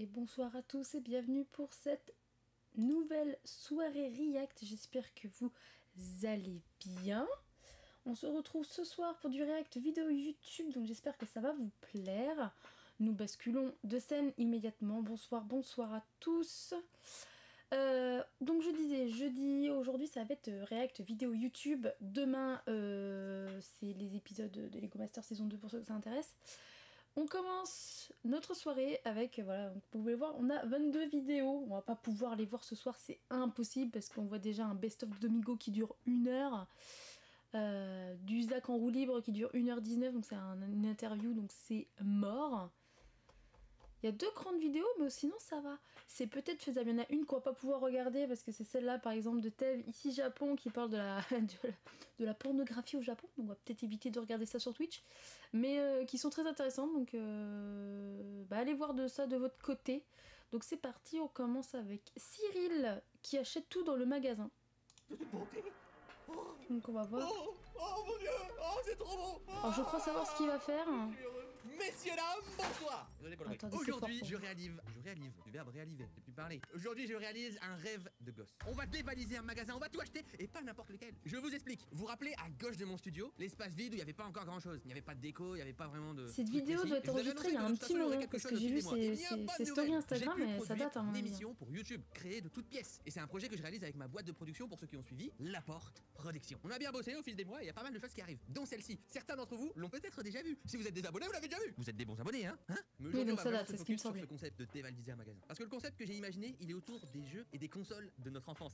Et bonsoir à tous et bienvenue pour cette nouvelle soirée React. J'espère que vous allez bien. On se retrouve ce soir pour du React vidéo YouTube, donc j'espère que ça va vous plaire. Nous basculons de scène immédiatement. Bonsoir à tous. Donc je disais jeudi, aujourd'hui ça va être React vidéo YouTube. Demain c'est les épisodes de Lego Master saison 2 pour ceux que ça intéresse. On commence notre soirée avec, voilà, vous pouvez voir, on a 22 vidéos. On va pas pouvoir les voir ce soir, c'est impossible parce qu'on voit déjà un best-of de Domingo qui dure 1 heure. Du Zach en roue libre qui dure 1h19, donc c'est une interview, donc c'est mort. Il y a 2 grandes vidéos, mais sinon ça va. C'est peut-être faisable. Il y en a une qu'on va pas pouvoir regarder parce que c'est celle-là, par exemple, de Tev, ici Japon, qui parle de la pornographie au Japon. Donc on va peut-être éviter de regarder ça sur Twitch. Mais qui sont très intéressantes, donc allez voir de ça de votre côté. Donc c'est parti, on commence avec Cyril qui achète tout dans le magasin. Donc on va voir. Oh mon dieu, oh c'est trop bon. Alors je crois savoir ce qu'il va faire. Messieurs, dames, bonsoir. Attendez, aujourd'hui, je réalise, du verbe réaliser, j'ai plus parlé. Aujourd'hui, je réalise un rêve de gosse. On va dévaliser un magasin, on va tout acheter, et pas n'importe lequel. Je vous explique. Vous vous rappelez, à gauche de mon studio, l'espace vide où il n'y avait pas encore grand chose. Il n'y avait pas de déco, il n'y avait pas vraiment de... Cette vidéo doit être enregistrée il y a un petit moment, parce que j'ai vu ses stories Instagram, mais ça date à mon avis. Une émission pour YouTube, créée de toutes pièces. Et c'est un projet que je réalise avec ma boîte de production, pour ceux qui ont suivi, La Porte Production. On a bien bossé au fil des mois, et il y a pas mal de choses qui arrivent, dont celle-ci. Certains d'entre vous l'ont peut-être déjà vu. Si vous êtes des abonnés, vous l'avez déjà vu. Vous êtes des bons abonnés, hein? Oui, donc ça date, c'est ce qui me semblait. Ce concept de dévaliser un magasin. Parce que le concept que j'ai imaginé, il est autour des jeux et des consoles de notre enfance.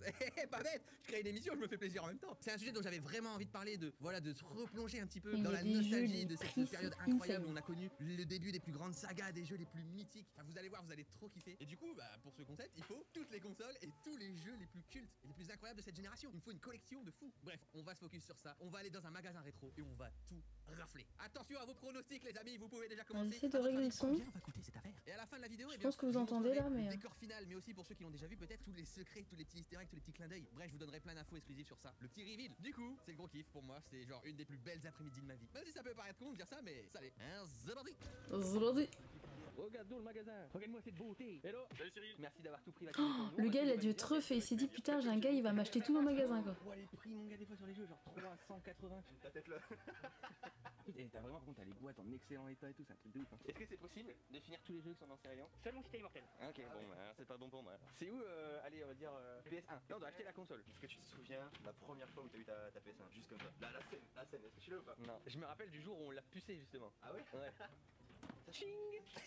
Pas bête, je crée une émission, je me fais plaisir en même temps. C'est un sujet dont j'avais vraiment envie de parler, de voilà, de se replonger un petit peu dans la nostalgie de cette période incroyable où on a connu le début des plus grandes sagas, des jeux les plus mythiques. Enfin, vous allez voir, vous allez trop kiffer. Et du coup, pour ce concept, il faut toutes les consoles et tous les jeux les plus cultes et les plus incroyables de cette génération. Il me faut une collection de fous. Bref, on va se focus sur ça. On va aller dans un magasin rétro et on va tout rafler. Attention à vos pronostics, les amis, vous pouvez déjà commencer. J'essaie de régler le son. Combien va coûter cette affaire? Et à la fin de la vidéo, je pense que vous entendez là, mais... le décor final, mais aussi pour ceux qui l'ont déjà vu, peut-être tous les secrets, tous les petits easter eggs, tous les petits clins d'œil. Bref, je vous donnerai plein d'infos exclusives sur ça. Le petit reveal. Du coup, c'est le gros kiff pour moi. C'est genre une des plus belles après-midi de ma vie. Même si ça peut paraître con de dire ça, mais ça l'est. C'est parti. Regarde le magasin, regarde-moi cette beauté. Hello. Salut Cyril. Merci d'avoir tout pris. Le gars il a dû être refait, il s'est dit putain j'ai un gars il va m'acheter tout dans le magasin quoi. Oh les prix mon gars des fois sur les jeux genre 380. Ta tête là. Et t'as vraiment par contre t'as les boîtes en excellent état et tout, c'est un truc de ouf. Hein. Est-ce que c'est possible de finir tous les jeux qui sont dans ces rayons? Seulement si t'es immortel. Ok bon bah c'est pas bon pour moi. C'est où allez on va dire PS1. Là on doit acheter la console. Est-ce que tu te souviens la première fois où t'as eu ta PS1 juste comme ça? La scène, est-ce que tu l'as ou pas? Non. Je me rappelle du jour où on l'a pucé justement. Ah ouais? Ouais. Ching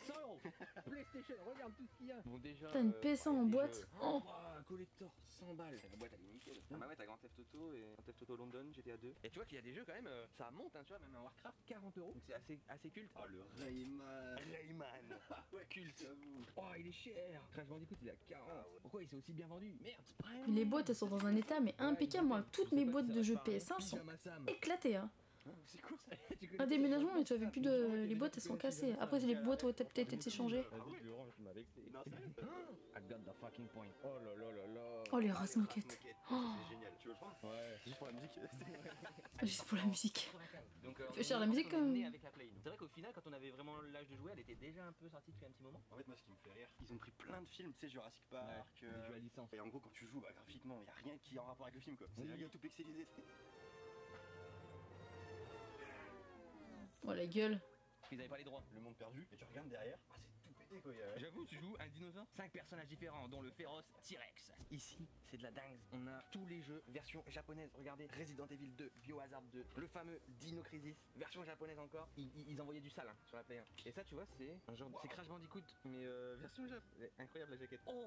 100 €. PlayStation, regarde tout ce qu'il y a. Bon déjà. T'as une PS1 en boîte. Oh. Un collector 100 balles. La boîte elle est nickel. Ah bah ouais t'as Grand Theft Auto et Grand Theft Auto London, GTA 2. Et tu vois qu'il y a des jeux quand même, ça monte hein, tu vois, même un Warcraft 40 €. Donc c'est assez culte. Oh le Rayman. Rayman. Ouais, culte j'avoue. Oh il est cher. Crash Bandicoot il est à 40. Pourquoi il s'est aussi bien vendu? Merde. Les boîtes elles sont dans un état mais impeccable. Moi toutes mes boîtes de jeux PS1 sont éclatées hein. C'est cool ça. Un déménagement mais tu avais plus de... Les boîtes elles sont cassées. Après les boîtes ont peut-être été changées. Vas-y je le range, tu m'as vexé. Non sérieux? I got the fucking point. Oh là là là là. Oh les races moquettes. Oh. C'est génial, tu veux le prendre? Ouais. Juste pour la musique. Juste pour la musique. Donc fait cher la musique quand même. Avec la Play. C'est vrai qu'au final, quand on avait vraiment l'âge de jouer, elle était déjà un peu sortie depuis un petit moment. En fait moi ce qui me fait rire, ils ont pris plein de films, tu sais Jurassic Park, des jeux à licence. et en gros quand tu joues graphiquement, y a rien qui est en rapport avec le film quoi. C'est rien tout pixelisé. Oh la gueule. Ils avaient pas les droits. Le monde perdu, et tu regardes derrière, ah c'est tout pété quoi. J'avoue, tu joues un dinosaure. 5 personnages différents, dont le féroce T-Rex. Ici, c'est de la dingue. On a tous les jeux, version japonaise. Regardez, Resident Evil 2, Biohazard 2, le fameux Dino Crisis, version japonaise encore. Ils envoyaient du sale hein, sur la Play 1. Et ça, tu vois, c'est un genre, c'est Crash Bandicoot, mais version japonaise. Incroyable la jaquette. Oh,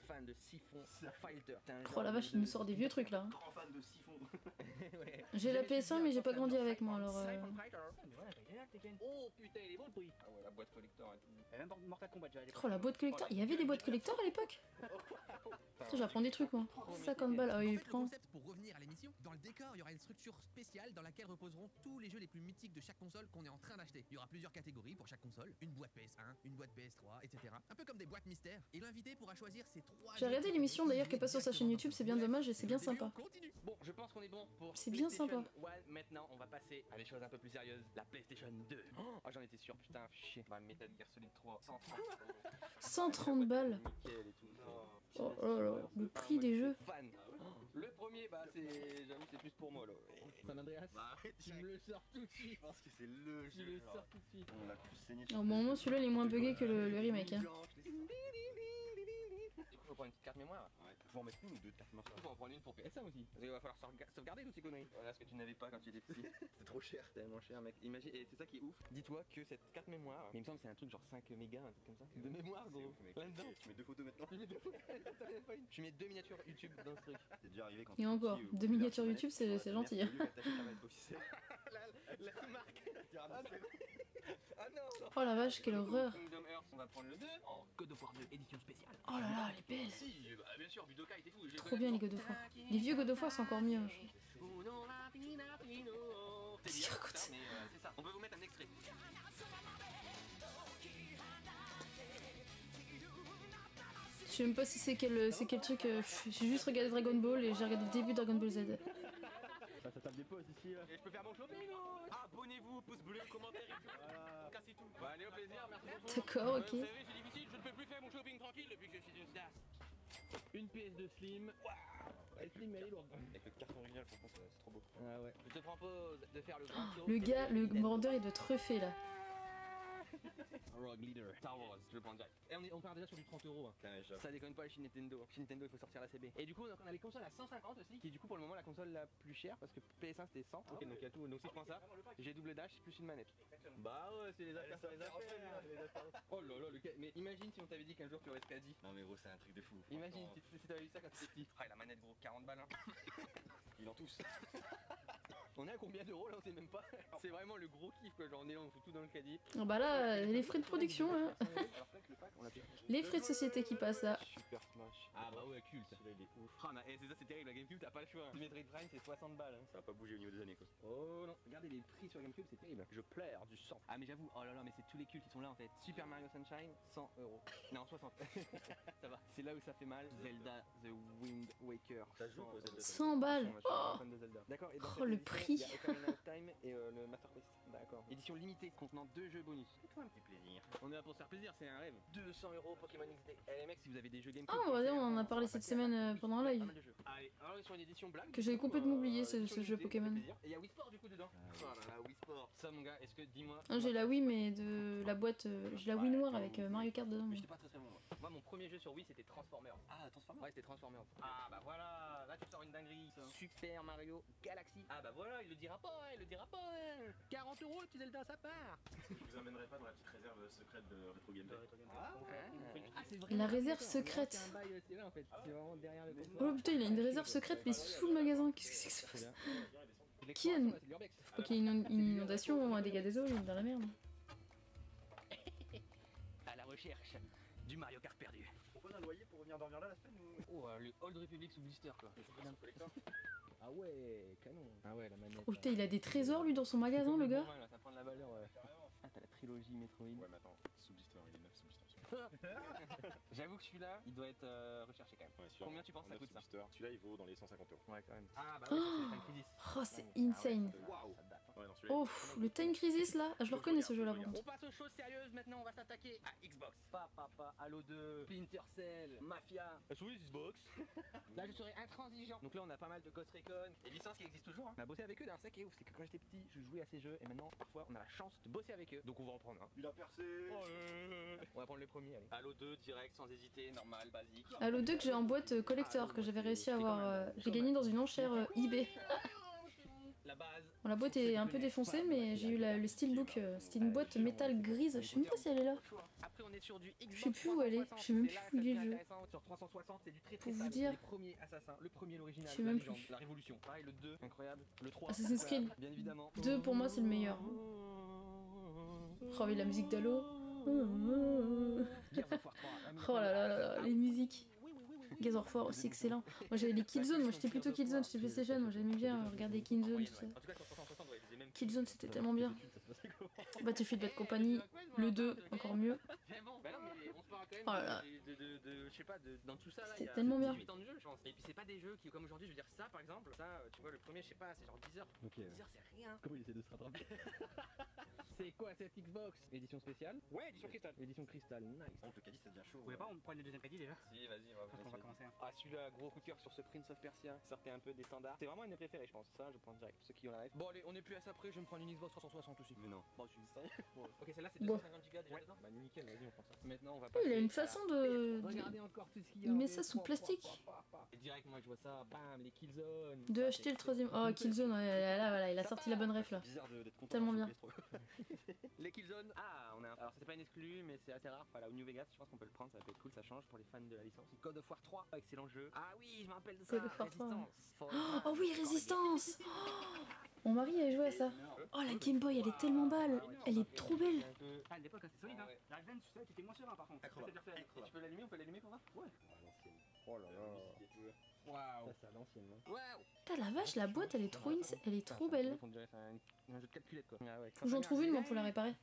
fan de Siphon Fighter. Oh la vache il nous sort des vieux trucs là. Grand fan de Siphon. Ouais. J'ai la PS1 mais j'ai pas grandi avec moi alors... Siphon Fighter. Mais voilà, t'as gagné, Tekken. Oh putain, il est bon le prix. Ah ouais, la boîte collector et tout. Et même Mortal Kombat déjà. Oh la boîte collector, il y avait des boîtes collector à l'époque? Putain, j'apprends des trucs moi. 50 balles, ah oui, En il fait, le prend. concept, pour revenir à l'émission, dans le décor, il y aura une structure spéciale dans laquelle reposeront tous les jeux les plus mythiques de chaque console qu'on est en train d'acheter. Il y aura plusieurs catégories pour chaque console, une boîte PS1, une boîte PS3, etc. Un peu comme des boîtes mystères. Et l'invité pourra choisir ses 3 J'ai regardé l'émission d'ailleurs qui est passée sur sa chaîne YouTube, c'est bien dommage et c'est bien sympa. Bon, je pense qu'on est bon pour C'est bien PlayStation sympa. 1. Maintenant, on va passer à des choses un peu plus sérieuses. La PlayStation 2. Oh, j'en étais sûr, putain, chier. Bah, Metal Gear Solid 3, 130 balles. Nickel et tout. Oh là là, le prix des jeux. Fan. Le premier, bah, c'est. J'avoue, c'est plus pour moi, là. San Andreas, Bah arrête, tu me le sors tout de suite. je pense que c'est le Tu jeu. le genre. sors tout de suite. On a plus saigné. Au moment, celui-là il est moins buggé que le remake. Hein. Du coup, faut prendre une petite carte mémoire. Ouais, faut en mettre une ou deux cartes morceaux. Faut en prendre une pour PS1 aussi. Parce qu'il va falloir sauvegarder toutes ces conneries. Voilà ce que tu n'avais pas quand tu étais petit. C'est trop cher. Tellement cher, mec. Imagine, et c'est ça qui est ouf. Dis-toi que cette carte mémoire, mais il me semble que c'est un truc genre 5 mégas, un truc comme ça. De mémoire, C'est gros. ouf, mec. Là-dedans. Tu mets deux photos maintenant. Je mets deux photos. T'en as pas une. Je mets 2 miniatures YouTube dans ce truc. C'est déjà arrivé quand Et t'es encore, petit, 2 où miniatures la YouTube, c'est manette, gentil. au lieu d'attacher ta manette officielle, La marque. t'es ramassé. Ah non. Oh la vache, quelle horreur. Kingdom Hearts, on va prendre le 2. Oh, God of War 2, édition spéciale. Oh là là, elle est belle. Si, bah, bien sûr, Budokai était fou. Trop bien les God of War. Les vieux God of War c'est encore mieux. Je trouve. C'est Qu'est-ce qu'il bien, raconte ça, mais c'est ça. On peut vous mettre un extrait. Je sais même pas si c'est quel truc. J'ai juste regardé Dragon Ball et j'ai regardé le début de Dragon Ball Z. Ça tape des pauses ici. Et je peux faire mon shopping, oh. Abonnez-vous, pouce bleu, commentaire et tout. Voilà. Cassez tout. Bah, allez, au plaisir, merci beaucoup. D'accord, ok. Vous savez, c'est difficile, je ne peux plus faire mon shopping tranquille depuis que je suis une star. Une PS2 Slim. Waouh. Elle est slim, elle est lourde. Avec le carton original, franchement, c'est trop beau. Ah ouais. Je te propose de faire le grand saut. Le gars, le vendeur il doit être refait là. Rogue Leader. Star Wars, je le prends direct. Et on part déjà sur du 30 €. Hein. Ça déconne pas chez Nintendo. Chez Nintendo, il faut sortir la CB. Et du coup, on a les consoles à 150 aussi, qui est du coup pour le moment la console la plus chère parce que PS1 c'était 100. Ok, donc il y a tout. Donc si je prends ça, j'ai double dash plus une manette. Bah ouais, c'est les affaires, c'est les affaires. Oh là là, mais imagine si on t'avait dit qu'un jour tu aurais ce qu'a dit. Non mais gros, c'est un truc de fou. Imagine Franchement, si t'avais vu ça quand t'étais petit. Ah, la manette gros, 40 balles. Hein. Ils en tous. On est à combien d'euros là, on sait même pas. C'est vraiment le gros kiff quoi, genre on est là, on fout tout dans le caddie. Ah bah là, les frais de production, hein. Alors que le pack, on l'a fait. Les frais de société qui passent là. Super Smash. Ah bah ouais, culte. Celui-là il est ouf. Ah, et c'est ça, c'est terrible, la Gamecube, t'as pas le choix. Le Metroid Prime, c'est 60 balles. Hein. Ça va pas bouger au niveau des années quoi. Oh non, regardez les prix sur Gamecube, c'est terrible. Je pleure du sang. Ah, mais j'avoue, oh là là, mais c'est tous les cultes qui sont là en fait. Super Mario Sunshine, 100 €. Non, 60. Ça va, c'est là où ça fait mal. Zelda The Wind Waker. Ça se joue quoi, Zelda 100 balles. Je suis un fan de Zelda. D'accord, et dans Oh, cette le édition, prix. il y a Ocarina of Time et le Master Quest. D'accord. Édition limitée contenant 2 jeux bonus. Fais-toi un petit plaisir. On est là pour se faire plaisir, c'est un rêve. 200 € Pokémon XD. Eh les mecs, si vous avez des jeux Gamecube. Ah, on va pensez dire, on en a à- parlé à cette passer à semaine la- pendant un Pas live. mal de jeux. Allez, alors on est sur une édition blague. Que j'avais complètement oublié, ce édition jeu limitée, Pokémon. ça fait plaisir. Et il y a Wii Sport du coup dedans. Oh là là, Wii Sport. Ça mon gars, est-ce que dis-moi. Ah, j'ai la Wii, mais de la boîte. J'ai la Wii noire avec Mario Kart dedans. Mais mais- j'étais pas très bon. Moi, mon premier jeu sur Wii c'était Transformers. Ah, Transformers. Ouais, c'était Transformers. Ah bah voilà, là tu sors une dinguerie. Super Mario Galaxy. Ah bah voilà, il le dira pas, hein, il le dira pas. Hein. 40 € le petit Zelda, ça part. Je vous emmènerai pas dans la petite réserve secrète de Retro Gameplay. C'est vrai. La réserve secrète. C'est un bail, c'est vrai en fait. C'est vraiment derrière le Oh putain, il a une réserve secrète, mais sous le magasin. Qu'est-ce que c'est que ça passe? Qui a une- Faut pas qu'il y ait une inondation ou un dégât des eaux, il est dans la merde. À la recherche du Mario Kart perdu. On propose un loyer pour revenir dormir là la semaine ou... Oh, le Old Republic sous blister quoi. Ah ouais, canon. Ah ouais, la manette. Oh putain, il a des trésors lui dans son magasin, le gars. Ça prend de la valeur. Ouais. Ah, t'as la trilogie Metroid. Ouais, mais attends, sous blister, il est 9 sous blister. J'avoue que celui-là, il doit être recherché quand même. Ouais, celui-là, Combien tu penses ça 9 coûte sous ça? blister. Celui-là il vaut dans les 150 €. Ouais, quand même. Ah bah ouais, c'est Time Crisis. Oh, c'est insane. Waouh. Ça date. Ouais, non, celui-là. Oh, pff, le Time Crisis là. Ah, je le reconnais ce jeu là par contre. On passe aux choses sérieuses maintenant, on va s'attaquer à Xbox. Papa, Halo 2, Splinter Cell, Mafia. Oui, Xbox. Là je serai intransigeant. Donc là on a pas mal de Ghost Recon, des licences qui existent toujours. Hein. On a bossé avec eux, d'ailleurs ça qui est ouf, c'est que quand j'étais petit, je jouais à ces jeux et maintenant parfois on a la chance de bosser avec eux. Donc on va en prendre un. Il a percé. On va prendre le premier, allez. Halo 2 direct, sans hésiter, normal, basique. Halo 2 que j'ai en boîte collector, que j'avais réussi à avoir. J'ai gagné dans une enchère eBay. La base. Bon, la boîte est un peu défoncée, mais j'ai eu le steelbook. C'était une boîte métal grise. Je sais même pas si elle est là. Après on est sur du Xbox. Je sais plus où elle est, je sais même plus où il est le jeu. Sur 360, c'est du très Pour vous stable. dire. Les premiers Assassins, le premier l'original, Je sais la même légende, plus. la révolution. Pareil le 2, incroyable. Le 3, Assassin's Creed. bien évidemment. 2 pour moi c'est le meilleur. Oh, et la musique d'Halo. Gears of War 3. Oh là là là là, les musiques. Gears of War aussi excellent. Moi j'avais les Killzone, moi j'étais plutôt Killzone, j'étais PlayStation, moi j'aimais bien regarder Killzone, tout ça. En tout cas, sur 360, ouais, je les ai même. Killzone c'était tellement bien. Battlefield Bad Company, le 2 encore mieux. Vraiment. Bah non, mais on se parle quand même Oh là là. je sais pas, dans tout ça là, C'était il y a tellement bien. 18 ans de jeu, je pense. Et puis c'est pas des jeux qui, comme aujourd'hui, je veux dire ça par exemple, ça, tu vois, le premier, je sais pas, c'est genre 10 heures. Ok. 10 heures, c'est rien. Comment il essaie de se rattraper? C'est quoi cette Xbox? Édition spéciale? Ouais, édition cristal. Édition cristal, nice. Par contre, le caddie, ça devient chaud. Vous pouvez pas, on prend le deuxième caddie déjà? Si, vas-y, Je pense qu'on va commencer. Ah, celui-là, gros coup de cœur sur ce Prince of Persia, qui sortait un peu des standards. C'est vraiment une de mes préférées, je pense. Ça, je prends direct. Ceux qui ont la rêve. Bon, allez, on est plus à ça près, je vais me prendre une Xbox 360 aussi. Mais non. Bon, je suis ça. Ok, celle-là c'est Bon. 250 Go déjà dedans. Bah, nickel, vas-y, on prend ça. Maintenant, on va Oh, il a une passer à- façon de... Regardez encore tout ce qu'il y a. Il met ça sous plastique. Et direct, moi, je vois ça, bam, les Killzone. De Ça, acheter c'est le troisième... Oh, Killzone, ouais, là, voilà, il a sorti la bonne ref là. Bizarre d'être content. Tellement d'avoir bien. joué PS3. Les Killzone. Ah, on a. Alors, c'était pas une exclue, mais c'est assez rare. Voilà, au New Vegas, je pense qu'on peut le prendre, ça peut être cool, ça change pour les fans de la licence. God of War 3, excellent jeu. Ah oui, je me rappelle de ça. God of War 3, ouais. Résistance. Oh oui, Résistance. Mon mari avait joué à ça. Oh, la Game Boy, elle est tellement belle. Elle est trop belle. Ah, à l'époque, hein, c'est solide, hein. Ouais. La Advance, tu sais, tu étais moins serein par contre. Acrobat. C'est-à-dire que- Acrobat. Tu peux l'allumer, on peut l'allumer pour voir? Ouais. Oh là là. Waouh. Ça, c'est à l'ancienne, non? Waouh. Putain, la vache, la boîte, elle est trop, elle est trop belle. On dirait c'est un jeu de calculette quoi. Ah ouais. Faut que j'en trouve une, moi, pour la réparer.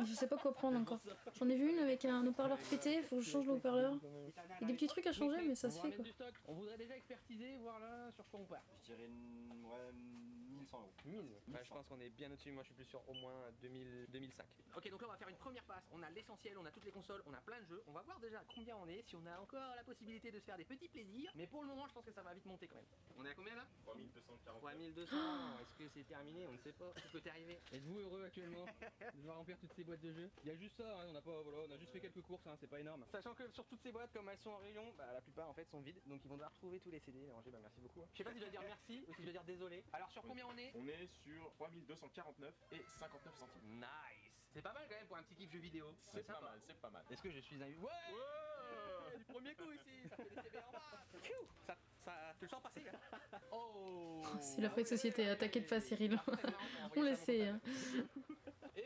Je sais pas quoi prendre encore. J'en ai vu une avec un haut-parleur pété, faut que je change le haut-parleur. Il y a des petits trucs à changer, mais ça se fait quoi. On voudrait déjà expertiser, voir là sur quoi on part. Je dirais ouais, 1100 euros. 1000. Bah, je pense qu'on est bien au-dessus. Moi, je suis plus sur au moins 2005. Ok, donc là on va faire une première passe. On a l'essentiel, on a toutes les consoles, on a plein de jeux. On va voir déjà combien on est, si on a encore la possibilité de se faire des petits plaisirs. Mais pour le moment, je pense que ça va vite monter quand même. On est à combien là? 3240. 3200. Est-ce que c'est terminé? On ne sait pas. Tout peut arriver. Êtes-vous heureux actuellement de devoir remplir toutes ces boîtes de jeux? Il y a juste ça. Hein, on n'a pas, voilà, on a juste fait quelques courses. Hein, c'est pas énorme. Sachant que sur toutes ces boîtes, comme elles sont en rayon, bah, la plupart en fait sont vides. Donc ils vont devoir trouver tous les CD. Rangés, bah merci beaucoup. Hein. Je sais pas si je dois dire merci ou si je dois dire désolé. Alors sur combien on est? On est sur 3249 et 59 centimes. Nice. C'est pas mal quand même pour un petit kiff jeu vidéo. C'est pas mal, c'est pas mal. Est-ce que je suis un... Ouais, du premier coup ici. Ça fait des CB en bas. Pfiou. Ça te le sens passer là. Oh. C'est la vraie société, hein, t'inquiète pas, Cyril. On le sait. Hein. Et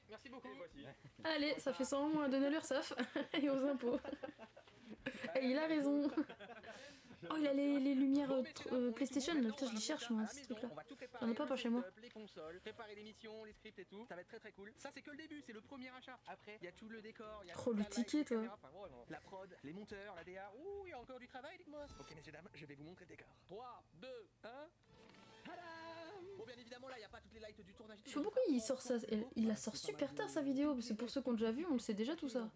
merci beaucoup. Et voici. Allez, ça fait 100 ans à donner l'URSSAF et aux impôts. Et il a raison. Oh, il a les lumières PlayStation, là, putain, je les cherche moi, ces trucs-là. J'en ai pas chez moi. Les consoles, préparer les missions, les scripts et tout. Ça va être très très cool. Ça c'est que le début, c'est le premier achat. Après, il y a tout le décor, il y a Oh, toute le la light, ticket, les toi. caméras, enfin, vraiment, la prod, les monteurs, la DA. Ouh, il y a encore du travail, dites-moi. Ok, messieurs dames, je vais vous montrer le décor. 3, 2, 1. Bon, bien évidemment, là, il n'y a pas toutes les lights du tournage. Je sais pas pourquoi il sort ça. Il la sort super tard sa vidéo, parce que pour ceux qui ont déjà vu, on le sait déjà tout ça.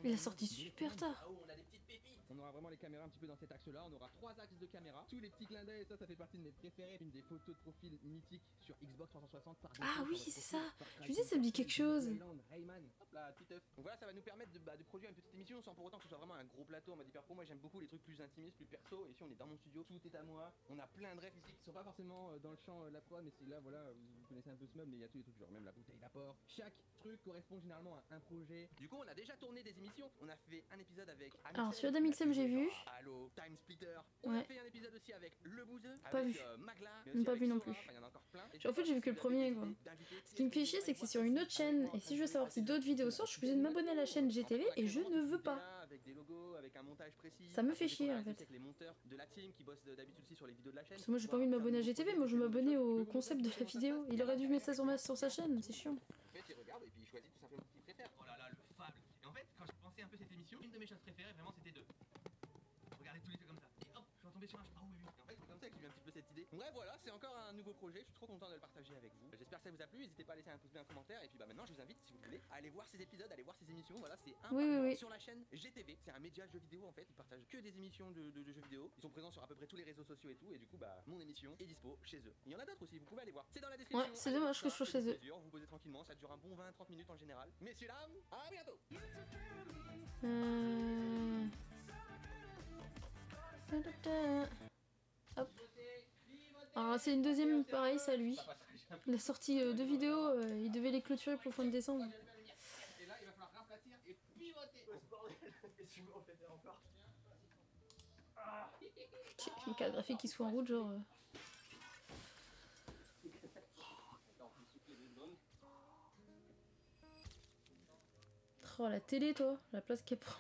Il a sorti super tard. Ah, on a des petites pépites. On aura vraiment les caméras un petit peu dans cet axe-là. On aura 3 axes de caméra. Tous les petits clins d'œil, ça fait partie de mes préférés. Une des photos de profil mythiques sur Xbox 360 par Ah défaut, oui, sur c'est votre ça. profil, par Je me disais, ça me dit quelque chose. Rayman. Hop là, petite œuf. Donc voilà, ça va nous permettre de produire une petite émission sans pour autant que ce soit vraiment un gros plateau en mode hyper pro. Moi, j'aime beaucoup les trucs plus intimistes, plus perso. Et ici, on est dans mon studio, tout est à moi. On a plein de refs ici qui sont pas forcément dans le champ de la prod, mais c'est là, voilà, vous connaissez un peu ce meuble, mais il y a tous les trucs, genre même la bouteille d'apport. Chaque truc correspond généralement à un projet. Du coup, on a déjà tourné des émissions. On a fait un épisode avec Alors, sur Damixem, j'ai vu. Allo, Time Splitter. On a Ouais. fait un épisode aussi avec Le Bouzeux. Pas avec, vu. Magla. mais Pas aussi avec vu non Sora. plus. Enfin, il y en a encore plein. En fait, j'ai vu que le premier, quoi. Ce qui me fait chier, c'est que c'est sur une autre chaîne. Et si je veux savoir si d'autres vidéos sortent, je suis obligée de m'abonner à la chaîne GTV et je ne veux pas. Avec des logos, avec un montage précis. Ça me fait Avec chier, en des fait. avec les monteurs de la team qui bossent d'habitude aussi sur les vidéos de la chaîne. Parce que moi, j'ai pas envie de m'abonner à GTV, moi, je veux m'abonner au concept de la vidéo. Il aurait dû mettre ça sur sa chaîne, c'est chiant. En fait, il regarde et puis il choisit tout simplement ce qu'il préfère. Oh là là, le fable. Et en fait, quand j'ai pensé un peu cette émission, une de mes choses préférées, vraiment, c'était de regarder tous les trucs comme ça. Et hop, je suis retombé sur un. Ah oui, oui. Et en fait, c'est comme ça que j'ai eu un petit peu cette idée. Bref, voilà, c'est encore un nouveau projet. Je suis trop content de le partager avec vous. J'espère que ça vous a plu. N'hésitez pas à laisser un pouce bleu, un commentaire. Et puis bah maintenant, je vous invite, si vous voulez, à aller voir ces épisodes, à aller voir ces émissions. Voilà, c'est un Oui, par oui, mois oui. sur la chaîne GTV. C'est un média jeux vidéo en fait. Ils partagent que des émissions de jeux vidéo. Ils sont présents sur à peu près tous les réseaux sociaux et tout. Et du coup, bah, mon émission est dispo chez eux. Il y en a d'autres aussi. Vous pouvez aller voir. C'est dans la description. Ouais, c'est Allez dommage voir que ça, je sois c'est chez eux. plaisir, vous posez tranquillement. Ça dure un bon 20-30 minutes en général. Messieurs, dames, à bientôt. Hop. Alors là, c'est une deuxième, pareil, c'est à lui. Il a sorti 2 vidéos, il devait les clôturer pour fin de décembre. Et là, il va falloir raplatir et pivoter. Le cadre graphique qui soit en route, genre. Oh, la télé, toi, la place qu'elle prend.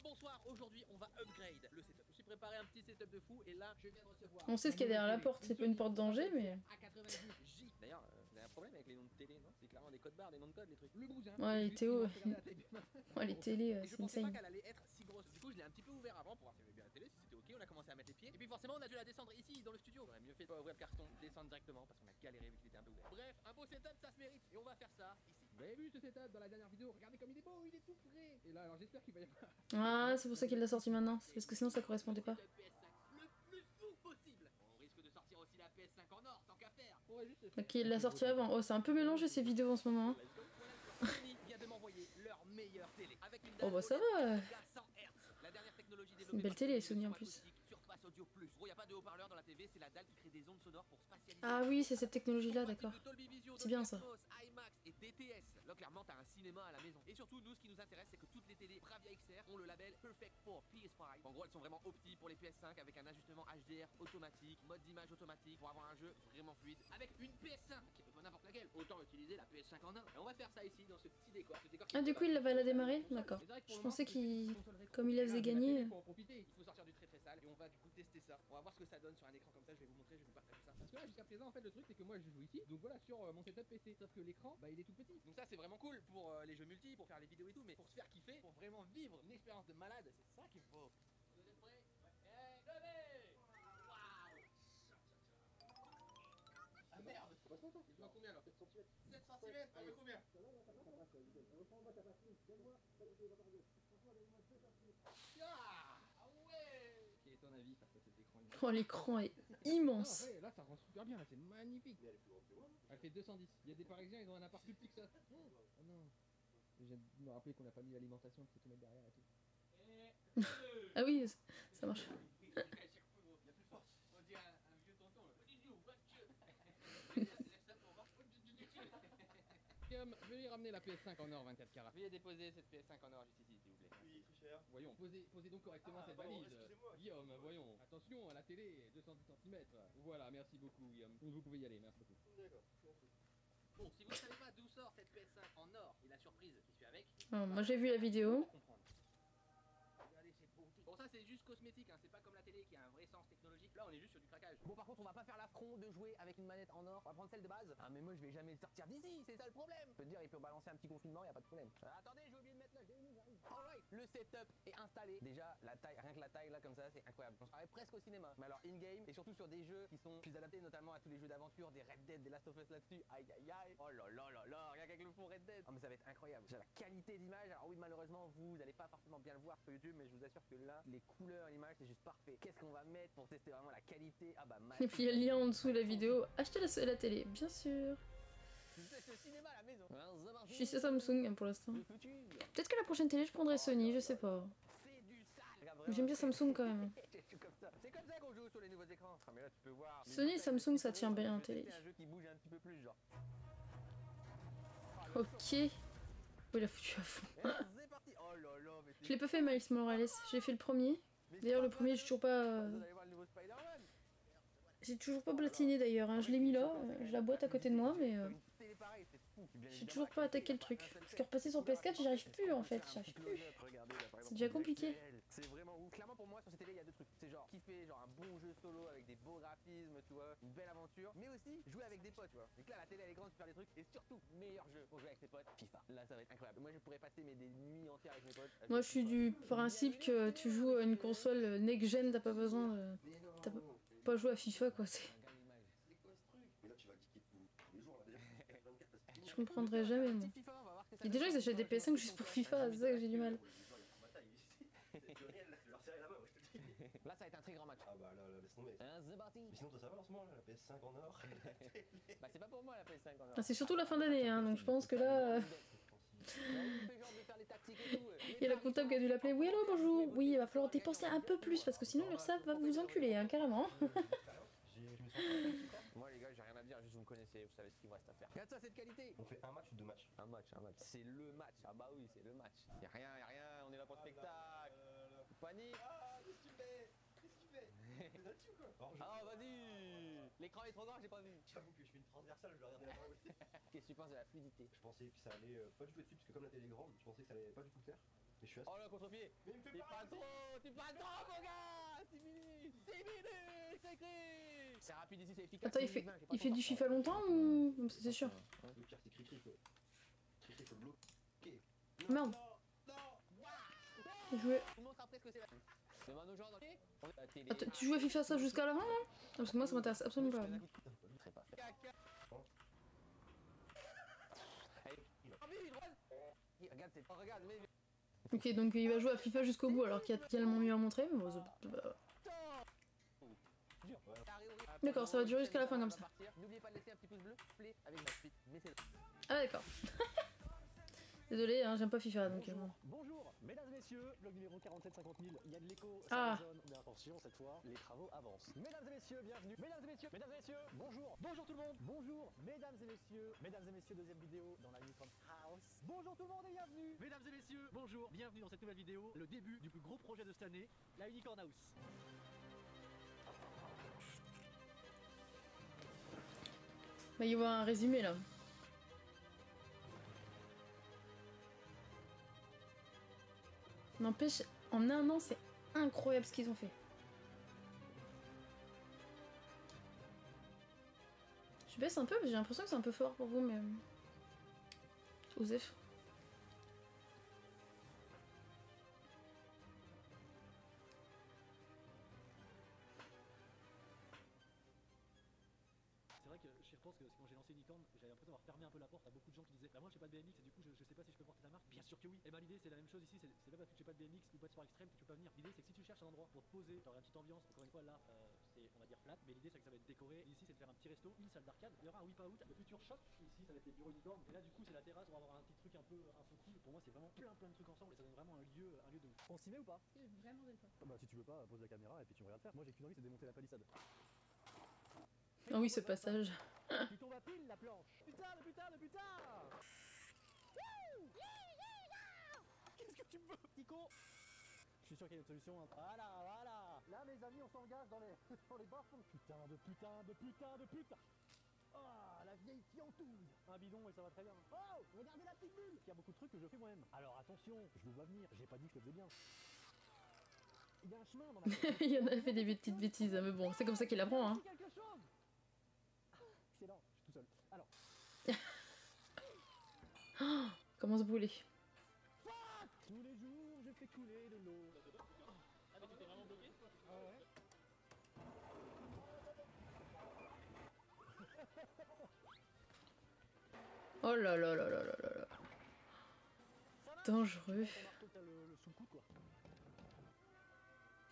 Bonsoir, aujourd'hui on va upgrade le setup. Je me suis préparé un petit setup de fou et là je viens de recevoir. On sait ce qu'il y a derrière la porte, c'est pas une porte danger, mais. A90J. D'ailleurs, vous avez un problème avec les noms de télé, non? C'est clairement des codes barres, des noms de code, les trucs. Le bousin. Ouais, les Théo. Ouais, les télés, Et je c'est pensais pas insane. qu'elle allait être si grosse. Du coup, je l'ai un petit peu ouvert avant pour voir si elle avait bien la télé, si c'était ok. On a commencé à mettre les pieds. Et puis forcément, on a dû la descendre ici dans le studio. On aurait mieux fait de pas ouvrir le carton, descendre directement parce qu'on a galéré vu qu'il était un peu ouvert. Bref, un beau setup, ça se mérite. Et on va faire ça ici. Vous avez vu ce setup dans la dernière vidéo? Regardez comme il est beau, il est tout frais. Et là, alors j'espère qu'il va y avoir. Ah, c'est pour ça qu'il l'a sorti maintenant. C'est parce que sinon ça correspondait pas. Le plus fou possible. On risque de sortir aussi la PS5 en or, tant qu'à faire. On va juste. Ok, il l'a sorti avant. Oh, c'est un peu mélangé ces vidéos en ce moment. Hein. Sony vient de m'envoyer leur meilleure télé. Avec une Oh bah ça va. 100 Hz. La dernière technologie C'est une belle télé, Sony en plus. Surface Audio Plus. Gros, y a pas de haut-parleur dans la TV, c'est la dalle qui crée des ondes sonores pour spatialiser. Ah oui, c'est cette technologie-là, d'accord. C'est bien ça. IMAX et DTS. Là, clairement, t'as un cinéma à la maison. Et surtout, nous, ce qui nous intéresse, c'est que toutes les télés Bravia XR ont le label Perfect for PS5. En gros, elles sont vraiment opti pour les PS5 avec un ajustement HDR automatique, mode d'image automatique pour avoir un jeu vraiment fluide. Avec une PS5, pas n'importe laquelle. Autant utiliser la PS5 en or. Et on va faire ça ici dans ce petit décor. Ah, du coup, il va la démarrer? D'accord. Je pensais qu'il. Comme il la faisait gagner. Il faut sortir du très sale et on va du coup tester ça. On va voir ce que ça donne sur un écran comme ça. Je vais vous montrer, je vais vous partager ça. Parce que là, jusqu'à présent, en fait, le truc c'est que moi je joue ici. Donc voilà, sur mon setup PC. Sauf que l'écran, bah il est tout petit. Donc ça, c'est vraiment cool pour les jeux multi, pour faire les vidéos et tout. Mais pour se faire kiffer, pour vraiment vivre une expérience de malade, c'est ça qu'il faut. Vous êtes prêts? Ouais. Levez! Waouh! Ah merde! Il doit combien alors? 7 cm? 7 cm? Ah, mais combien? Ah ouais! Quel est ton avis face à cet écran immense? Oh, l'écran est immense. Ah ouais, là ça rend super bien, là c'est magnifique. Elle fait 210. Il y a des Parisiens, ils ont un appart plus petit que ça. Oh non. Je viens de me rappeler qu'on n'a pas mis l'alimentation, qu'il faut tout mettre derrière et tout. Ah oui, ça marche. Il y a plus de force. On dirait un vieux tonton là. Veuillez ramener la PS5 en or 24 carats. Veuillez déposer cette PS5 en or juste ici s'il vous plaît. Oui, très cher. Voyons, posez donc correctement cette pardon, valise. excusez-moi. Guillaume, voyons. Attention à la télé, 210 cm. Voilà, merci beaucoup Guillaume. Vous pouvez y aller, merci beaucoup. D'accord. Bon, si vous ne savez pas d'où sort cette PS5 en or et la surprise qui suit avec, Oh, moi j'ai vu la vidéo. comprendre. Regardez ces beautés. Bon, ça c'est juste cosmétique, hein. C'est pas comme la télé qui a un vrai sens technologique. Là, on est juste sur du craquage. Bon, par contre, on va pas faire l'affront de jouer avec une manette en or. On va prendre celle de base. Ah, mais moi je vais jamais sortir d'ici, c'est ça le problème. Je peux te dire, il peut balancer un petit confinement, y a pas de problème. Attendez, j'ai oublié de mettre là, j'arrive. Alright, le setup est installé. Déjà, la taille, rien que la taille là comme ça, c'est incroyable. On se croirait presque au cinéma. Mais alors in-game et surtout sur des jeux qui sont plus adaptés notamment à tous les jeux d'aventure, des Red Dead, des Last of Us là-dessus. Aïe aïe aïe. Oh là là là là, rien qu'avec le fond Red Dead. Oh mais ça va être incroyable. Déjà la qualité d'image. Alors oui, malheureusement, vous allez pas forcément bien le voir sur YouTube, mais je vous assure que là, les couleurs, l'image, c'est juste parfait. Qu'est-ce qu'on va mettre pour tester vraiment la qualité? Ah bah Et puis il y a le lien en dessous de la vidéo. Achetez la télé, bien sûr. c'est le cinéma à la maison. Je suis sur Samsung hein, pour l'instant. Peut-être que la prochaine télé je prendrai Sony, je sais pas. C'est du sale. J'aime bien Samsung quand même. C'est comme ça qu'on joue sur les nouveaux écrans. Ah mais là tu peux voir. Sony et Samsung ça tient bien en télé. C'est un jeu qui bouge un petit peu plus genre. Ok. Oui, il a foutu à fond. C'est parti. Oh là là, mais Je l'ai pas fait Miles Morales, j'ai fait le premier. D'ailleurs le premier j'ai toujours pas... Vous allez voir le nouveau Spider-Man. J'ai toujours pas platiné d'ailleurs, hein. Je l'ai mis là, j'ai la boîte à côté de moi mais... Une télé pareille, c'est fou. J'ai toujours pas attaqué le truc. Parce que repasser sur PS4 j'y arrive plus en fait, j'y arrive plus. C'est déjà compliqué. C'est vraiment ouf. Clairement pour moi sur cette télé il y a deux trucs. C'est genre kiffer genre un bon jeu solo avec des beaux graphismes, tu vois, une belle aventure, mais aussi jouer avec des potes, tu vois. Donc là la télé elle est grande, tu peux faire des trucs et surtout meilleur jeu pour jouer avec tes potes, FIFA. Là ça va être incroyable. Moi je pourrais passer des nuits entières avec mes potes. Moi je suis du principe que tu joues à une console next-gen, t'as pas besoin de... T'as pas joué à FIFA quoi, c'est... Mais là, tu vas geeker tous les jours, là, déjà. 24, parce que Je comprendrais jamais moi. Et déjà ils achètent des PS5 juste pour FIFA, c'est ça que j'ai du mal. Là ça va être un très grand match. Ah bah là, laisse tomber. C'est parti. Mais sinon, toi, ça va en ce moment, là, la PS5 en or. Bah c'est pas pour moi la PS5 en or. Ah, c'est surtout la fin d'année, hein, donc je pense que là... Il y a la comptable qui a dû l'appeler. Oui, allô, bonjour. Oui, il va falloir dépenser un peu plus parce que sinon l'URSSAF va vous enculer, hein, carrément. Moi les gars, j'ai rien à dire, juste vous me connaissez, vous savez ce qu'il me reste à faire. Regarde ça, cette qualité. On fait un match ou deux matchs? Un match. C'est le match. Ah bah oui, c'est le match. Y'a rien, on est là pour le spectacle. Panique. Ah, qu'est-ce que tu fais? Qu'est-ce que tu fais? T'es là-dessus ou quoi? Ah vas-y. L'écran est trop grand, j'ai pas vu. J'avoue que je fais une transversale, je vais regarder la parole. Qu'est-ce que tu penses de la fluidité? Je pensais que ça allait pas du tout être dessus, parce que comme la télé est grande, je pensais que ça allait pas du tout faire. Mais je suis à... Oh là, contre-pied. Mais il me fait T'es pas pas trop, t'es pas trop, mon gars. 6 minutes, 6 minutes, c'est écrit. C'est rapide ici, c'est efficace. Attends, il fait du FIFA longtemps ou... C'est sûr. Le pire, c'est Cricri, quoi. Cricri, faut le bloquer. Merde. J'ai joué. Je vous montre après ce que c'est la... Demande aux gens dans les... Attends, tu joues à FIFA ça jusqu'à la fin là? Parce que moi ça m'intéresse absolument pas. Regarde, c'est... Regarde, mais... Ok, donc il va jouer à FIFA jusqu'au bout alors qu'il y a tellement mieux à montrer, mais bon, D'accord, ça va durer jusqu'à la fin comme ça. N'oubliez pas de laisser un petit pouce bleu, play avec la suite, mettez-le. Ah d'accord. Désolé, hein, j'aime pas FIFA donc... Bonjour, mesdames et messieurs, blog numéro 4750 000, il y a de l'écho, Ah. ça résonne, mais attention, cette fois, les travaux avancent. Mesdames et messieurs, bienvenue, mesdames et messieurs, mesdames et messieurs, bonjour, bonjour tout le monde, bonjour, mesdames et messieurs, deuxième vidéo dans la Unicorn House. Bonjour tout le monde et bienvenue, mesdames et messieurs, bonjour, bienvenue dans cette nouvelle vidéo, le début du plus gros projet de cette année, la Unicorn House. Bah il y a un résumé là. N'empêche, en un an, c'est incroyable ce qu'ils ont fait. Je baisse un peu, parce que j'ai l'impression que c'est un peu fort pour vous, mais... Osef. C'est vrai que je repense que quand j'ai lancé Unicorn, j'avais l'impression d'avoir fermé un peu la porte à beaucoup de gens qui disaient bah moi j'ai pas de BMX et du coup je sais pas si je peux porter ta marque. Bien sûr que oui. Et bah l'idée c'est la même chose ici, c'est pas parce que j'ai pas de BMX ou pas de sport extrême que tu peux pas venir. L'idée c'est que si tu cherches un endroit pour te poser, t'auras une petite ambiance, encore une fois là c'est on va dire flat, mais l'idée c'est que ça va être décoré. Ici c'est de faire un petit resto, une salle d'arcade, il y aura un whip out, le futur shop, ici ça va être les bureaux Unicorn, et là du coup c'est la terrasse, on va avoir un petit truc un peu cool. Pour moi c'est vraiment plein de trucs ensemble et ça donne vraiment un lieu de ouf. On s'y met ou pas? Vraiment des fois. Bah si tu veux pas, pose la caméra et puis tu me regardes faire. Moi j'ai qu'une envie, c'est de démonter la palissade. Ah oui, ce passage. Tu tombes à pile la planche. Putain, le putain, le putain. Qu'est-ce que tu me veux, petit con? Je suis sûr qu'il y a une solution. Hein. Voilà, voilà. Là, mes amis, on s'engage dans les dans les bas-fonds. Putain de putain de putain de putain. Ah, la vieille fiantouille. Un bidon et ça va très bien. Oh, regardez la petite bulle. Il y a beaucoup de trucs que je fais moi-même. Alors attention, je vous vois venir. J'ai pas dit que je le faisais bien. Il y a un chemin dans ma tête. Il y en a fait des petites bêtises, mais bon, c'est comme ça qu'il apprend, hein. Quelque chose. Excellent, je suis tout seul. Alors. Comment se brûler. Tous les jours, je fais couler de l'eau. Ah mais tu t'es vraiment bloqué? Ah ouais. Oh là là là là là là là. Dangereux. Ton marteau, t'as le sous le coude quoi.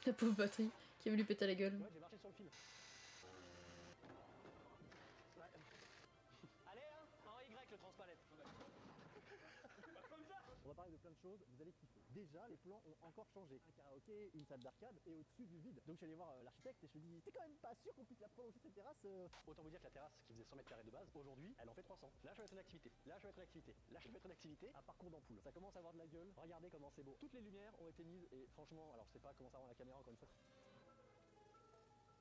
La pauvre batterie qui a voulu péter la gueule. Ouais, j'ai marché sur le fil. Ouais. Allez, hein, en Y le transpalette. On va parler de plein de choses, vous allez kiffer. Déjà, les plans ont encore changé. Un karaoké, une salle d'arcade et au-dessus du vide. Donc je suis allé voir l'architecte et je lui dis t'es quand même pas sûr qu'on puisse la prolonger cette terrasse Autant vous dire que la terrasse qui faisait 100 mètres carrés de base, aujourd'hui, elle en fait 300. Là, je vais mettre une activité. Là, je vais mettre une activité. Là, je vais mettre une activité. Un parcours d'ampoule. Ça commence à avoir de la gueule. Regardez comment c'est beau. Toutes les lumières ont été mises et franchement, alors je sais pas comment ça rend la caméra encore une fois.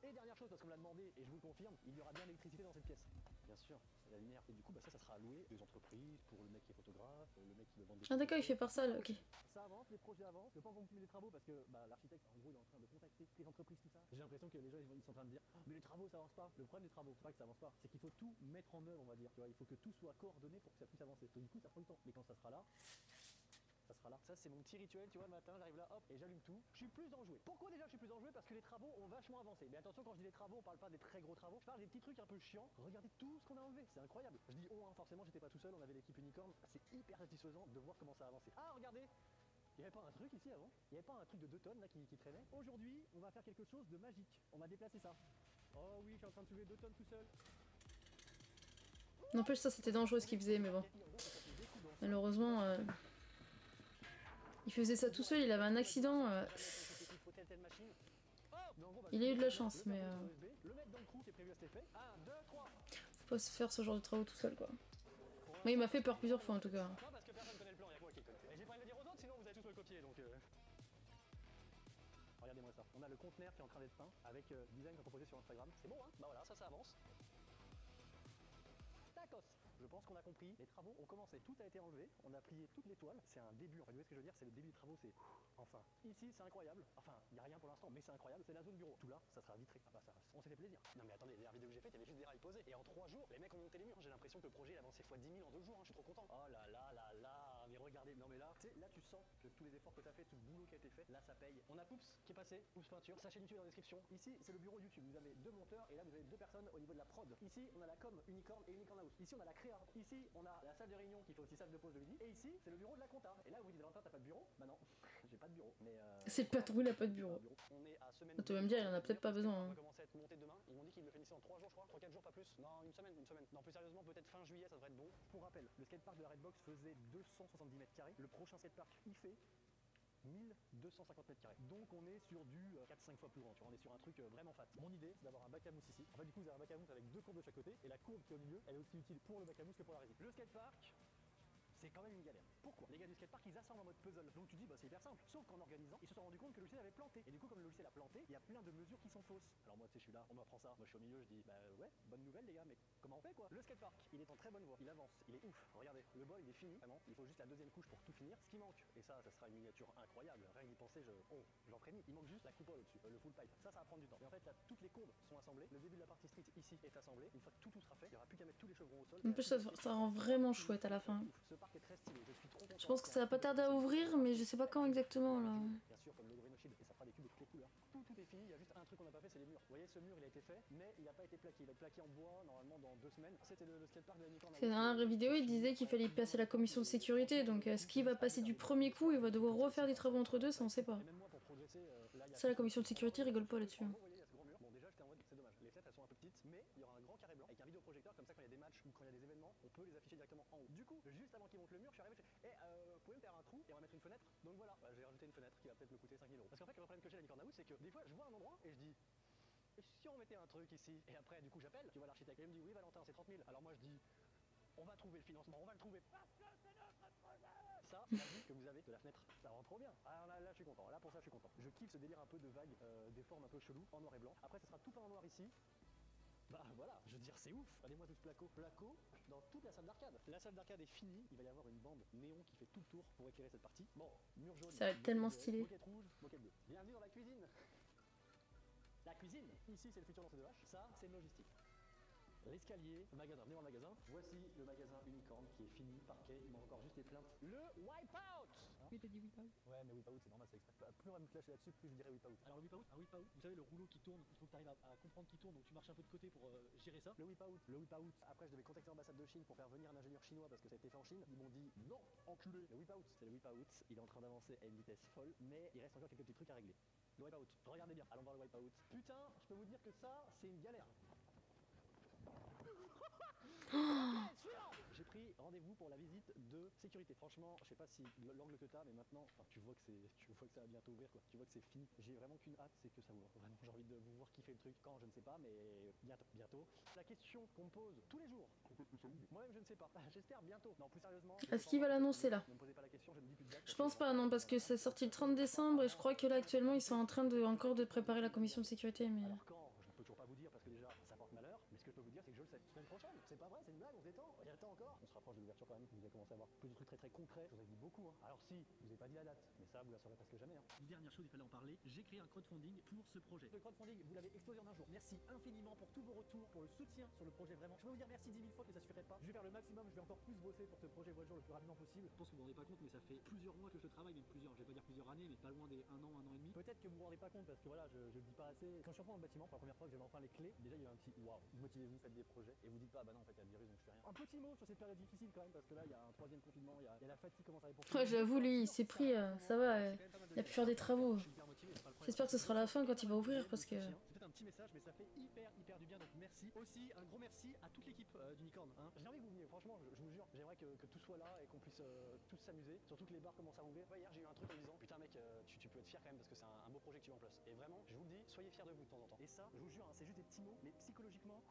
Et dernière chose, parce qu'on me l'a demandé, et je vous le confirme, il y aura bien l'électricité dans cette pièce. Bien sûr, la lumière. Et du coup, bah ça sera alloué aux entreprises, pour le mec qui est photographe, le mec qui veut vendre des... Ah d'accord, il fait par ça là, ok. Ça avance, les projets avancent. Je pense qu'on continue les travaux parce que bah, l'architecte, en gros, il est en train de contacter les entreprises, tout ça. J'ai l'impression que les gens, ils sont en train de dire oh, mais les travaux, ça avance pas. Le problème des travaux, c'est pas que ça avance pas, c'est qu'il faut tout mettre en œuvre, on va dire. Tu vois, il faut que tout soit coordonné pour que ça puisse avancer. Donc, du coup, ça prend du temps. Mais quand ça sera là, ça sera là. Ça, c'est mon petit rituel, tu vois, le matin, j'arrive là, hop, et j'allume tout. Je suis plus enjoué. Pourquoi déjà je suis plus enjoué? Parce que les travaux ont vachement avancé. Mais attention, quand je dis les travaux, on parle pas des très gros travaux. Je parle des petits trucs un peu chiants. Regardez tout ce qu'on a enlevé. C'est incroyable. Je dis oh, hein, forcément, j'étais pas tout seul, on avait l'équipe Unicorn. C'est hyper satisfaisant de voir comment ça a avancé. Ah, regardez! Il n'y avait pas un truc ici avant? Il n'y avait pas un truc de 2 tonnes là qui traînait? Aujourd'hui, on va faire quelque chose de magique. On va déplacer ça. Oh oui, je suis en train de soulever 2 tonnes tout seul. N'empêche, ça c'était dangereux ce qu'il faisait, mais bon. Malheureusement, il faisait ça tout seul, il avait un accident. Il a eu de la chance, mais faut pas se faire ce genre de travaux tout seul, quoi. Moi, il m'a fait peur plusieurs fois en tout cas. Non, parce que personne connaît le plan, il y a que moi qui le connais. Et j'ai pas envie de le dire aux autres, sinon vous allez tous me copier, donc... Regardez-moi ça. On a le conteneur qui est en train d'être peint, avec design qu'on a proposé sur Instagram. C'est bon, hein? Bah voilà, ça avance. Tacos. Je pense qu'on a compris, les travaux ont commencé, tout a été enlevé, on a plié toutes les toiles, c'est un début, en fait, vous voyez ce que je veux dire, c'est le début des travaux, c'est enfin. Ici c'est incroyable, enfin il n'y a rien pour l'instant, mais c'est incroyable, c'est la zone bureau. Tout là, ça sera vitré, ah bah ça, on s'est fait plaisir. Non mais attendez, les vidéos que j'ai faites, il y avait juste des rails posés, et en 3 jours, les mecs ont monté les murs, j'ai l'impression que le projet il a avancé fois 10 000 en 2 jours, je suis trop content. Oh là là là là, mais regardez, non mais là, tu sais, là tu sens que tous les efforts que tu as fait, tout le boulot qui a été fait, là ça paye. On a Poups qui est passé, Poups Peinture, sa chaîne YouTube est dans la description. Ici c'est le bureau YouTube, vous avez 2 monteurs, et là vous avez 2 personnes au niveau de la prod. Ici on a la com Unicorn et Unicorn House. Ici on a la créa. Ici on a la salle de réunion qui fait aussi salle de pause le midi. Et ici c'est le bureau de la compta. Et là vous dites Valentin t'as pas de bureau? Bah non, j'ai pas de bureau. Mais c'est le patron, il a pas de bureau. On est à semaine. Tu vas me dire, il en a peut-être pas besoin. On va commencer à être monté demain. Ils m'ont dit qu'ils le finissaient en 3 jours je crois. 3-4 jours pas plus. Non, une semaine. Non plus sérieusement peut-être fin juillet ça devrait être bon. Pour rappel, le skatepark de la Redbox faisait 270 mètres carrés. Le prochain skatepark il fait 1250 mètres carrés. Donc on est sur du 4-5 fois plus grand, tu vois, on est sur un truc vraiment fat. Mon idée c'est d'avoir un bac à mousse ici. En fait du coup vous avez un bac à mousse avec 2 courbes de chaque côté et la courbe qui est au milieu elle est aussi utile pour le bac à mousse que pour la résine. Le skatepark c'est quand même une galère. Pourquoi? Les gars du skatepark ils assemblent en mode puzzle. Donc tu dis bah c'est hyper simple. Sauf qu'en organisant, ils se sont rendus compte que le logiciel avait planté. Et du coup comme le logiciel a planté, il y a plein de mesures qui sont fausses. Alors moi tu sais je suis là, on m'apprend ça. Moi je suis au milieu, je dis bah ouais, bonne nouvelle les gars, mais comment on fait quoi? Le skatepark, il est en très bonne voie, il avance, il est ouf. Regardez, le bol il est fini, vraiment, il faut juste la deuxième couche pour tout finir. Ce qui manque, et ça sera une miniature incroyable, rien d'y penser, j'en frémis. Il manque juste la coupole au-dessus, le full pipe. Ça va prendre du temps. Et en fait là toutes les courbes sont assemblées, le début de la partie street ici est assemblé. Une fois que tout sera fait, il n'y aura plus qu'à mettre tous les chevrons au sol. En plus ça rend vraiment chouette à la fin. Ce parc est très stylé, je suis trop content. Je pense que ça va pas tarder à ouvrir, mais je sais pas quand exactement là. Bien sûr, comme le Green Shield, et ça fera des cubes de toutes les couleurs. Tout est fini, il y a juste un truc qu'on n'a pas fait, c'est les murs. Vous voyez, ce mur il a été fait, mais il n'a pas été plaqué. Il va être plaqué en bois normalement dans 2 semaines. C'était le skatepark de la Unicorn. C'est dans la vidéo, il disait qu'il fallait passer la commission de sécurité, donc est-ce qu'il va passer du premier coup, il va devoir refaire des travaux entre deux, ça on sait pas. Ça la commission de sécurité rigole pas là-dessus. Bon déjà j'étais en mode c'est dommage, les fenêtres elles sont un peu petites, mais il y aura un grand carré blanc avec un vidéoprojecteur, comme ça quand il y a des matchs ou quand il y a des événements, on peut les afficher directement en haut. Du coup, juste avant qu'ils montent le mur, je suis arrivé, vous pouvez me faire un trou et on va mettre une fenêtre. Donc voilà, j'ai rajouté une fenêtre qui va peut-être me coûter 5 000 euros. Parce qu'en fait le problème que j'ai à la Unicorn House, c'est que des fois je vois un endroit et je dis et si on mettait un truc ici? Et après du coup j'appelle, tu vois l'architecte et il me dit oui Valentin c'est 30 000. Alors moi je dis on va trouver le financement, on va le trouver parce que c'est notre projet. Ça, la vue que vous avez de la fenêtre, ça rend trop bien. Alors là je suis content, là pour ça je suis content. Je kiffe ce délire un peu de vague, des formes un peu cheloues en noir et blanc. Après ce sera tout peint en noir ici. Bah voilà, je veux dire c'est ouf. Regardez-moi tout ce placo dans toute la salle d'arcade. La salle d'arcade est finie, il va y avoir une bande néon qui fait tout le tour pour éclairer cette partie. Bon, mur jaune. Ça va être tellement stylé. Moquette rouge, moquette bleue. Bienvenue dans la cuisine. La cuisine, ici c'est le futur dans ces 2 H, ça c'est une logistique. L'escalier, magasin, venez voir le magasin. Voici le magasin Unicorn qui est fini, parquet, il manque encore juste les plaintes. Le wipeout. Oui, t'as dit wipeout. Ouais, mais wipeout c'est normal, c'est exprès. Plus on va me clasher là-dessus, plus je dirais wipeout. Alors le wipeout, vous savez le rouleau qui tourne, il faut que tu arrives à comprendre qu'il tourne, donc tu marches un peu de côté pour gérer ça. Le wipeout. Après je devais contacter l'ambassade de Chine pour faire venir un ingénieur chinois parce que ça a été fait en Chine. Ils m'ont dit non, enculé. Le wipeout, c'est le wipeout. Il est en train d'avancer à une vitesse folle, mais il reste encore quelques petits trucs à régler. Le wipeout, regardez bien, allons voir le wipeout. Putain, je peux vous dire que ça, c'est une galère. J'ai pris rendez-vous pour la visite de sécurité. Franchement, je sais pas si l'angle que t'as, mais maintenant, enfin, tu vois que ça va bientôt ouvrir quoi. Tu vois que c'est fini. J'ai vraiment qu'une hâte, c'est que ça ouvre. Vraiment, j'ai envie de vous voir kiffer le truc. Quand, je ne sais pas, mais bientôt. La question qu'on me pose tous les jours. Moi-même, je ne sais pas. J'espère bientôt. Non, plus sérieusement. Est-ce qu'il va l'annoncer là? Ne me posez pas la question, je ne dis plus de date. Je pense pas, non, parce que c'est sorti le 30 décembre et je crois que là actuellement ils sont en train de préparer la commission de sécurité. Mais alors quand, je ne peux toujours pas vous dire parce que déjà ça porte malheur, mais ce que je peux vous dire c'est que je le sais. Semaine prochaine, c'est pas vrai, c'est une blague, on se détend. Il y a le temps encore. On se rapproche de l'ouverture quand même, vous allez commencer à avoir plus de trucs très concrets. Je vous ai dit beaucoup. Hein. Alors si, je vous ai pas dit la date, mais ça vous la saurez presque jamais. Hein. Une dernière chose, il fallait en parler. J'ai créé un crowdfunding pour ce projet. Le crowdfunding, vous l'avez explosé en un jour. Merci infiniment pour tous vos retours, pour le soutien sur le projet. Vraiment, je peux vous dire merci 10 000 fois que ça suffirait pas. Je vais faire le maximum, je vais encore plus bosser pour que ce projet voit le jour le plus rapidement possible. Je pense que vous vous rendez pas compte, mais ça fait plusieurs mois que je travaille, même plusieurs, je vais pas dire plusieurs années, mais pas loin des 1 an et demi. Peut-être que vous vous rendez pas compte parce que voilà, je le dis pas assez. Quand je suis entré dans le bâtiment pour la première fois que j'avais enfin les clés, déjà il y avait un petit waouh, motivez-vous, faites des projets et vous dites pas bah non en fait il y a le virus donc je fais rien. Un petit mot sur cette période difficile quand même parce que là il y a un 3e confinement, il y a la fatigue commence à arriver pour ouais, j'avoue, lui il s'est pris, ça va, il a pu faire des travaux. J'espère que ce sera la fin quand il va ouvrir parce que. C'est peut-être un petit message, mais ça fait hyper du bien donc merci. Aussi un gros merci à toute l'équipe d'Unicorn. Hein. J'ai envie que vous veniez, franchement, je vous jure, j'aimerais que tout soit là et qu'on puisse tous s'amuser. Surtout que les bars commencent à ouvrir. Ouais, hier j'ai eu un truc en me disant putain mec, tu peux être fier quand même parce que c'est un beau projet que tu mets en place. Et vraiment, je vous le dis, soyez fiers de vous de temps en temps. Et ça, je vous jure, hein, c'est juste des petits mots, mais psychologiquement.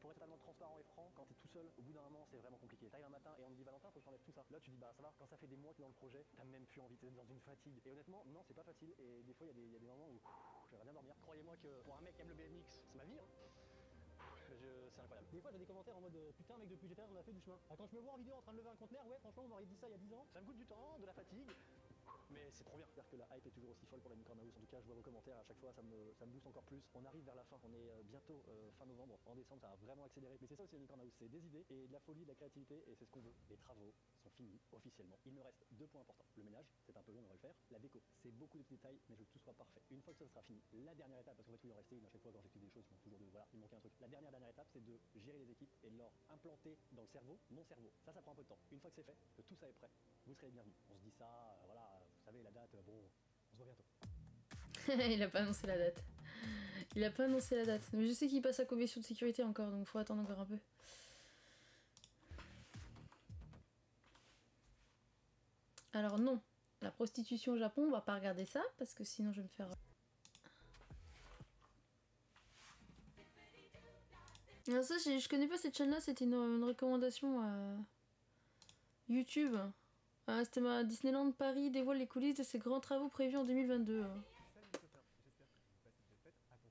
Pour être totalement transparent et franc, quand t'es tout seul, au bout d'un moment c'est vraiment compliqué. T'arrives un matin et on te dit Valentin faut que t'enlèves tout ça. Là tu dis bah ça va, quand ça fait des mois que t'es dans le projet, t'as même plus envie, t'es dans une fatigue. Et honnêtement, non c'est pas facile et des fois il y a des moments où j'aimerais bien dormir. Croyez-moi que pour un mec qui aime le BMX, c'est ma vie. Hein. c'est incroyable. Des fois j'ai des commentaires en mode putain mec depuis GTA on a fait du chemin. Ah, quand je me vois en vidéo en train de lever un conteneur, ouais franchement on m'aurait dit ça il y a 10 ans, ça me coûte du temps, de la fatigue. Mais c'est trop bien, c'est-à-dire que la hype est toujours aussi folle pour la Unicorn House. En tout cas, je vois vos commentaires à chaque fois, ça me booste encore plus. On arrive vers la fin, on est bientôt fin novembre. En décembre, ça va vraiment accélérer. Mais c'est ça aussi la Unicorn House, c'est des idées et de la folie, de la créativité, et c'est ce qu'on veut. Les travaux sont finis officiellement. Il me reste 2 points importants. Le ménage, c'est un peu long, on va le faire. La déco, c'est beaucoup de petits détails, mais je veux que tout soit parfait. Une fois que ça sera fini, la dernière étape, parce qu'en fait, il en restait une à chaque fois quand j'explique des choses, il manque toujours de. Voilà, il manquait un truc. La dernière étape, c'est de gérer les équipes et de leur implanter dans le cerveau mon cerveau. Ça prend un peu de temps. Une fois que c'est fait, que tout ça est prêt, vous serez les bienvenus. On se dit ça, voilà, vous savez, la date, bon, on se voit bientôt. Il a pas annoncé la date. Il a pas annoncé la date. Mais je sais qu'il passe à commission de sécurité encore, donc faut attendre encore un peu. Alors non, la prostitution au Japon, on va pas regarder ça, parce que sinon je vais me faire... Alors ça, je connais pas cette chaîne-là, c'était une recommandation YouTube. Ah, c'était ma Disneyland Paris dévoile les coulisses de ses grands travaux prévus en 2022. De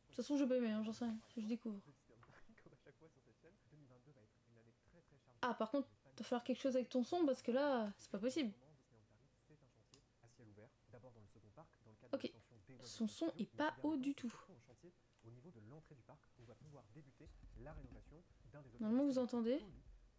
toute façon, je vais pas aimer, hein, j'en sais rien, je découvre. Ah, par contre, il va falloir quelque chose avec ton son parce que là, c'est pas possible. Ok, son son est pas haut du tout. Normalement, vous entendez.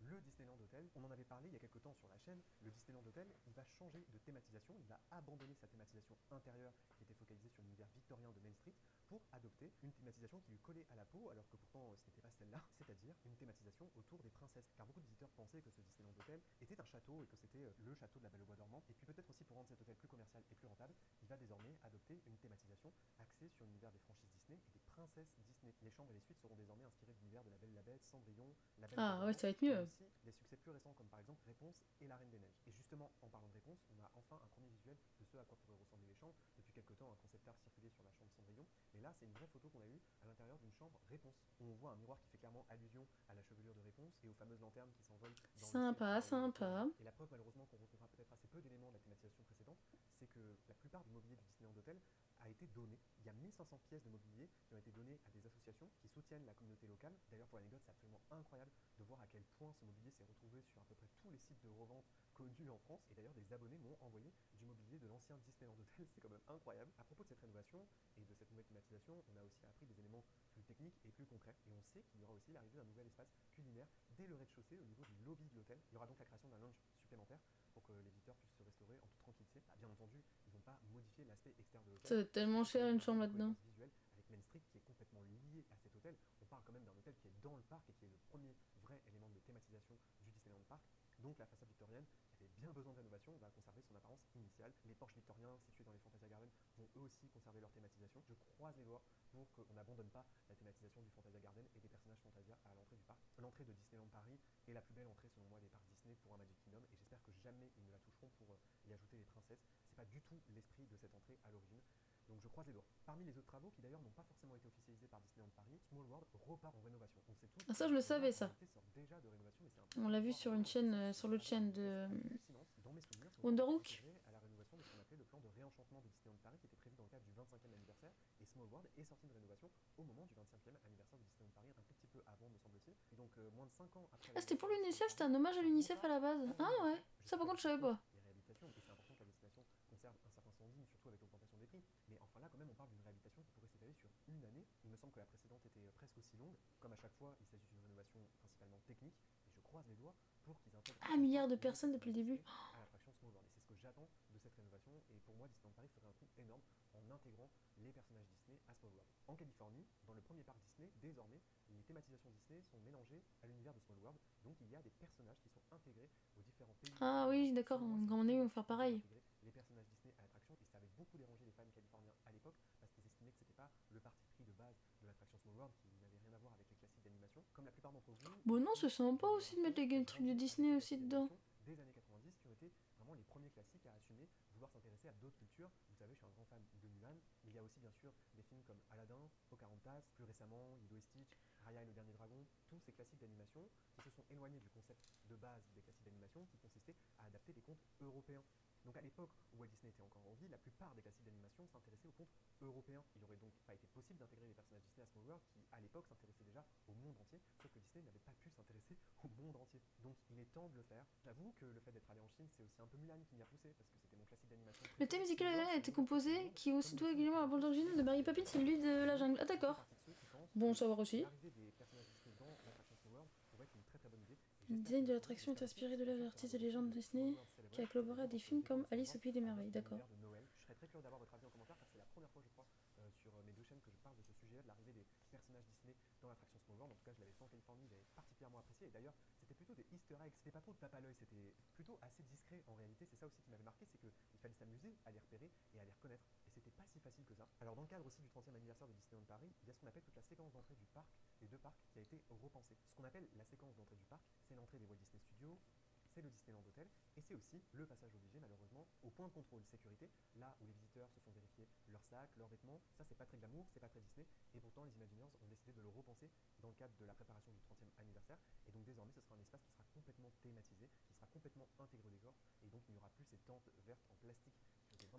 Le Disneyland Hotel, on en avait parlé il y a quelques temps sur la chaîne, le Disneyland Hotel, il va changer de thématisation, il va abandonner sa thématisation intérieure qui était focalisée sur l'univers victorien de Main Street pour adopter une thématisation qui lui collait à la peau alors que pourtant ce n'était pas celle-là, c'est-à-dire une thématisation autour des princesses. Car beaucoup de visiteurs pensaient que ce Disneyland Hotel était un château et que c'était le château de la Belle au Bois dormant. Et puis peut-être aussi pour rendre cet hôtel plus commercial et plus rentable, il va désormais adopter une thématisation axée sur l'univers des franchises Disney et des princesses Disney. Les chambres et les suites seront désormais inspirées de l'univers de La Belle et la Bête, Cendrillon, La Belle Ah ouais, ça va être mieux. aussi des succès plus récents comme par exemple Réponse et La Reine des Neiges. Et justement, en parlant de Réponse, on a enfin un premier visuel de ce à quoi pourraient ressembler les chambres. Depuis quelques temps, un concept art circulait sur la chambre Cendrillon, mais là, c'est une vraie photo qu'on a eue à l'intérieur d'une chambre Réponse. On voit un miroir qui fait clairement allusion à la chevelure de Réponse et aux fameuses lanternes qui s'envolent dans sympa, le ciel. sympa. Et la preuve, malheureusement, qu'on retrouvera peut-être assez peu d'éléments de la thématisation précédente, c'est que la plupart du mobilier du Disneyland Hotel a été donné. Il y a 1500 pièces de mobilier qui ont été données à des associations qui soutiennent la communauté locale. D'ailleurs, pour l'anecdote, c'est absolument incroyable de voir à quel point ce mobilier s'est retrouvé sur à peu près tous les sites de revente connus en France. Et d'ailleurs, des abonnés m'ont envoyé du mobilier de l'ancien Disneyland Hotel. C'est quand même incroyable. À propos de cette rénovation et de cette nouvelle thématisation, on a aussi appris des éléments plus techniques et plus concrets. Et on sait qu'il y aura aussi l'arrivée d'un nouvel espace culinaire dès le rez-de-chaussée au niveau du lobby de l'hôtel. Il y aura donc la création d'un lounge supplémentaire pour que les visiteurs puissent se restaurer en toute tranquillité. Bien entendu, ils ne vont pas modifier l'aspect externe de l'hôtel. Ça va être tellement cher une chambre là-dedans. Avec Main Street qui est complètement lié à cet hôtel. On parle quand même d'un hôtel qui est dans le parc et qui est le premier vrai élément de thématisation du Disneyland Park. Donc la façade victorienne, qui avait bien besoin de rénovation, va conserver son apparence initiale. Les porches victoriens situés dans les Fantasia Gardens vont eux aussi conserver leur thématisation. Je croise les doigts pour qu'on n'abandonne pas la thématisation du Fantasia Garden et des personnages Fantasia à l'entrée du parc. L'entrée de Disneyland Paris est la plus belle entrée selon moi des parcs Disney pour un Magic Kingdom et j'espère que jamais ils ne la toucheront pour y ajouter les princesses. C'est pas du tout l'esprit de cette entrée à l'origine. Donc je croise les doigts. Parmi les autres travaux qui d'ailleurs n'ont pas forcément été officialisés par Disneyland Paris, Small World repart en rénovation. On sait tous. Ah ça je le savais ça. Déjà de rénovation, mais on l'a vu sur une chaîne, sur l'autre chaîne de Wonderhook. À la rénovation de ce qu'on appelait le plan de réenchantement de Disneyland Paris qui était prévu dans le cadre du 25e anniversaire et Small World est sorti de rénovation au moment du 25e anniversaire de Disneyland Paris, un tout petit peu avant me semble-t-il. Et donc moins de 5 ans après. Ah c'était pour l'UNICEF, c'était un hommage à l'UNICEF à la base. Ah ouais, ça par contre je savais pas. Les réhabilitations, et c'est important que la destination conserve un certain standing, surtout avec l'augmentation des prix. Mais enfin là quand même on parle d'une réhabilitation qui pourrait s'étaler sur une année. Il me semble que la précédente était presque aussi longue. Comme à chaque fois, il s'agit d'une rénovation principalement technique. Et je croise les doigts pour qu'ils intègrent 1 milliard de personnes depuis le début. À l'attraction Small World. Et c'est ce que j'attends de cette rénovation. Et pour moi, Disneyland Paris ferait un coup énorme en intégrant les personnages Disney à Small World. En Californie, dans le premier parc Disney, désormais, les thématisations Disney sont mélangées à l'univers de Small World. Donc il y a des personnages qui sont intégrés aux différents pays. Ah oui, d'accord, on est où on va faire pareil. Les personnages Disney à l'attraction, et ça avait beaucoup dérangé les fans californiens à l'époque parce qu'ils estimaient que c'était pas le parti pris de base de l'attraction Small World qui n'avait rien à voir avec les classiques d'animation. Comme la plupart d'entre vous. Bon non, c'est sympa aussi de mettre les trucs de Disney aussi dedans. Des années 90 qui ont été vraiment les premiers classiques à assumer vouloir s'intéresser à d'autres cultures. Vous savez, je suis un grand fan de Mulan. Il y a aussi bien sûr des films comme Aladdin, Pocahontas, plus récemment Lilo et Stitch, Raya et le Dernier Dragon, tous ces classiques d'animation qui se sont éloignés du concept de base des classiques d'animation qui consistait à adapter des contes européens. Donc à l'époque où Walt Disney était encore en vie, la plupart des classiques d'animation s'intéressaient aux contes européens. Il n'aurait donc pas été possible d'intégrer les personnages Disney à Small World qui à l'époque s'intéressaient déjà au monde entier, ce monde entier. Donc il est temps de le faire. J'avoue que le fait d'être allé en Chine, c'est aussi un peu Mulan qui m'y a poussé, parce que c'était mon classique d'animation. Le thème musical a été composé, qui est aussitôt également la bande originale de Mary Poppins, c'est lui de la jungle. Ah d'accord. Bon, savoir aussi. Le design de l'attraction est inspiré de l'œuvre d'artiste de légende Disney qui a collaboré à des films comme Alice au Pays des Merveilles. D'accord. Je serais très curieux d'avoir votre avis en commentaire, parce que c'est la première fois, je crois, sur mes deux chaînes que je parle de ce sujet, de l'arrivée des personnages Disney dans l'attraction Small World. En tout cas, je l'avais fait en Californie, j'avais particulièrement apprécié. Et d'ailleurs, c'était plutôt des easter eggs, c'était pas trop de tape à l'œil, c'était plutôt assez discret en réalité. C'est ça aussi qui m'avait marqué, c'est qu'il fallait s'amuser à les repérer et à les reconnaître. Et c'était pas si facile que ça. Alors dans le cadre aussi du 30e anniversaire de Disneyland Paris, il y a ce qu'on appelle toute la séquence d'entrée du parc, des deux parcs, qui a été repensée. Ce qu'on appelle la séquence d'entrée du parc, c'est l'entrée des Walt Disney Studios, c'est le Disneyland Hotel, et c'est aussi le passage obligé malheureusement au point de contrôle sécurité, là où les visiteurs se font vérifier leurs sacs, leurs vêtements. Ça c'est pas très glamour, c'est pas très Disney, et pourtant les Imagineers ont décidé de le repenser dans le cadre de la préparation du 30e anniversaire, et donc désormais ce sera un espace qui sera complètement thématisé, qui sera complètement intégré au décor, et donc il n'y aura plus ces tentes vertes en plastique.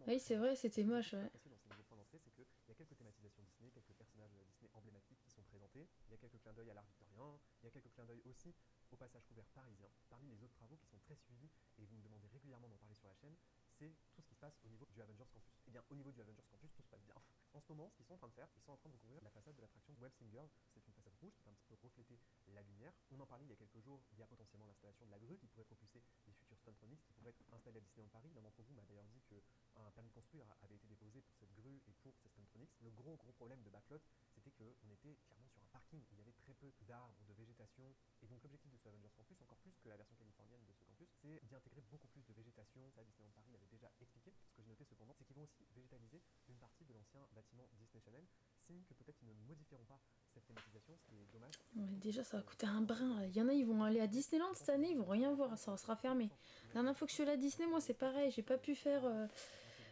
Oui c'est vrai, c'était moche, ouais. Dans ces nouveaux points d'entrée, c'est qu'il y a quelques thématisations Disney, quelques personnages Disney emblématiques qui sont présentés, il y a quelques clins d'œil à l'art victorien, il y a quelques clins d'œil aussi au passage couvert parisien. Parmi les autres travaux qui sont très suivis, et vous me demandez régulièrement d'en parler sur la chaîne, c'est tout ce qui se passe au niveau du Avengers Campus. Et bien au niveau du Avengers Campus, tout se passe bien. En ce moment, ce qu'ils sont en train de faire, ils sont en train de couvrir la façade de l'attraction Web Singers. C'est une façade rouge qui va un petit peu refléter la lumière. On en parlait il y a quelques jours, il y a potentiellement l'installation de la grue qui pourrait propulser les futurs Stuntronics qui pourraient être installés à Disneyland Paris. L'un d'entre vous m'a d'ailleurs dit qu'un permis de construire avait été déposé pour cette grue et pour ces Stuntronics. Le gros problème de Backlot, c'était qu'on était clairement sur un parking où il y avait très peu d'arbres, de végétation. Et donc l'objectif de ce Avengers Campus, encore plus que la version californienne de ce campus, c'est d'y intégrer beaucoup plus de végétation. Ça, Disneyland Paris l'avait déjà expliqué. Ce que j'ai noté cependant, c'est qu'ils vont aussi végétaliser une partie de l'ancien bâtiment Disney Channel, signe que peut-être ils ne modifieront pas cette thématisation, ce qui est dommage. Ouais, déjà ça va coûter un brin là. Il y en a, ils vont aller à Disneyland cette année, ils vont rien voir, ça sera fermé. La dernière fois que je suis allée à Disney, moi c'est pareil, j'ai pas pu faire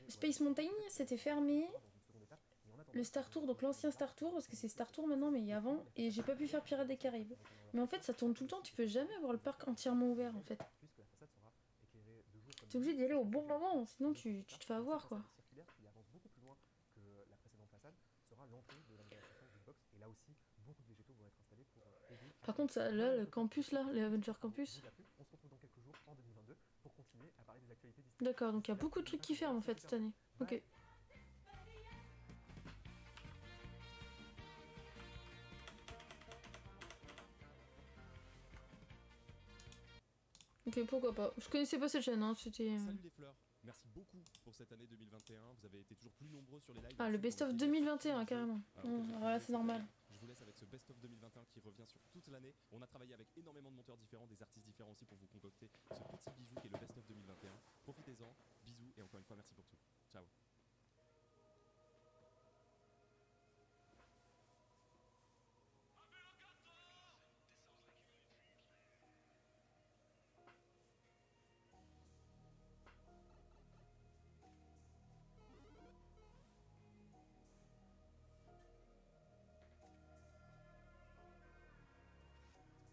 Space Mountain, c'était fermé. Le Star Tour, donc l'ancien Star Tour, parce que c'est Star Tour maintenant, mais il y a avant, et j'ai pas pu faire Pirates des Caraïbes. Mais en fait, ça tourne tout le temps, tu peux jamais avoir le parc entièrement ouvert en fait. T'es obligé d'y aller au bon moment, sinon tu te fais avoir quoi. Par contre, ça, là, le campus là, les Avengers Campus. D'accord, donc il y a beaucoup de trucs qui ferment en fait cette année. Ok. Ok, pourquoi pas. Je connaissais pas cette chaîne, hein, c'était... Salut les fleurs, merci beaucoup pour cette année 2021, vous avez été toujours plus nombreux sur les lives. Ah, le best-of 2021 carrément. Voilà, c'est normal. Je vous laisse avec ce best-of 2021 qui revient sur toute l'année. On a travaillé avec énormément de monteurs différents, des artistes différents aussi pour vous concocter ce petit bijou qui est le best-of 2021. Profitez-en, bisous et encore une fois merci pour tout. Ciao.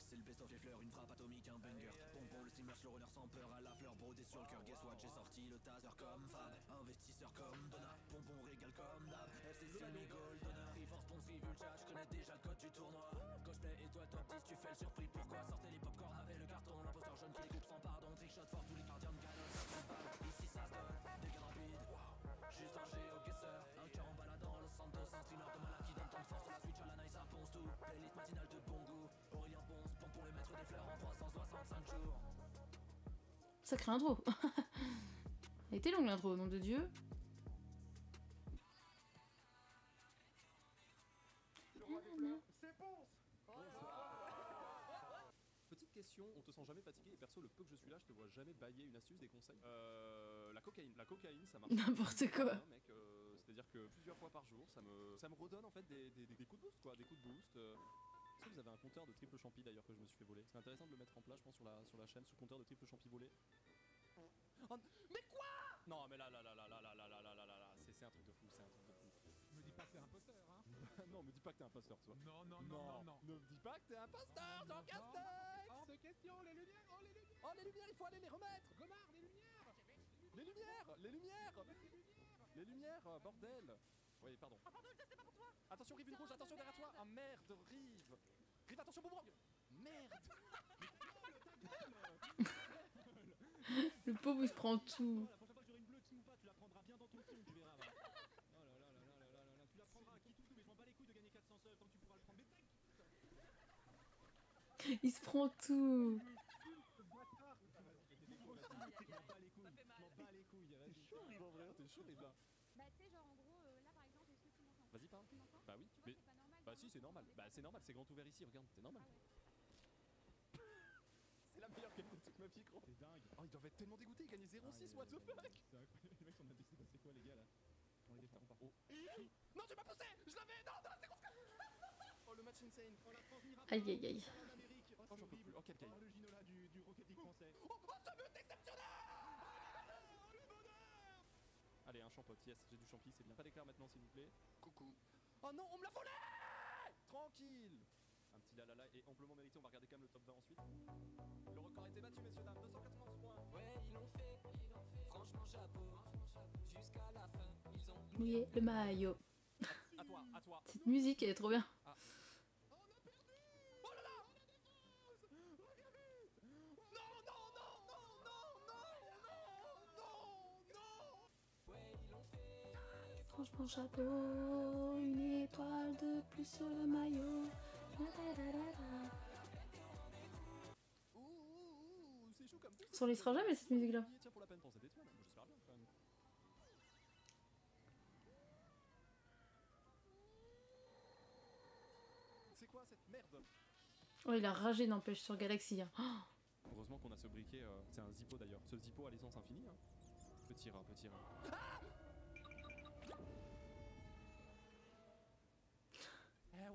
C'est le best of les fleurs, une frappe atomique, un banger. Pompon, le steamer, le runner sans peur, à la fleur brodée sur le cœur. Guess what, j'ai sorti le taser comme Fab, investisseur comme Donna. Pompon régale comme d'hab, FCC mes gold donneurs. River sponsor, vu le chat, je connais déjà le code du tournoi. Coach play et toi top 10, tu fais le surpris. Pourquoi sortez les popcorn avec le carton? L'imposteur jeune qui découpe sans pardon. Trickshot fort, tous les gardiens de galon, ça prend pas. Ici ça se donne, des gains rapides. Juste un géoguesseur, un cœur en balade dans Los Santos. Un streamer de malade qui donne tant de force. La switch à la nice, ça ponce tout. Playlist matinale de bon goût. Aurélien Ponce, pour le maître des fleurs en 365 jours. Sacré intro. Elle était longue l'intro, nom de Dieu. Petite question, on te sent jamais fatigué et perso le peu que je suis là je te vois jamais bailler une astuce, des conseils. La cocaïne ça marche. N'importe quoi. Mec, c'est-à-dire que plusieurs fois par jour ça me redonne en fait des coups de boost quoi, des coups de boost. Est-ce que vous avez un compteur de triple champi d'ailleurs que je me suis fait voler? C'est intéressant de le mettre en place je pense sur la chaîne, ce compteur de triple champi volé. Oh, mais quoi? Non mais là, c'est un truc de fou, c'est un truc de fou. Me dis pas que t'es imposteur, hein. Non, me dis pas que t'es imposteur, toi. Non. Ne me dis pas que t'es imposteur, Jean Castex. Hors de question, les lumières, Oh, les lumières, il faut aller les remettre. Gomard, les lumières. Les lumières, bordel. Oui, pardon. Ah pardon, c'est pas pour toi. Attention, Rive une rouge, attention derrière toi. Ah merde, Rive. Rive, attention, boomerang. Merde. Le pauvre il se prend tout. La prochaine fois que j'aurai une bleue qui ou pas, tu la prendras bien dans ton fion, tu verras. Va. Oh là là là là là là là là, tu la prendras à qui tout, mais je m'en bats les couilles de gagner 400 seul tant que tu pourras le prendre. Mais tac. Il se prend tout. T'es chaud, Rive, en vrai, t'es chaud, Rive, là. Bah tu sais genre en gros là par exemple est-ce que tu m'entends? Vas-y, parle. Tu m'entends? Bah oui, Tu vois mais... c'est pas normal. Bah si, c'est normal. Bah c'est normal, c'est grand ouvert ici, regarde, c'est normal. C'est la meilleure game de toute ma vie, gros. C'est dingue. Oh, ils doivent être tellement dégoûtés, ils gagnaient 0,6, what the fuck. C'est incroyable. Les mecs sont décidé, c'est quoi les gars là? On les défend pas. Oh. Non, tu m'as poussé. Je l'avais. Non, non, c'est conscrit. Oh, le match insane. On la transmira Aïe aïe aïe. en Amérique. Oh, j'en peux plus. Oh, quel game. Le Ginola du Rocket League français. Oh, ce but exceptionnel. Allez, un champote, yes, j'ai du champi, c'est bien. Pas d'éclair maintenant, s'il vous plaît. Coucou. Oh non, on me l'a volé. Tranquille. Un petit lalala et amplement mérité, on va regarder quand même le top 20 ensuite. Le record a été battu, messieurs, dames, 291 points. Ouais, ils l'ont fait. Franchement, chapeau. Jusqu'à la fin, ils ont Mouillé le maillot. À toi, à toi. Cette musique elle est trop bien. Ah. Oh, on a perdu. Oh là là. Non, non, non, non, non, non, non, non. Ouais, ils l'ont fait. Franchement chapeau, une étoile de plus sur le maillot. Ouh, c'est chaud comme tout. Ça les sera jamais cette musique là. Tiens pour la peine pour cette étoile, j'espère bien quand même. C'est quoi cette merde? Oh il a ragé n'empêche sur Galaxy. Hein. Oh, Heureusement qu'on a ce briquet, c'est un Zippo d'ailleurs. Ce Zippo à l'essence infinie. Hein. Petit rat, petit rat. Ah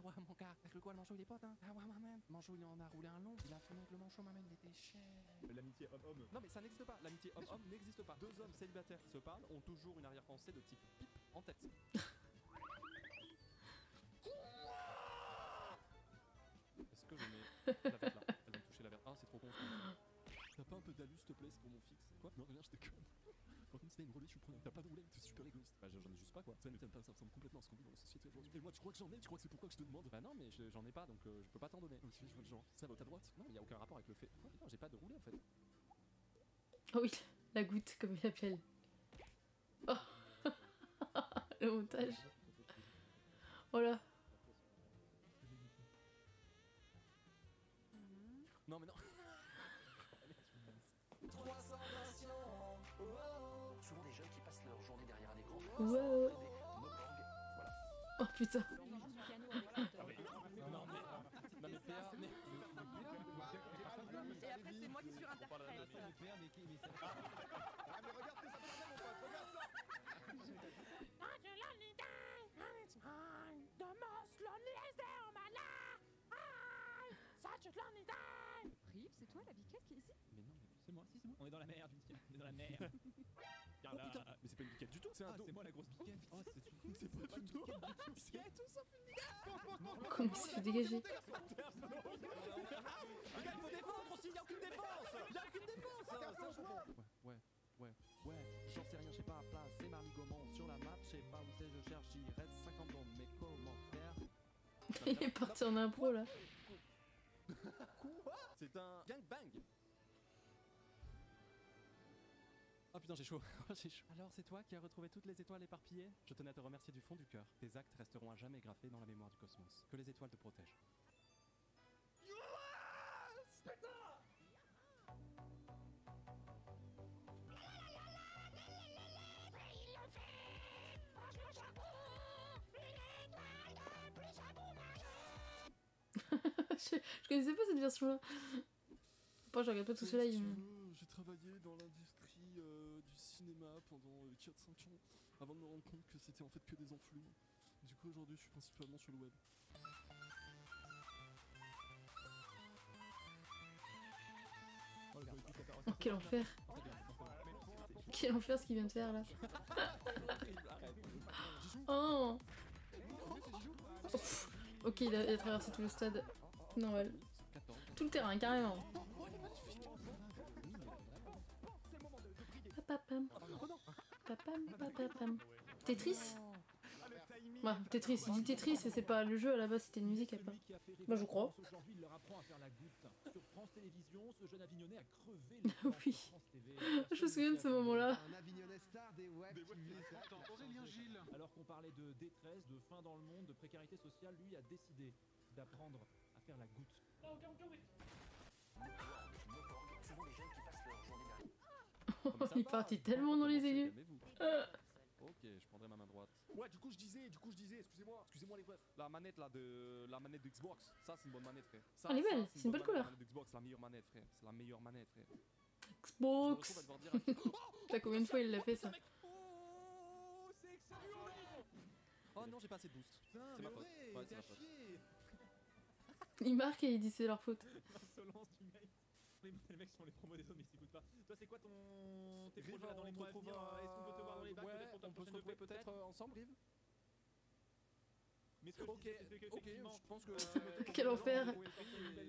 ouais, mon gars, t'as cru quoi le manchot il est pote hein? Ah ouais, man, manchot il en a roulé un long, il a fini avec le manchot, ma il était cher. L'amitié homme-homme. Non mais ça n'existe pas, l'amitié homme-homme n'existe pas. Deux hommes célibataires qui se parlent ont toujours une arrière-pensée de type pipe en tête. Est-ce que je mets la verte là? Elle va me toucher la verte. Ah c'est trop con ce qu'on. T'as pas un peu d'alus s'il te plaît, c'est pour mon fixe. Quoi? Non rien, je déconne. Par contre si t'as une roulette, je suis preneur. T'as pas de roulette, t'es super égoïste. Bah j'en ai juste pas quoi. Ça m'étonne pas, ça ressemble complètement à ce qu'on vit dans la société aujourd'hui. Et moi tu crois que j'en ai? Tu crois que c'est pourquoi que je te demande? Bah non mais j'en ai pas donc je peux pas t'en donner. Ok, je vois le genre. Ça va à ta droite? Non mais y a aucun rapport avec le fait. Quoi? Non j'ai pas de roulette en fait. oh oui, la goutte comme il l'appelle. Oh. Le montage. Oh là. Non mais non. Souvent des jeunes qui passent leur journée derrière un écran. Wow. Voilà. Oh putain. Non mais PA, mais... Et après c'est moi qui suis interprète. Ah mais regarde que ça peut faire mon pote, regarde ça. Rive, c'est toi la biquette qui est ici? Mais non mais... C'est moi, si c'est moi. On est dans la mer, Vinci. On est dans la mer. Oh putain, mais c'est pas une biquette du tout, c'est un dos. C'est moi la grosse biquette. Oh, c'est C'est pas du tout. C'est tout sauf une biquette. Comment il se fait dégager? Regarde, faut défendre aussi, y'a aucune défense. Y'a aucune défense. Ouais, j'en sais rien, je sais pas, place, c'est Marly Gaumont sur la map, je sais pas où c'est, je cherche, il reste 50 dans mes commentaires. Il est parti en impro là. Quoi? C'est un gangbang. Oh putain j'ai chaud, j'ai chaud. Alors c'est toi qui as retrouvé toutes les étoiles éparpillées? Je tenais à te remercier du fond du cœur. Tes actes resteront à jamais graffés dans la mémoire du cosmos. Que les étoiles te protègent. Je connaissais pas cette version là. Bon, je regarde pas tout cela. J'ai travaillé dans l'industrie du cinéma pendant 4-5 ans avant de me rendre compte que c'était en fait que des enflures. Du coup aujourd'hui je suis principalement sur le web. Oh quel enfer. Quel enfer ce qu'il vient de faire là. Oh. Ouf. Ok il a traversé tout le stade. Normal. Tout le terrain carrément. Papapam. Papam, papapam. Tetris? Bah, Tetris, il dit Tetris et c'est pas le jeu à la base, c'était une musique à part. Bah, je crois. Aujourd'hui, il leur apprend à faire la goutte. Sur France Télévisions, ce jeune Avignonnais a crevé Oui. Je me souviens de ce moment-là. Un Avignonnais star des web TV, ça. Aurélien Gilles. Alors qu'on parlait de détresse, de faim dans le monde, de précarité sociale, lui a décidé d'apprendre à faire la goutte. Il est parti tellement dans les aigus. Ok, je prendrai ma main droite. Ouais, du coup je disais, excusez-moi les brefs. La manette de Xbox, ça c'est une bonne manette frère. Ça, Elle est belle, ça, c'est une belle couleur. La manette de Xbox, la meilleure manette frère, c'est la meilleure manette frère. Xbox. T'as combien de fois il l'a fait ça? Oh non, j'ai pas assez de boost. C'est ma faute. Ouais, c'est ma faute. Il marque et il dit c'est leur faute. L'insolence du mec. Les mecs sont les promos des autres mais ils s'écoutent pas. Toi c'est quoi tes projets là dans les mois à venir? Est-ce qu'on peut te voir dans les bacs Ouais, peut-être pour ta on peut se prochaine retrouver EP, peut-être ensemble, Rive. Mais ce que je disais, c'est Ok, qu'effectivement, je pense que... Quel enfer,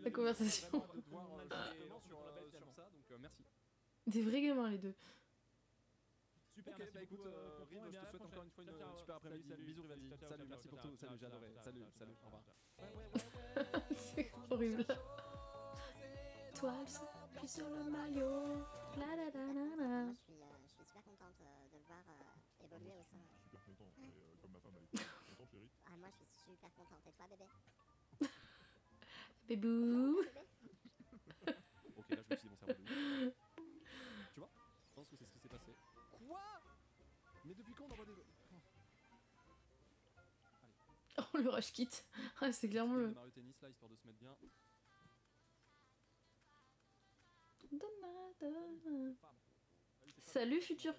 la conversation. De te voir sur ça, donc merci. Des vrais gamins les deux. Super, ok, merci bah écoute, beaucoup, Rive, je te souhaite encore une fois une super après-midi. Bisous, vas-y. Salut, merci pour tout. Salut, j'ai adoré. Salut, au revoir. C'est horrible. Toile puis sur le maillot. La la la la la. Je suis super contente de le voir évoluer au sein. Super content, et, comme ma femme elle est contente chérie. Ah moi je suis super contente. Et toi bébé? Bébou. Ok, là je me suis dit mon cerveau de ouf. Tu vois? Je pense que c'est ce qui s'est passé. Quoi? Mais depuis quand on envoie des... Oh le rush kit. Ah c'est clairement le... Mario Tennis là, histoire de se mettre bien. Salut futur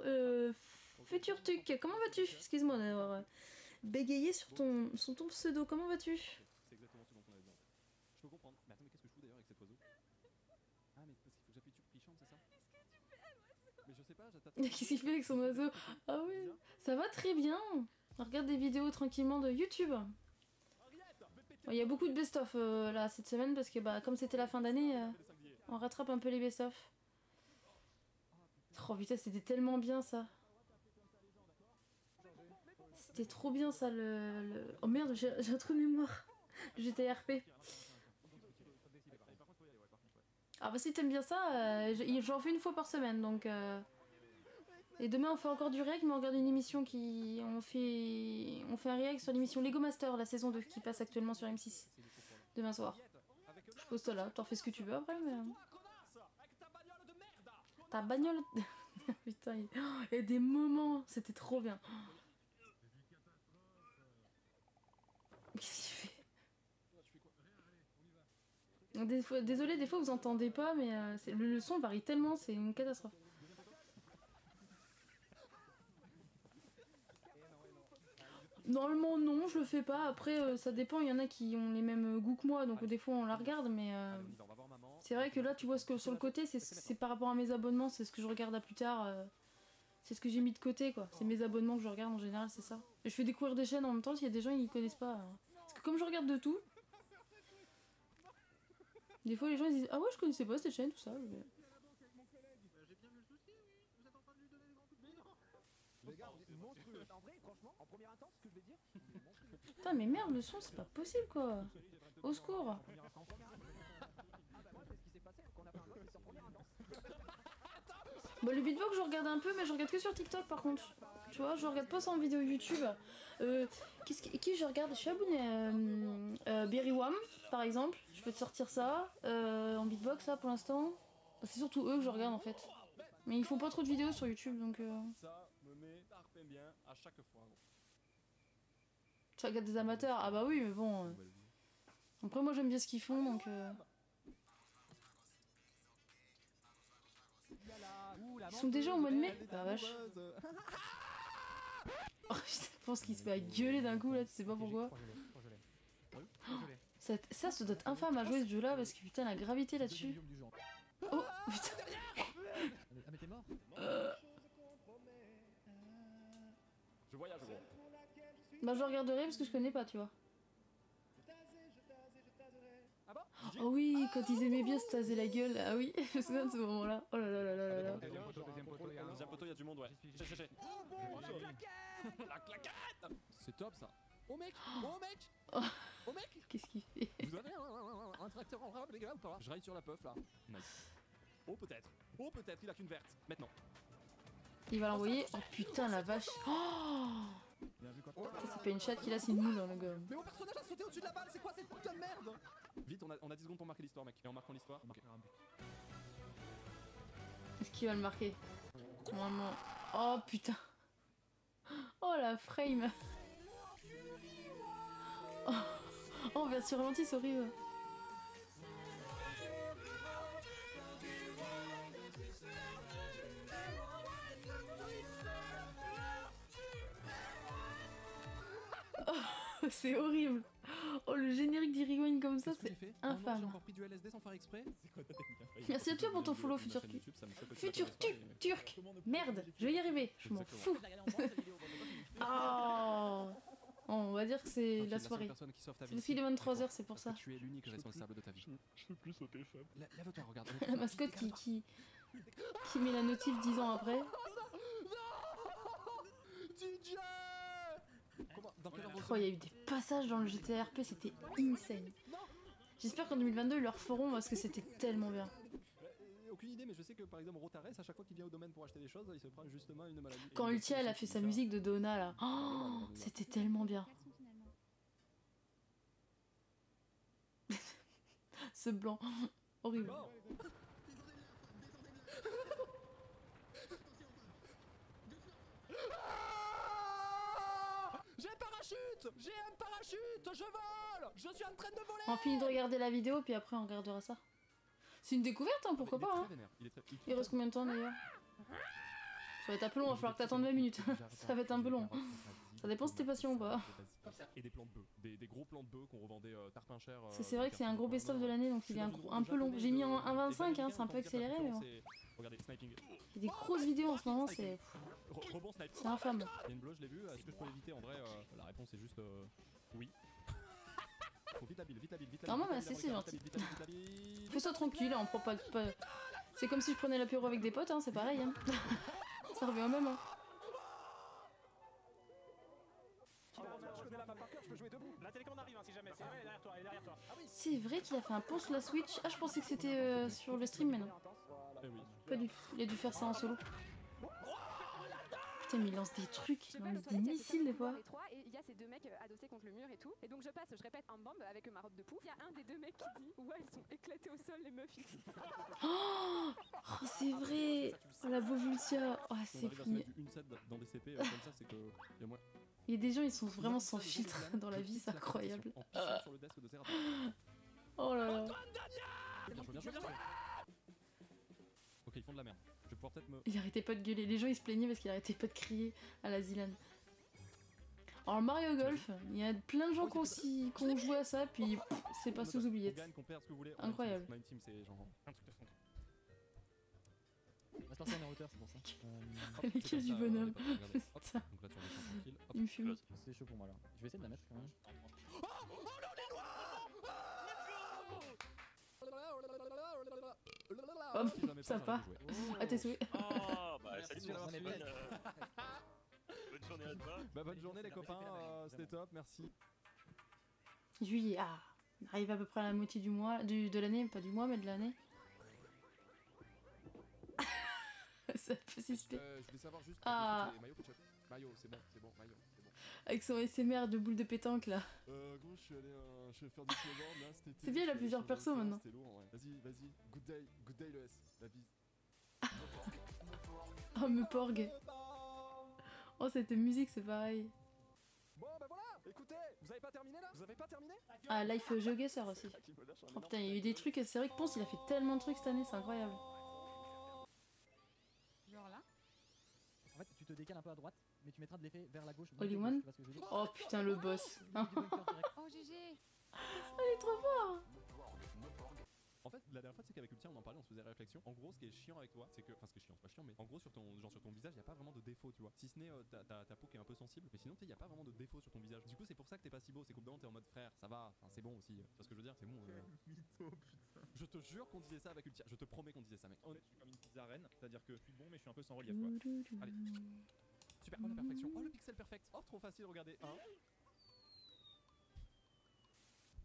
futur tuc, comment vas-tu? Excuse-moi d'avoir bégayé sur ton pseudo, comment vas-tu? C'est exactement ce dont on avait besoin. Je peux comprendre. Mais attends, mais qu'est-ce que je fous d'ailleurs avec cet oiseau? Ah mais parce qu'il faut que j'appuie sur Pichante, c'est ça? Mais je sais pas, j'attends. Qu'est-ce qu'il fait avec son oiseau? Ah oui, ça va très bien. On regarde des vidéos tranquillement de YouTube. Il y a beaucoup de best-of là cette semaine parce que bah comme c'était la fin d'année, on rattrape un peu les best-of. Oh putain, c'était tellement bien ça. C'était trop bien ça le... Oh merde, j'ai un trou de mémoire. Le GTRP. Ah bah si t'aimes bien ça, j'en fais une fois par semaine donc... Et demain on fait encore du react, mais on regarde une émission qui... On fait un react sur l'émission Lego Master, la saison 2, qui passe actuellement sur M6. Demain soir. Je pose ça là, t'en fais ce que tu veux après, mais... Ta bagnole... Putain, il y a des moments, c'était trop bien. Qu'est-ce qu'il fait? Désolé, des fois vous entendez pas, mais le son varie tellement, c'est une catastrophe. Normalement non, je le fais pas. Après ça dépend, il y en a qui ont les mêmes goûts que moi, donc des fois on la regarde, mais c'est vrai que là tu vois ce que sur le côté, c'est par rapport à mes abonnements, c'est ce que je regarde à plus tard. C'est ce que j'ai mis de côté quoi. C'est mes abonnements que je regarde en général, c'est ça. Et je fais découvrir des chaînes en même temps s'il y a des gens qui connaissent pas. Parce que comme je regarde de tout, des fois les gens ils disent ah ouais je connaissais pas cette chaîne, tout ça. Putain mais merde le son c'est pas possible quoi. Au secours. Bon le beatbox je regarde un peu mais je regarde que sur TikTok par contre. Tu vois je regarde pas ça en vidéo YouTube. Qui je regarde? Je suis abonnée à Berrywam par exemple. Je peux te sortir ça en beatbox ça pour l'instant. C'est surtout eux que je regarde en fait. Mais ils font pas trop de vidéos sur YouTube donc... Ça me met bien à chaque fois. Tu regardes des amateurs? Ah bah oui mais bon... Après moi j'aime bien ce qu'ils font donc... Ils sont déjà au mois de mai? Bah vache. Oh je pense qu'il se fait gueuler d'un coup là, tu sais pas pourquoi. Ça doit être infâme à jouer ce jeu là parce que putain la gravité là-dessus. Oh putain. Ah mais t'es mort? Je voyage gros. Bah je regarderai parce que je connais pas tu vois. Oh oui, quand ils aimaient bien se taser la gueule, ah oui, je me souviens de ce moment-là. Oh là là là là là là. Deuxième poteau, il y a du monde, ouais. La claquette. C'est top ça. Oh mec. Oh. Oh mec. Qu'est-ce qu'il fait? Vous avez un tracteur en rame les gars ou pas? Je raille sur la puff là. Nice. Oh peut-être il a qu'une verte. Maintenant. Il va l'envoyer. Oh putain la vache. Oh, ça c'est pas une chatte qu'il a, c'est une moule hein, le gars. Mais mon personnage a sauté au-dessus de la balle, c'est quoi cette putain de merde? Vite, on a 10 secondes pour marquer l'histoire mec. Et en marquant l'histoire, ok. Est-ce qu'il va le marquer? Normalement. Oh putain. Oh la frame. Oh, oh version ralenti c'est horrible. Oh, c'est horrible. Oh le générique d'Irigoyen comme ça c'est infâme. J'ai encore pris du LSD sans faire exprès. Merci à toi pour ton follow futur turc. Merde, je vais y arriver, je m'en fous. Oh. On va dire que c'est la soirée. C'est parce qu'il est 23h, c'est pour ça. Tu es l'unique responsable de ta vie. Je peux plus sauter, Fab. Lève-toi, regarde. La mascotte qui met la notif 10 ans après. DJ. Oh, il y a eu des passages dans le GTA RP, c'était insane. J'espère qu'en 2022 ils le referont parce que c'était tellement bien. Aucune idée, mais je sais que par exemple Rotares, à chaque fois qu'il vient au domaine pour acheter des choses, il se prend justement une maladie. Quand Ultia elle a fait sa musique de Donna là, oh, c'était tellement bien. Ce blanc, horrible. J'ai un parachute, je vole, je suis en train de voler. On finit de regarder la vidéo puis après on regardera ça. C'est une découverte hein, pourquoi pas hein. Il reste combien de temps d'ailleurs? Ça va être un peu long, il va falloir que t'attendes 20 minutes. Ça va être un peu long. Ça dépend si t'es patient ou pas. Et des plans de bœufs, des gros plans de bœufs qu'on revendait tarpin cher. C'est vrai que c'est un gros best-of de l'année donc il est un peu long. J'ai mis en 1.25 hein, c'est un peu accéléré mais bon. Regardez, sniping. Il y a des grosses vidéos en ce moment, c'est infâme. Il y a une bleue, je l'ai vue, est-ce que je peux l'éviter? En vrai, la réponse est juste oui. Faut vite la bille, vite la bille, vite la bille. Non, mais c'est gentil. Fais ça tranquille, on prend pas. C'est comme si je prenais l'apéro avec des potes, hein, c'est pareil. Hein. Ça revient au même. Hein. C'est vrai qu'il a fait un pont sur la Switch. Ah, je pensais que c'était sur le stream, mais non. Pas du tout. Il a dû faire ça en solo. Putain, mais il lance des trucs, il lance des missiles des fois. Et il y a ces deux mecs adossés contre le mur et tout. Et donc je passe, je répète un bombe avec ma robe de pouf. Il y a un des deux mecs qui dit ouais, ils sont éclatés au sol les meufs ici. Oh, c'est vrai. Oh la Volvultia. Oh, c'est fini. Il y a des gens, ils sont vraiment sans filtre dans la vie, c'est incroyable. Oh là là. Ok, ils font de la merde. Je vais pouvoir peut-être me... Il arrêtait pas de gueuler. Les gens ils se plaignaient parce qu'il arrêtait pas de crier à la Zilan. Alors Mario Golf, il y a plein de gens qui ont joué à ça, puis c'est pas sous oubliettes. Incroyable. On va se lancer en hauteur, c'est pour ça. Les kills du bonhomme. Ça. Il me fume. C'est chaud pour moi là. Je vais essayer de la mettre quand même. Hop, sympa. À tes souhaits. Oh, bah salut, bonne journée à toi. Bah bonne journée les copains, c'était top, merci. Juillet, ah, on arrive à peu près à la moitié du mois, de l'année, pas du mois mais de l'année. Ça peut s'espérer. Je voulais savoir juste Mayo, c'est bon, Mayo, c'est bon. Avec son SMR de boule de pétanque là. Gros, je vais faire du snowboard là, c'était... C'est bien, il a plusieurs persos maintenant. C'était lourd, ouais. Vas-y, good day le S, la bise. Oh, me porg. Oh, cette musique, c'est pareil. Bon, bah voilà, écoutez, vous avez pas terminé là? Vous avez pas terminé? Ah, Life GeoGuessr aussi. Oh putain, il y a eu des trucs, c'est vrai que Ponce, il a fait tellement de trucs cette année, c'est incroyable. Genre là? En fait, tu te décales un peu à droite, mais tu mettras de l'effet vers la gauche. Only one? Oh putain, le boss. Oh GG. Elle est trop fort. En fait, la dernière fois, c'est qu'avec Ultia, on en parlait, on se faisait la réflexion. En gros, ce qui est chiant avec toi, c'est que. Enfin, ce qui est chiant, c'est pas chiant, mais en gros, sur ton visage, y a pas vraiment de défaut, tu vois. Si ce n'est ta peau qui est un peu sensible, mais sinon, tu sais, y a pas vraiment de défaut sur ton visage. Du coup, c'est pour ça que t'es pas si beau. C'est qu'au bout d'un moment, t'es en mode frère, ça va, enfin, c'est bon aussi. Tu vois ce que je veux dire? C'est bon. Mytho, putain. Je te jure qu'on disait ça avec Ultia. Je te promets qu'on disait ça, mec. En fait, je suis comme une pizza reine, c'est-à-dire que je suis bon, mais je suis un peu sans relief, quoi. Allez. Super, oh la perfection. Oh le pixel perfect. Oh, trop facile, regardez. 1,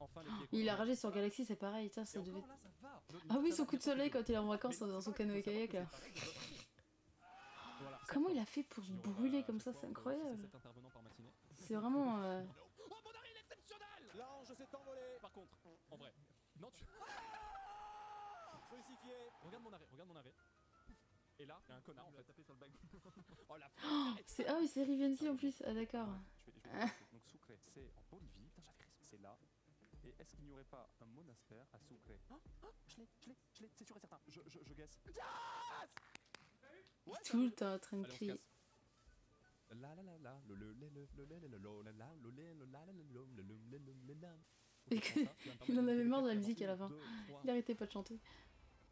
Enfin les pieds. Il a ragé sur Galaxy, c'est pareil, ça devait. Là, ça va. Ah oui, son coup de soleil quand il est en vacances dans son canoë-kayak là. Voilà. Comment il a fait pour se brûler comme ça, c'est incroyable. Cet intervenant par matinée. C'est vraiment. Oh mon arrêt exceptionnel. L'ange s'est envolé. Par contre, en vrai, non tu. Crucifié. Regarde mon arrêt. Et là, il y a un connard en fait. Tapé sur le bac. Oh la. C'est ah oui, c'est Rivenzi en plus. Ah d'accord. Donc Sucre, c'est en Bolivie. Putain, j'avais raison. C'est là. Et est-ce qu'il n'y aurait pas un monastère à Sucre? Je l'ai, c'est sûr et certain. Je guesse. Il est tout le temps en train de crier. Il en avait marre de la musique à la fin. Il arrêtait pas de chanter.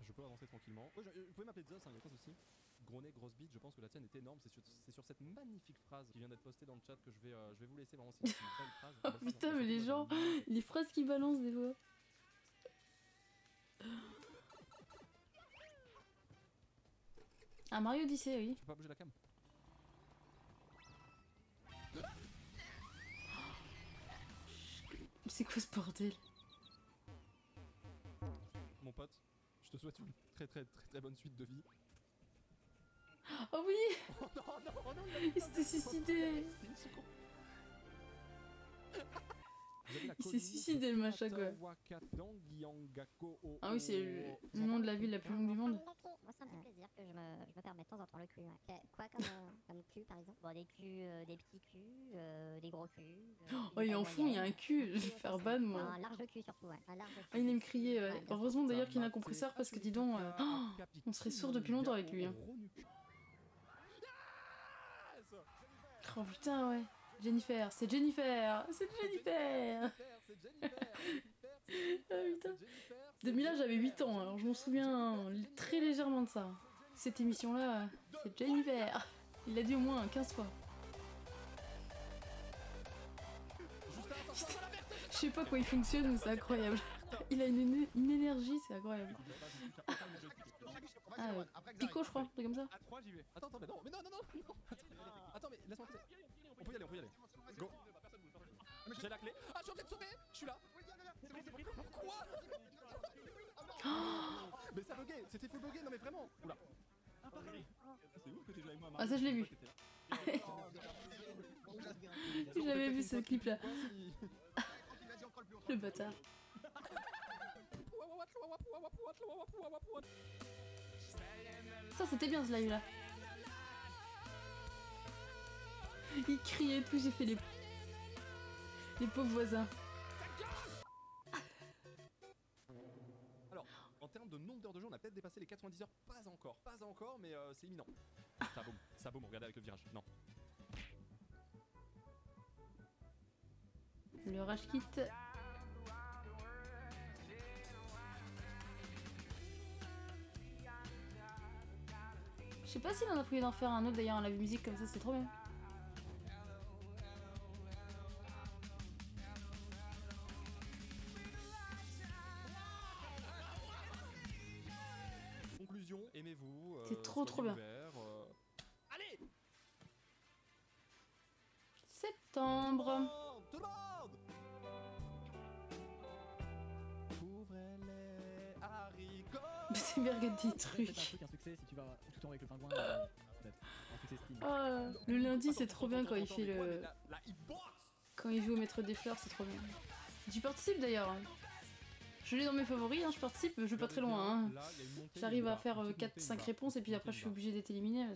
Je peux avancer tranquillement. Vous pouvez m'appeler Zeus, hein, y a pas de soucis. Gros nez, grosse bite, je pense que la tienne est énorme. C'est sur cette magnifique phrase qui vient d'être postée dans le chat que je vais vous laisser vraiment. C'est une belle phrase. Oh putain, mais les gens, les phrases qu'ils balancent des fois. Ah, Mario Odyssey, oui. Tu peux pas bouger la cam. C'est quoi ce bordel? Mon pote, je te souhaite une très bonne suite de vie. Oh oui. Oh non, il s'était suicidé. Il s'est suicidé le machin quoi. Ah oui, c'est le nom de la ville la plus longue du monde. Moi, ça me fait plaisir que je me permette de temps en temps le cul. Ouais. Quoi comme cul par exemple? Bon, des culs, des petits culs, des gros culs. Oh, et en fond, il y a un cul. Je vais faire ban moi. Un large cul surtout, ouais. Un large cul. Ah, il aime crier, ouais. Heureusement d'ailleurs qu'il a un compresseur parce que dis donc, on serait sourd depuis longtemps avec lui. Hein. Oh putain, ouais. Jennifer, c'est Jennifer. C'est Jennifer. Ah putain. Demi-là, j'avais 8 ans, alors je m'en souviens très légèrement de ça. Cette émission-là, c'est Jennifer. Il l'a dit au moins 15 fois. Je sais pas quoi il fonctionne, mais c'est incroyable. Il a une énergie, c'est incroyable. Ah, Pico, je crois, un truc comme ça. À 3, j'y vais. Attends, mais non. Attends, mais laisse-moi passer. On peut y aller. Go. J'ai la clé. Ah, je suis en train de sauter. Je suis là. Quoi? Mais ça buguait. C'était full bugué. Non mais vraiment. Oula. C'est ouf que t'es déjà avec moi. Ah, ça je l'ai vu. J'avais vu ce clip là. Le bâtard. Ça c'était bien ce live là. Il criait et tout, j'ai fait les pauvres voisins. Alors, en termes de nombre d'heures de jeu, on a peut-être dépassé les 90 heures, pas encore, mais c'est imminent. Ça boum, regardez avec le virage, non. Le rage kit. Je sais pas s'il en a prévu d'en faire un autre d'ailleurs en live musique comme ça, c'est trop bien. Conclusion, aimez-vous. C'est trop bien. Allez. Septembre. Tout le monde. Ouvrez-les haricots. C'est bien regarder des trucs. Un succès si tu vas tout le temps avec le pingouin. Peut-être. Un succès Steam. Oh, le lundi c'est trop bien quand il fait le... Quand il joue au maître des fleurs, c'est trop bien. Tu participes d'ailleurs. Je l'ai dans mes favoris, hein, je participe, je vais pas très loin. Hein. J'arrive à faire 4-5 réponses et puis après je suis obligée d'être éliminée.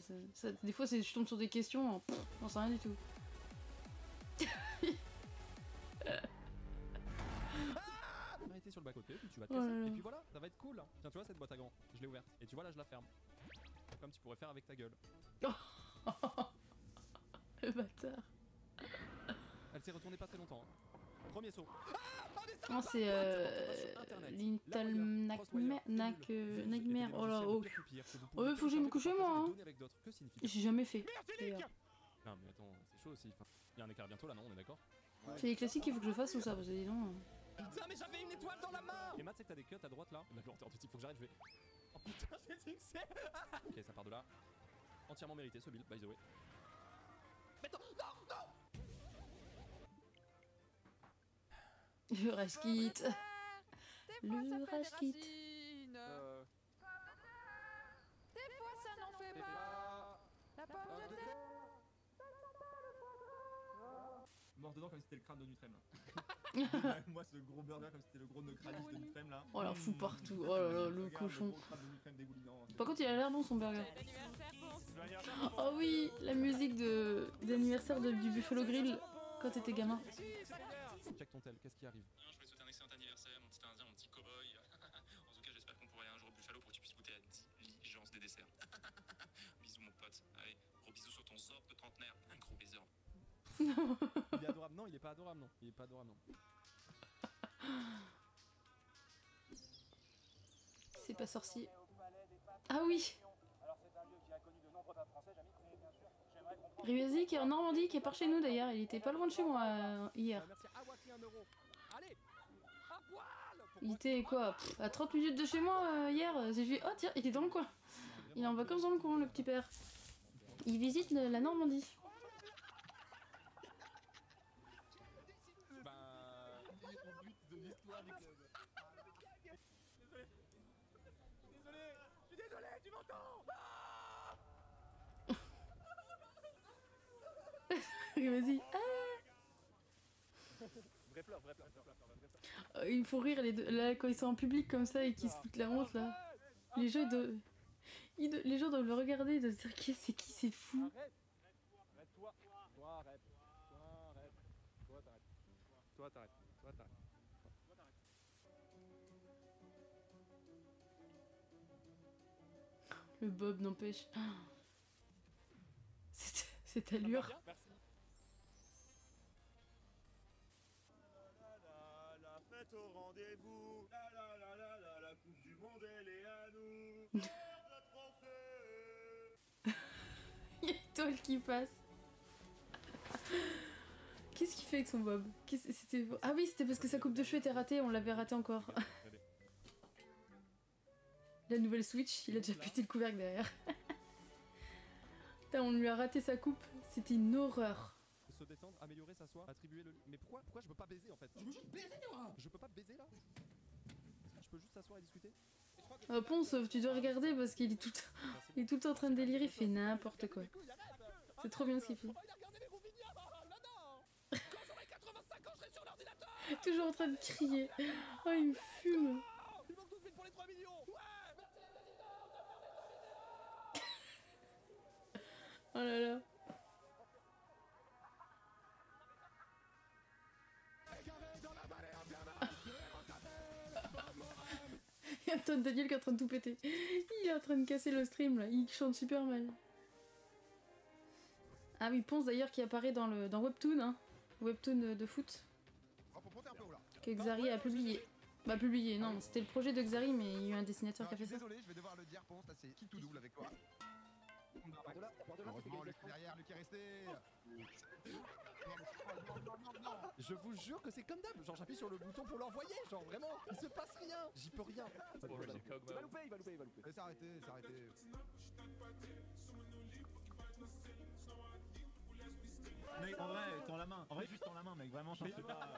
Des fois je tombe sur des questions, j'en sais rien du tout. Arrêtez sur le bas-côté, puis tu vas te casser. Et puis voilà, ça va être cool. Tiens, tu vois cette boîte à gants, je l'ai ouverte. Et tu vois là, je la ferme. Comme tu pourrais faire avec ta gueule. Le bâtard. Elle s'est retournée pas très longtemps. Hein. Premier saut. Non, c'est Little Nightmare. Oh là, oh. Oh, faut que j'aille me coucher moi. Hein. J'ai jamais fait. Non, mais attends, c'est chaud aussi. Il y a un écart bientôt là, non? On est d'accord? C'est les classiques qu'il faut que je fasse ou ça? Parce que dis donc. Putain, mais j'avais une étoile dans la main! Et Matt, c'est que t'as des cuts à droite là? D'accord, il faut que j'arrête, je vais. Oh putain, j'ai succès! Ok, ça part de là. Entièrement mérité ce build, by the way. Mais non! Le rage kit. Le rage kit. Des fois ça n'en fait pas. La pomme de terre. Mort dedans comme si c'était le crâne de Nutrem là. Moi ce gros burger comme si c'était le gros Nocralis de Nutrem là. Oh la fout partout. Oh là là, le cochon. Par contre il a l'air bon son burger. Oh oui, la musique d'anniversaire du Buffalo Grill quand t'étais gamin. Check ton tel, qu'est-ce qui arrive? Je voulais te souhaiter un excellent anniversaire, mon petit indien, mon petit cow-boy. En tout cas, j'espère qu'on pourrait aller un jour au Buffalo pour que tu puisses goûter à diligence des desserts. Bisous, mon pote. Allez, gros bisous sur ton sort de trentenaire. Un gros baiser. Il est adorable, non, il est pas adorable, non. Il est pas adorable, non. C'est pas sorcier. Ah oui. Rivazi qui est en Normandie, qui est par chez nous d'ailleurs. Il était pas loin de chez moi hier. Il était quoi à 30 minutes de chez moi hier. J'ai vu, oh tiens, il est dans le coin. Il est en vacances dans le coin, le petit père. Il visite la Normandie. Désolé, tu m'entends? Vas-y. Vrai pleur. Il me faut rire là quand ils sont en public comme ça et qu'ils se foutent la honte là. Les gens les gens doivent le regarder et doivent se dire c'est qui c'est fou. Arrête-toi. Toi arrête. Toi t'arrêtes. Le Bob n'empêche. Cette allure. La fête au rendez-vous. La coupe du monde elle est à nous. Il y a Toile qui passe. Qu'est-ce qu'il fait avec son Bob? Ah oui, c'était parce que sa coupe de cheveux était ratée, on l'avait raté encore. La nouvelle Switch, il a déjà pété le couvercle derrière. Putain, on lui a raté sa coupe, c'était une horreur. Se détendre, améliorer, s'asseoir, attribuer le... Mais pourquoi je peux pas baiser en fait? Je veux juste baiser moi. Je peux pas baiser là? Je peux juste s'asseoir et discuter? Ponce, tu dois regarder parce qu'il est tout le temps en train de délirer, il fait n'importe quoi. C'est trop bien ce qu'il fait. Toujours en train de crier. Oh, il me fume. Il manque 12 000 pour les 3 millions. Oh là là. Il y a Antoine Daniel qui est en train de tout péter. Il est en train de casser le stream là. Il chante super mal. Ah oui, Ponce d'ailleurs qui apparaît dans Webtoon, hein. Webtoon de foot. Que Xari a publié. Bah publié, non, c'était le projet de Xari, mais il y a eu un dessinateur qui a fait ça. Désolé, je vais devoir le dire, Ponce, là c'est qui tout double avec toi. Heureusement, Luc est derrière, Luc est resté. Je vous jure que c'est comme d'hab, genre j'appuie sur le bouton pour l'envoyer, genre vraiment, il se passe rien, j'y peux rien. Il va louper. C'est arrêté. Mec, en vrai, tends la main. En vrai, juste tends la main, mec. Vraiment, je sais pas.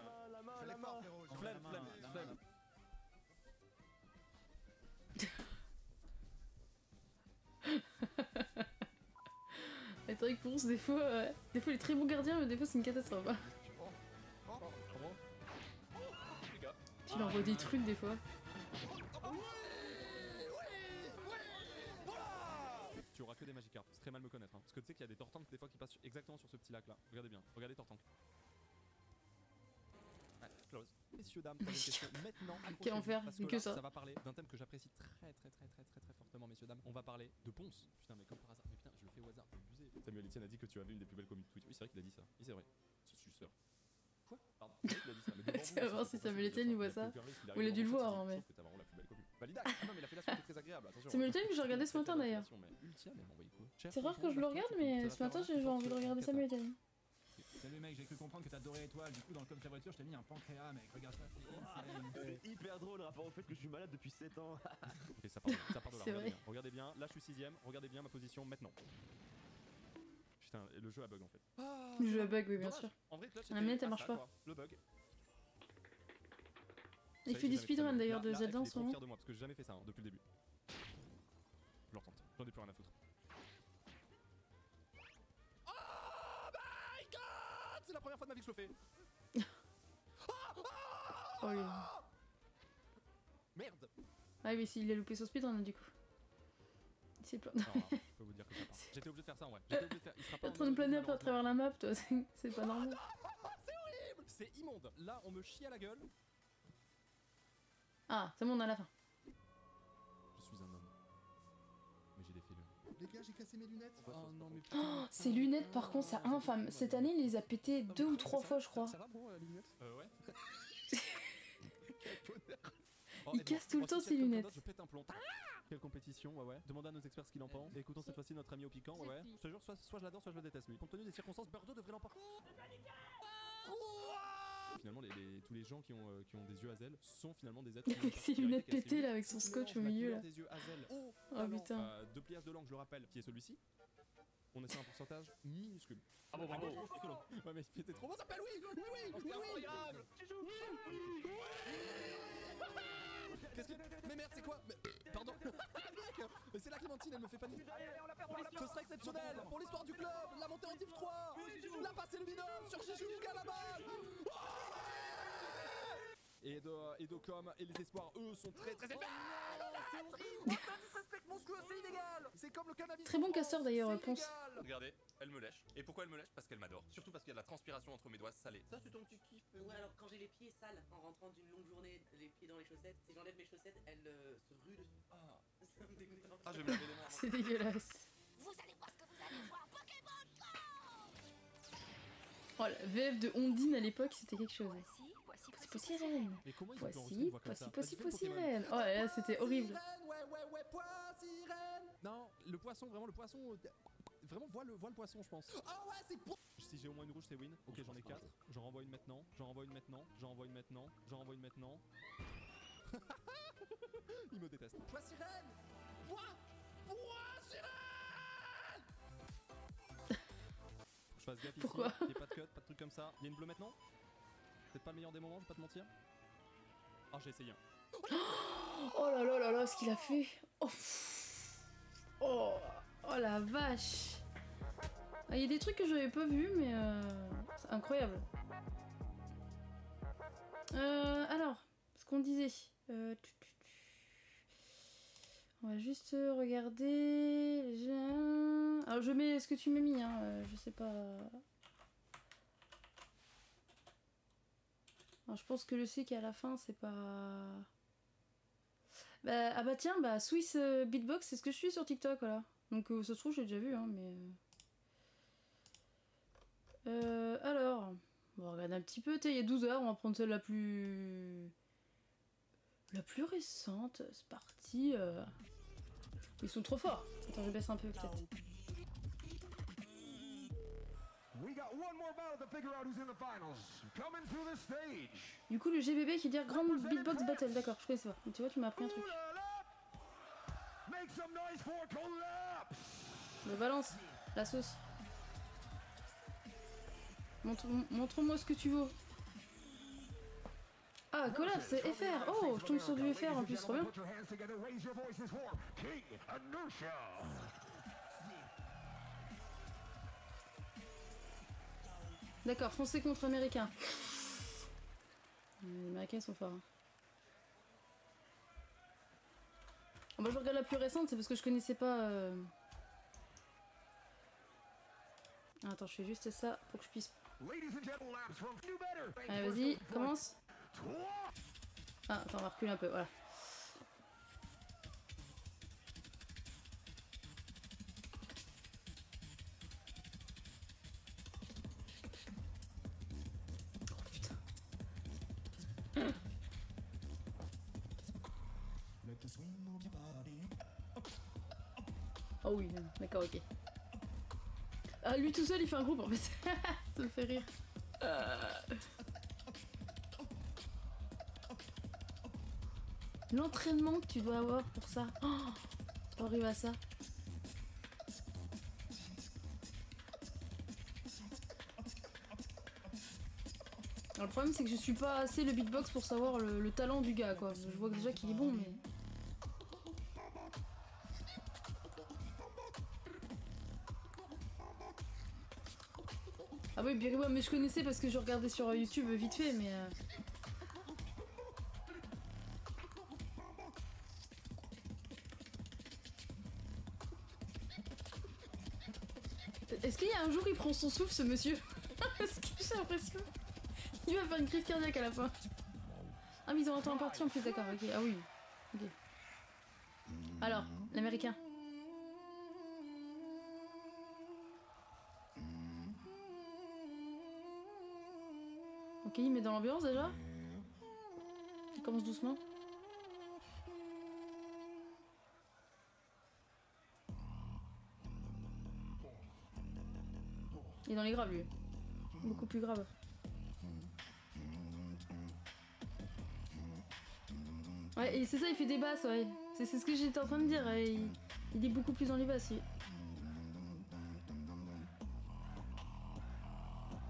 Fais l'effort, frérot. Flemme. C'est vrai que Ponce, des fois il est très bon gardien, mais des fois c'est une catastrophe. Hein. Tu lui envoies des trucs des fois. Tu auras que des Magikarp, c'est très mal me connaître, hein. Parce que tu sais qu'il y a des Tortanks des fois qui passent exactement sur ce petit lac là. Regardez bien, regardez Tortank. Ouais, close. Messieurs, dames, troisième question. Maintenant, quel enfer, parce que là, ça. Ça va parler d'un thème que j'apprécie très fortement, messieurs, dames. On va parler de Ponce. Putain, mais comme par hasard. Mais putain, je le fais au hasard, abusé. Samuel Etienne a dit que tu avais une des plus belles communes tweets. Oui, c'est vrai qu'il a dit ça. Oui, c'est vrai. Ce suceur. Quoi? Pardon, il a dit ça. Mais Tu vas voir si Samuel Etienne il voit ça. Ou il a dû le voir, hein, mais. T'as vraiment la plus belle commune. Valida. Ah non, mais la fellation était très agréable. Attention. Samuel Etienne que j'ai regardé ce matin d'ailleurs. C'est rare que je le regarde, mais ce matin j'ai envie de regarder Samuel Etienne. Salut mec, j'ai cru comprendre que t'as doré étoile. Du coup, dans le coffre de la voiture, je t'ai mis un pancréas, mec. Regarde ça, c'est hyper drôle rapport au fait que je suis malade depuis 7 ans. Ok, ça part de là. Regardez bien. Là, je suis 6ème. Regardez bien ma position maintenant. Putain, le jeu a bug en fait. Le jeu a bug, oui, bien sûr. En vrai, la manette elle marche pas. Le bug. Il fait des speedruns d'ailleurs de Zelda en ce moment. Je suis fier de moi parce que j'ai jamais fait ça depuis le début. Je le retente, j'en ai plus rien à foutre. Oh my god! C'est la première fois de ma vie que je le fais. Oh, Merde! Ah oui, s'il a loupé son speedrun du coup. Il s'est planté. Je peux vous dire que ça part. J'étais obligé de faire ça en vrai. J'étais obligé de faire. Il sera T'es pas en train de planer un peu à travers la map, toi. C'est pas normal. C'est horrible! C'est immonde. Là, on me chie à la gueule. Ah, c'est bon, on a la fin. Je suis un homme. Mais j'ai des films. Les gars, j'ai cassé mes lunettes. Oh non, mais Oh, ces lunettes, par contre, c'est infâme. Cette année, il les a pétées 2 ou 3 fois, je crois. Ça va, bro, les lunettes? Ouais. Il casse tout le temps ses lunettes. Je pète un plomb. Quelle compétition, ouais. Demandez à nos experts ce qu'ils en pensent. Et écoutons cette fois-ci notre ami au piquant, ouais. Je te jure, soit je l'adore, soit je le déteste, lui. Compte tenu des circonstances, Bordeaux devrait l'emporter. Finalement, tous les gens qui ont des yeux Hazel sont finalement des êtres. Avec ses lunettes pétées là, avec son scotch au milieu là. Des yeux Hazel. Oh putain. De pliage de langue, je le rappelle, qui est celui-ci. On essaie un pourcentage minuscule. Ah bon, bravo. Ouais, mais c'était trop bon, ça s'appelle oui. Qu'est-ce que... Mais merde, c'est quoi? Pardon. Mais c'est la Clémentine, elle me fait paniquer. Ce serait exceptionnel pour l'histoire du club. La montée en Div 3. La passe et le binôme sur Jijouka la balle. Et Edocom et les espoirs, eux, sont très épais. C'est comme le cannabis. Très bon casseur d'ailleurs, Ponce. Regardez, elle me lèche. Et pourquoi elle me lèche? Parce qu'elle m'adore. Surtout parce qu'il y a de la transpiration entre mes doigts salés. Ça, c'est ton petit kiff. Ouais, alors quand j'ai les pieds sales en rentrant d'une longue journée, les pieds dans les chaussettes, si j'enlève mes chaussettes, elles se ruent dessus. Ah, ça me dégoûte. Ah, je vais me laver les mains. C'est dégueulasse. Vous allez voir ce que vous allez voir, Pokémon Go! Oh, la VF de Ondine à l'époque, c'était quelque chose. Voici Sirène. Mais comment ils ont pu enregistrer une voix comme ça? Sirène. Oh là, c'était horrible. Ouais, Poissirène. Non, le poisson, vraiment le poisson. Vraiment, vois le poisson, je pense. Ah ouais, c'est pour. Si j'ai au moins une rouge, c'est win. Ok, j'en ai 4. J'en renvoie une maintenant. J'en renvoie une maintenant. J'en renvoie une maintenant. J'en renvoie une maintenant. Il me déteste. Poissirène. Poissirène. Je fasse gaffe ici. Pourquoi? Il n'y a pas de cut, pas de truc comme ça. Il y a une bleue maintenant. Peut-être pas le meilleur des moments, je vais pas te mentir. Oh, j'ai essayé un. Oh là là, ce qu'il a fait. Oh la vache. Il y a des trucs que j'avais pas vus, mais c'est incroyable. Alors, ce qu'on disait. On va juste regarder. Alors je mets ce que tu m'as mis, hein. Je sais pas. Alors, je pense que le C qui est à la fin, c'est pas... ah bah tiens, Swiss Beatbox, c'est ce que je suis sur TikTok, voilà. Donc ça se trouve, j'ai déjà vu, hein, mais... alors, on va regarder un petit peu, il y a 12 heures, on va prendre celle la plus récente, c'est parti. Ils sont trop forts. Attends, je baisse un peu, peut-être. Du coup, le GBB qui dit Grand Beatbox Battle, d'accord, je connaissais pas. Tu vois, tu m'as appris un truc. Me balance la sauce. Montre-moi ce que tu veux. Ah, collapse, FR. Oh, je tombe sur du FR en plus, trop bien. D'accord, français contre américain. Les américains sont forts. Hein. Oh, bah, je regarde la plus récente, c'est parce que je connaissais pas. Attends, je fais juste ça pour que je puisse. Allez, vas-y, commence. Ah, attends, on va reculer un peu, voilà. Oh oui, d'accord, ok. Ah, lui tout seul, il fait un groupe en fait. Ça me fait rire. L'entraînement que tu dois avoir pour ça. Oh, pour arriver à ça. Alors, le problème c'est que je suis pas assez le beatbox pour savoir le talent du gars quoi. Je vois déjà qu'il est bon mais... Ah oui, Biriwa, mais je connaissais parce que je regardais sur YouTube vite fait, mais... Est-ce qu'il y a un jour il prend son souffle ce monsieur? Parce que j'ai l'impression il va faire une crise cardiaque à la fin. Ah mais ils ont un temps imparti en plus, d'accord, ok, ah oui. Ok. Alors, l'américain. Ok, il met dans l'ambiance déjà. Il commence doucement. Il est dans les graves lui. Beaucoup plus grave. Ouais, et c'est ça, il fait des basses, ouais. C'est ce que j'étais en train de dire. Il est beaucoup plus dans les basses.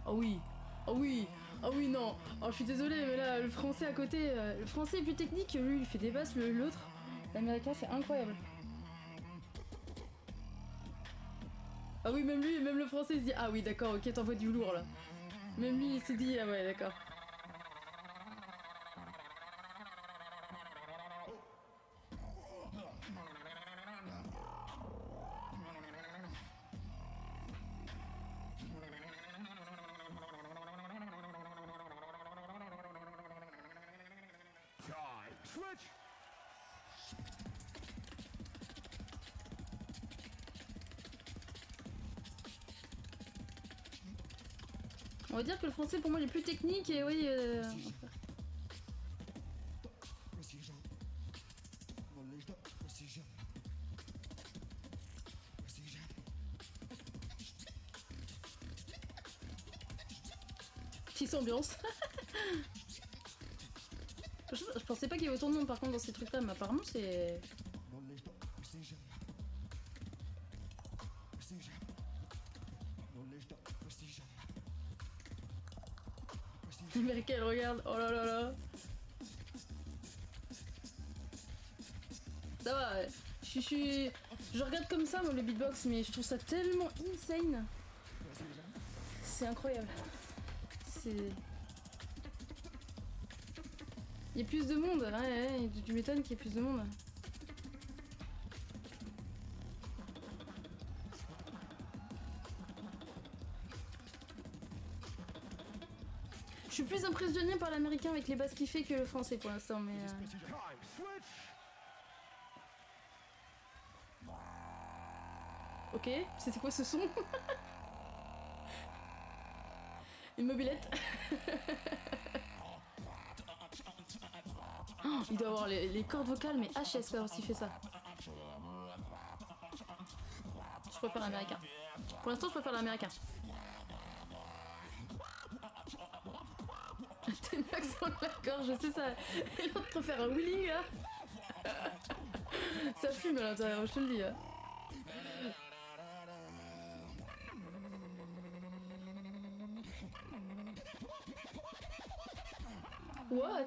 Oh oui, oh oui, oh oui, non. Oh, je suis désolée, mais là, le français à côté, le français est plus technique. Lui, il fait des basses, l'autre, l'américain, c'est incroyable. Ah oui, même lui, même le français, il se dit ah oui, d'accord, ok, t'envoies du lourd là. Même lui, il s'est dit ah ouais, d'accord. On va dire que le français pour moi il est plus technique et oui. Petite ambiance. Je pensais pas qu'il y avait autant de monde par contre dans ces trucs là, mais apparemment c'est... L'américain elle regarde, oh là là là. Ça va, je regarde comme ça moi le beatbox, mais je trouve ça tellement insane. C'est incroyable. C'est... Il y a plus de monde, ouais, tu m'étonnes qu'il y ait plus de monde. Je suis plus impressionné par l'américain avec les basses qu'il fait que le français pour l'instant, mais... Ok, c'était quoi ce son? Une mobilette. Oh, il doit avoir les cordes vocales, mais HS quand il fait ça. Je préfère l'américain. Pour l'instant, je préfère l'américain. T'es max dans la gorge, c'est ça. Et l'autre préfère un wheeling là. Ça fume à l'intérieur, je te le dis. What?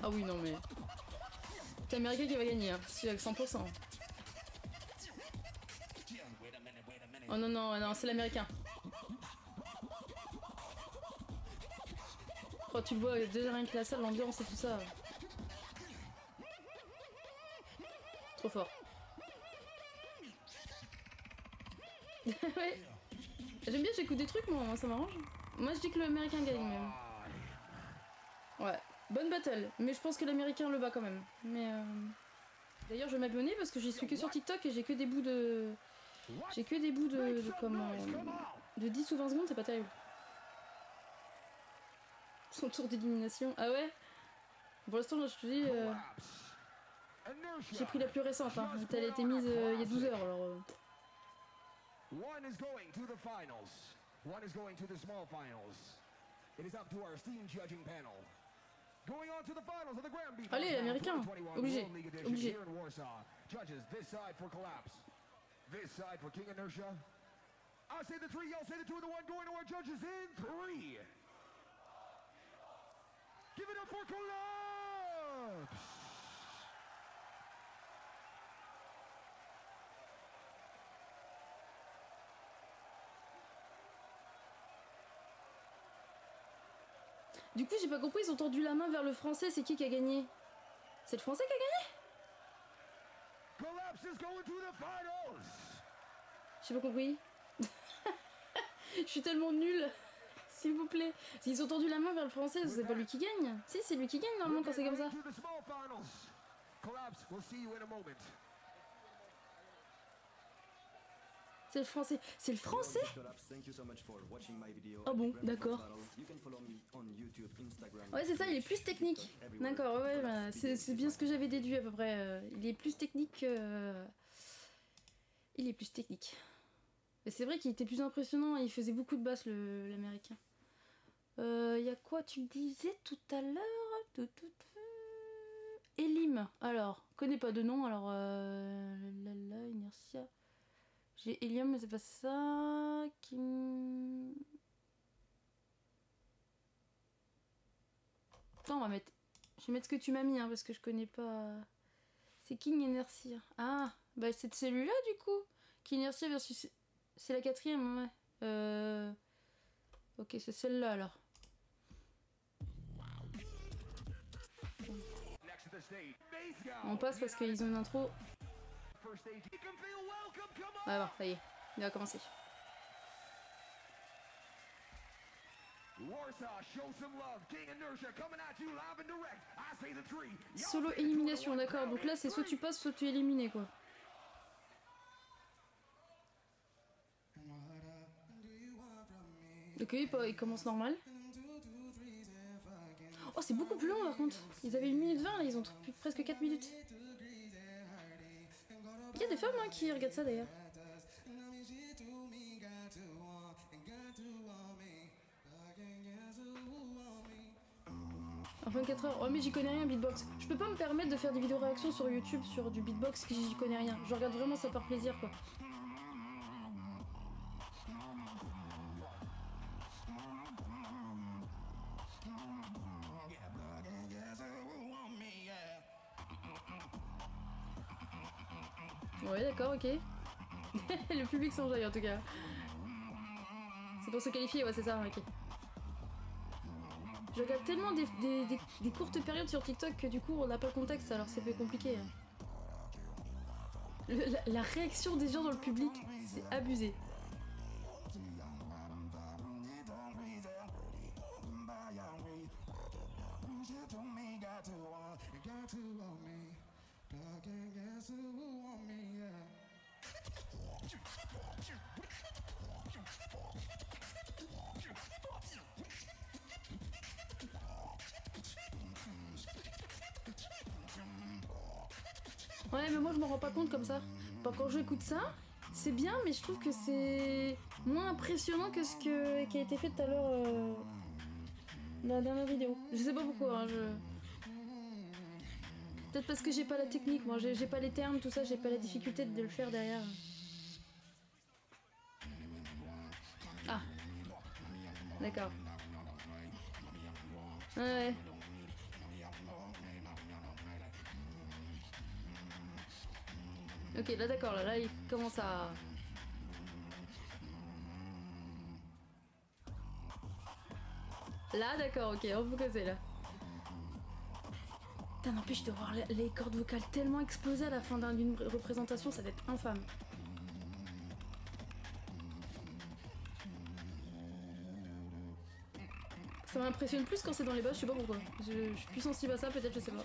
Ah oui, non mais... C'est l'américain qui va gagner, hein. C'est avec 100%. Oh non, non, non, c'est l'américain. Oh, tu le vois, déjà rien que la salle, l'ambiance et tout ça. Trop fort. Ouais. J'aime bien, j'écoute des trucs, moi, ça m'arrange. Moi, je dis que l'américain gagne, même. Ouais, bonne battle. Mais je pense que l'américain le bat quand même. Mais d'ailleurs, je vais m'abonner parce que j'y suis que sur TikTok et j'ai que des bouts de... J'ai que des bouts de comment... De 10 ou 20 secondes, c'est pas terrible. Son tour d'élimination. Ah ouais? Pour l'instant, je te dis... J'ai pris la plus récente, hein. Elle a été mise il y a 12 heures, alors... One is going to the finals. One is going to the small finals. It is up to our esteemed judging panel. Going on to the finals of the Grand Beat. Allez, l'américain. Obligé. Obligé. Judges this side for Collapse. This side for King Inertia. I say the 3, y'all say the 2, and the 1, going to our judges in 3. Give it up for Collapse! Du coup, j'ai pas compris, ils ont tendu la main vers le français, c'est qui a gagné? C'est le français qui a gagné? Collapse is going to the finals! J'ai pas compris. Je suis tellement nulle. S'il vous plaît. S'ils ont tendu la main vers le français, c'est pas lui qui gagne. Si, c'est lui qui gagne normalement quand c'est comme ça. Collapse, we'll see you in a moment. C'est le français. C'est le français? Ah bon, d'accord. Ouais, c'est ça, il est plus technique. D'accord, ouais, bah, c'est bien ce que j'avais déduit à peu près. Il est plus technique que... Il est plus technique. Mais c'est vrai qu'il était plus impressionnant et il faisait beaucoup de basses, l'américain. Y a quoi tu me disais tout à l'heure? Elim. Alors, connais pas de nom, alors... Inertia... J'ai Helium, mais c'est pas ça. Kim... Attends, on va mettre... Je vais mettre ce que tu m'as mis, hein, parce que je connais pas... C'est King Inertia. Ah, bah c'est celui-là, du coup. King Inertia versus... C'est la 4e, ouais. Ok, c'est celle-là, alors. On passe parce qu'ils ont une intro... Ouais, bon, ça y est, il va commencer. Solo élimination, d'accord. Donc là, c'est soit tu passes, soit tu es éliminé, quoi. Ok, il commence normal. Oh, c'est beaucoup plus long, par contre. Ils avaient 1 minute 20, là, ils ont presque 4 minutes. Il y a des femmes hein, qui regardent ça d'ailleurs. En 24 heures. Oh mais j'y connais rien beatbox. Je peux pas me permettre de faire des vidéos réactions sur YouTube sur du beatbox que j'y connais rien. Je regarde vraiment ça par plaisir quoi. Ouais d'accord, ok. Le public s'enjaille en tout cas. C'est pour se qualifier, ouais c'est ça, ok. Je regarde tellement des courtes périodes sur TikTok que du coup on n'a pas le contexte alors c'est peu compliqué. La réaction des gens dans le public, c'est abusé. Ouais mais moi je m'en rends pas compte comme ça. Quand j'écoute ça, c'est bien mais je trouve que c'est moins impressionnant que ce qui a été fait tout à l'heure dans la dernière vidéo. Je sais pas pourquoi, hein, peut-être parce que j'ai pas la technique, moi j'ai pas les termes, tout ça, j'ai pas la difficulté de le faire derrière. Ah. D'accord. Ouais. Ok, là d'accord, là il commence à... Là d'accord, ok, on peut causer là. Putain, n'empêche de voir les cordes vocales tellement exploser à la fin d'une représentation, ça va être infâme. Ça m'impressionne plus quand c'est dans les basses, je sais pas pourquoi. Je suis plus sensible à ça, peut-être, je sais pas.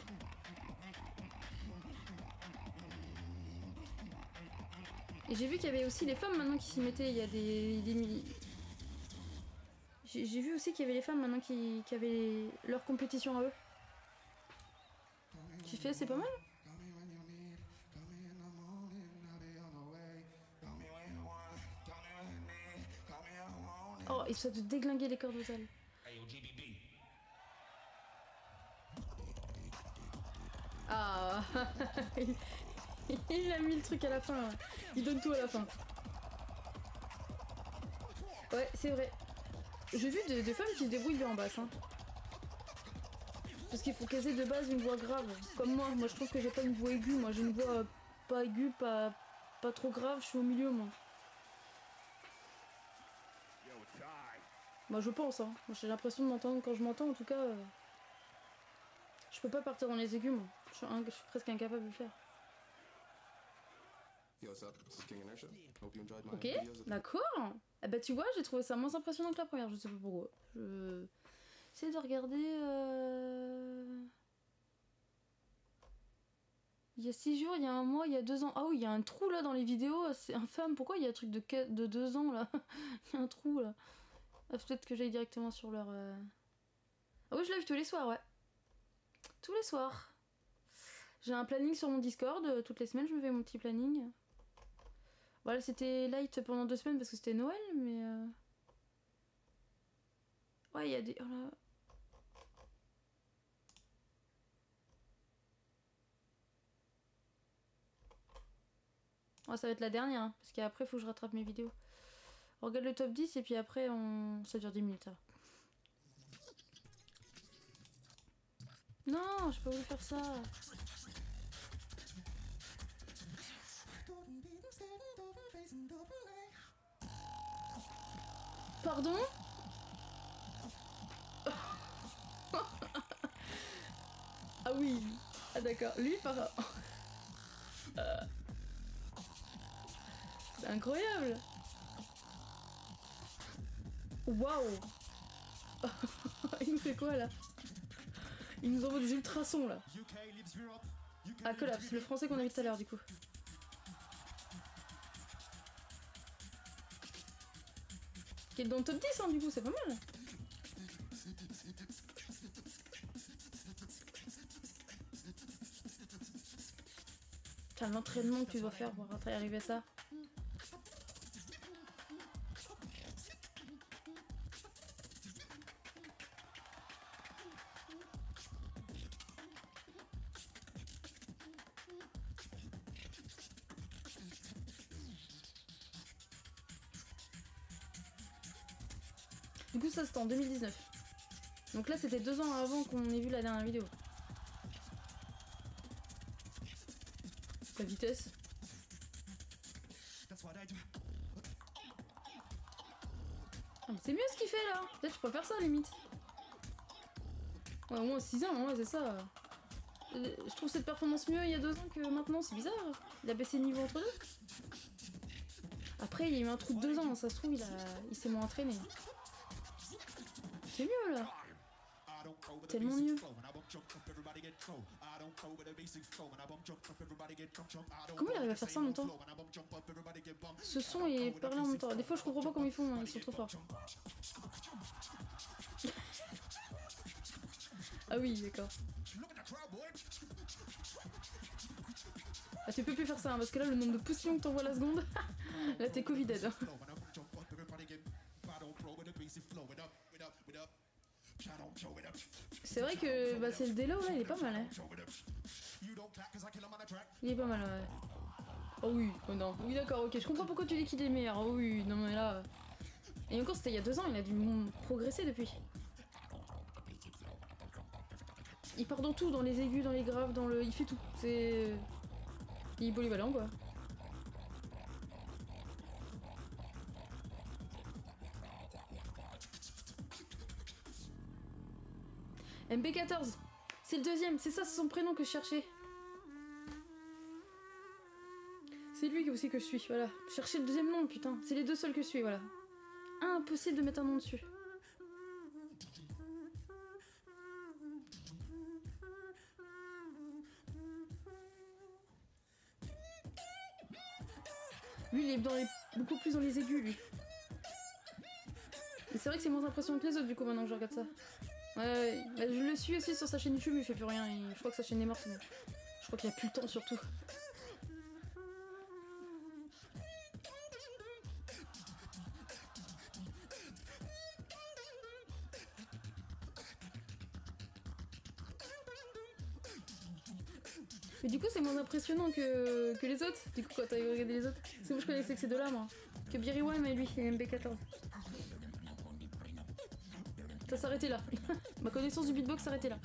Et j'ai vu qu'il y avait aussi les femmes maintenant qui s'y mettaient, il y a des... J'ai vu aussi qu'il y avait les femmes maintenant qui avaient leur compétition à eux. J'ai fait, c'est pas mal. Oh, il s'est de déglinguer les cordes vocales. Ah, il a mis le truc à la fin. Il donne tout à la fin. Ouais, c'est vrai. J'ai vu des femmes qui se débrouillent bien en basse. Hein. Parce qu'il faut caser de base une voix grave. Comme moi. Moi, je trouve que j'ai pas une voix aiguë. Moi, j'ai une voix pas aiguë, pas trop grave. Je suis au milieu, moi. Moi, je pense. Hein. Moi, j'ai l'impression de m'entendre quand je m'entends. En tout cas, je peux pas partir dans les aigus, moi. Je suis presque incapable de le faire. Ok, d'accord. Eh bah tu vois, j'ai trouvé ça moins impressionnant que la première, je sais pas pourquoi. Je... J'essaie de regarder... Il y a 6 jours, il y a 1 mois, il y a 2 ans. Ah oui, il y a un trou là dans les vidéos, c'est infâme. Pourquoi il y a un truc de 2 ans là? Il y a un trou là. Ah, peut-être que j'aille directement sur leur... Ah oui, je live tous les soirs, ouais. Tous les soirs. J'ai un planning sur mon Discord, toutes les semaines je me fais mon petit planning. Voilà, c'était light pendant 2 semaines parce que c'était Noël, mais... Ouais, il y a des... Oh là... Ouais, ça va être la dernière, hein, parce qu'après, faut que je rattrape mes vidéos. On regarde le top 10 et puis après, ça dure 10 minutes, ça. Non, j'ai pas voulu faire ça. Pardon? Ah oui. Ah d'accord. Lui par... C'est incroyable. Waouh. Il nous fait quoi là? Il nous envoie des ultrasons là. Ah collapse, le français qu'on a vu tout à l'heure du coup. Qui est dans le top 10 hein, du coup, c'est pas mal. T'as l'entraînement que tu dois faire pour arriver à ça. Du coup ça c'était en 2019. Donc là c'était 2 ans avant qu'on ait vu la dernière vidéo. La vitesse. Ah, c'est mieux ce qu'il fait là. Peut-être je préfère ça limite. Ouais au moins 6 ans, ouais c'est ça. Je trouve cette performance mieux il y a 2 ans que maintenant, c'est bizarre. Il a baissé le niveau entre deux. Après il y a eu un trou de 2 ans, ça se trouve il s'est moins entraîné. C'est mieux là. Tellement mieux. Comment il arrive à faire ça en même temps? Ce son et parler en même temps. Des fois je comprends pas comment ils font, hein. Ils sont trop forts. Ah oui, d'accord. Ah, tu peux plus faire ça, hein, parce que là le nombre de poussillons que t'envoies la seconde, là t'es Covided. Hein. C'est vrai que bah, c'est le délo là, il est pas mal. Hein. Il est pas mal, ouais. Oh oui, oh non. Oui, d'accord, ok. Je comprends pourquoi tu dis qu'il est meilleur. Oh oui, non, mais là. Et encore, c'était il y a 2 ans, il a dû progresser depuis. Il part dans tout, dans les aigus, dans les graves, dans le. Il fait tout. C'est. Il est polyvalent quoi. MB14, c'est le deuxième, c'est ça, c'est son prénom que je cherchais. C'est lui aussi que je suis, voilà. Cherchez le deuxième nom, putain. C'est les 2 seuls que je suis, voilà. Impossible de mettre un nom dessus. Lui, il est beaucoup plus dans les aigus, lui. Mais c'est vrai que c'est moins impressionnant que les autres, du coup, maintenant que je regarde ça. Ouais, bah, je le suis aussi sur sa chaîne YouTube, il fait plus rien. Je crois que sa chaîne est morte. Mais... Je crois qu'il a plus le temps, surtout. Mais du coup, c'est moins impressionnant que les autres. Du coup, quand t'as regardé les autres, c'est moi je connaissais que ces 2-là, moi. que Biriwa, mais lui, il est MB14. Ça s'arrêtait là. Ma connaissance du beatbox s'arrêtait là.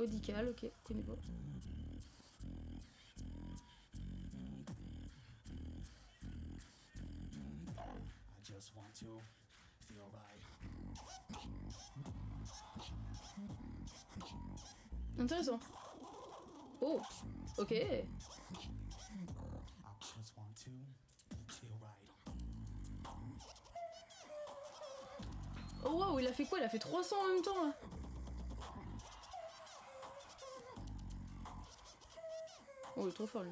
Audical, ok, connais pas. Intéressant. Oh, ok. Oh waouh, il a fait quoi? Il a fait 300 en même temps là. Oh, il est trop fort lui.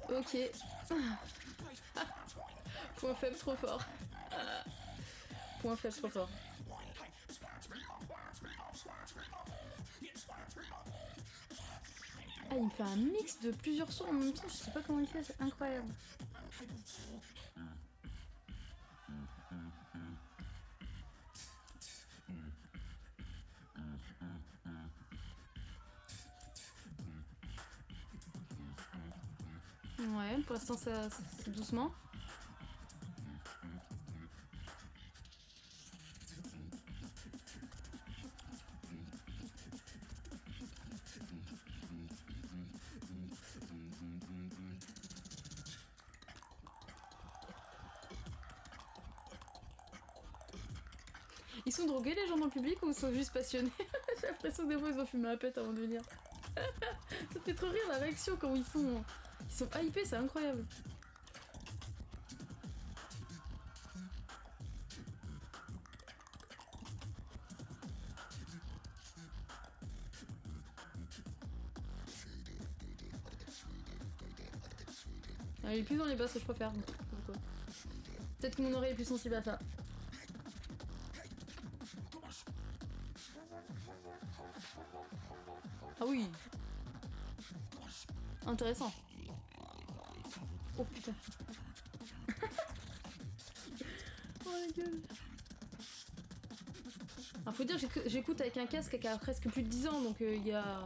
Ok. Point faible, trop fort. Point faible, trop fort. Ah, il me fait un mix de plusieurs sons en même temps, je sais pas comment il fait, c'est incroyable. Ouais, pour l'instant ça c'est doucement. Ils sont drogués les gens dans le public ou ils sont juste passionnés? J'ai l'impression que des fois ils ont fumé la pète avant de venir. Ça fait trop rire la réaction quand ils sont hypés, c'est incroyable. Il est plus dans les basses que je préfère. Peut-être que mon oreille est plus sensible à ça. Ah oui. Intéressant. Oh putain. Oh la gueule. Alors, faut dire que j'écoute avec un casque qui a presque plus de 10 ans, donc il y a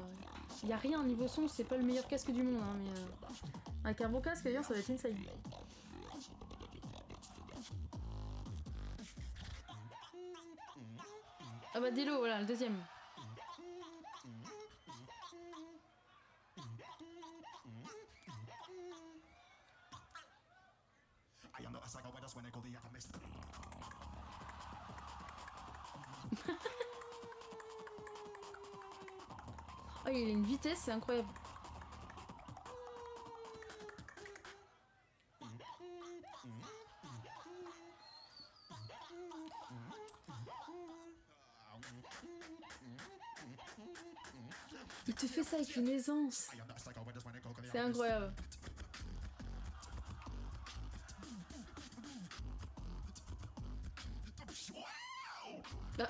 rien niveau son, c'est pas le meilleur casque du monde, hein, mais avec un bon casque d'ailleurs ça va être insane. Ah bah Dilo, voilà, le deuxième. Oh, il a une vitesse, c'est incroyable. Il te fait ça avec une aisance. C'est incroyable. Ah.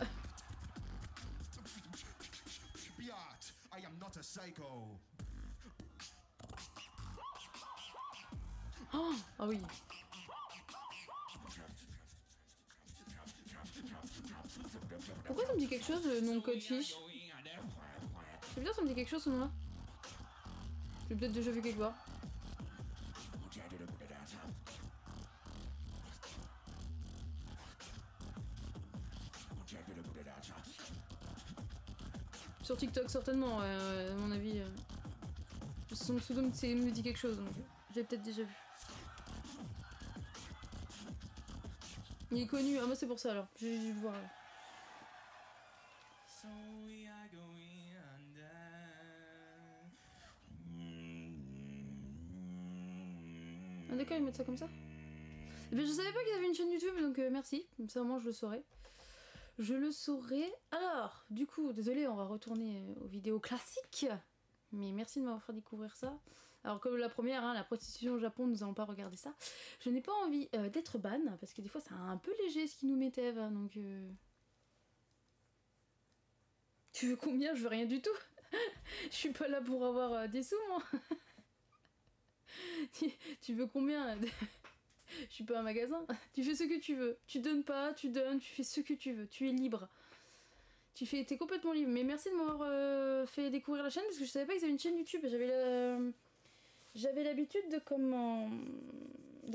Oh, ah oui. Pourquoi ça me dit quelque chose le nom Codefish? C'est bizarre, ça me dit quelque chose ce nom-là. J'ai peut-être déjà vu quelque part. Sur TikTok certainement, à mon avis. Son pseudo me dit quelque chose, donc j'ai peut-être déjà vu. Il est connu, ah moi c'est pour ça alors, j'ai dû le voir. Ah d'accord, ils mettent ça comme ça. Eh bien je savais pas qu'ils avaient une chaîne YouTube, donc merci, comme ça au moins je le saurai. Je le saurai. Alors, du coup, désolé, on va retourner aux vidéos classiques. Mais merci de m'avoir fait découvrir ça. Alors comme la première, hein, la prostitution au Japon, nous allons pas regarder ça. Je n'ai pas envie d'être ban, parce que des fois c'est un peu léger ce qu'ils nous mettent, Eve, donc... Tu veux combien? Je veux rien du tout. Je suis pas là pour avoir des sous, moi. Tu veux combien? Je suis pas un magasin. Tu fais ce que tu veux. Tu donnes pas, tu donnes, tu fais ce que tu veux. Tu es libre. T'es complètement libre. Mais merci de m'avoir fait découvrir la chaîne, parce que je savais pas qu'ils avaient une chaîne YouTube. J'avais l'habitude de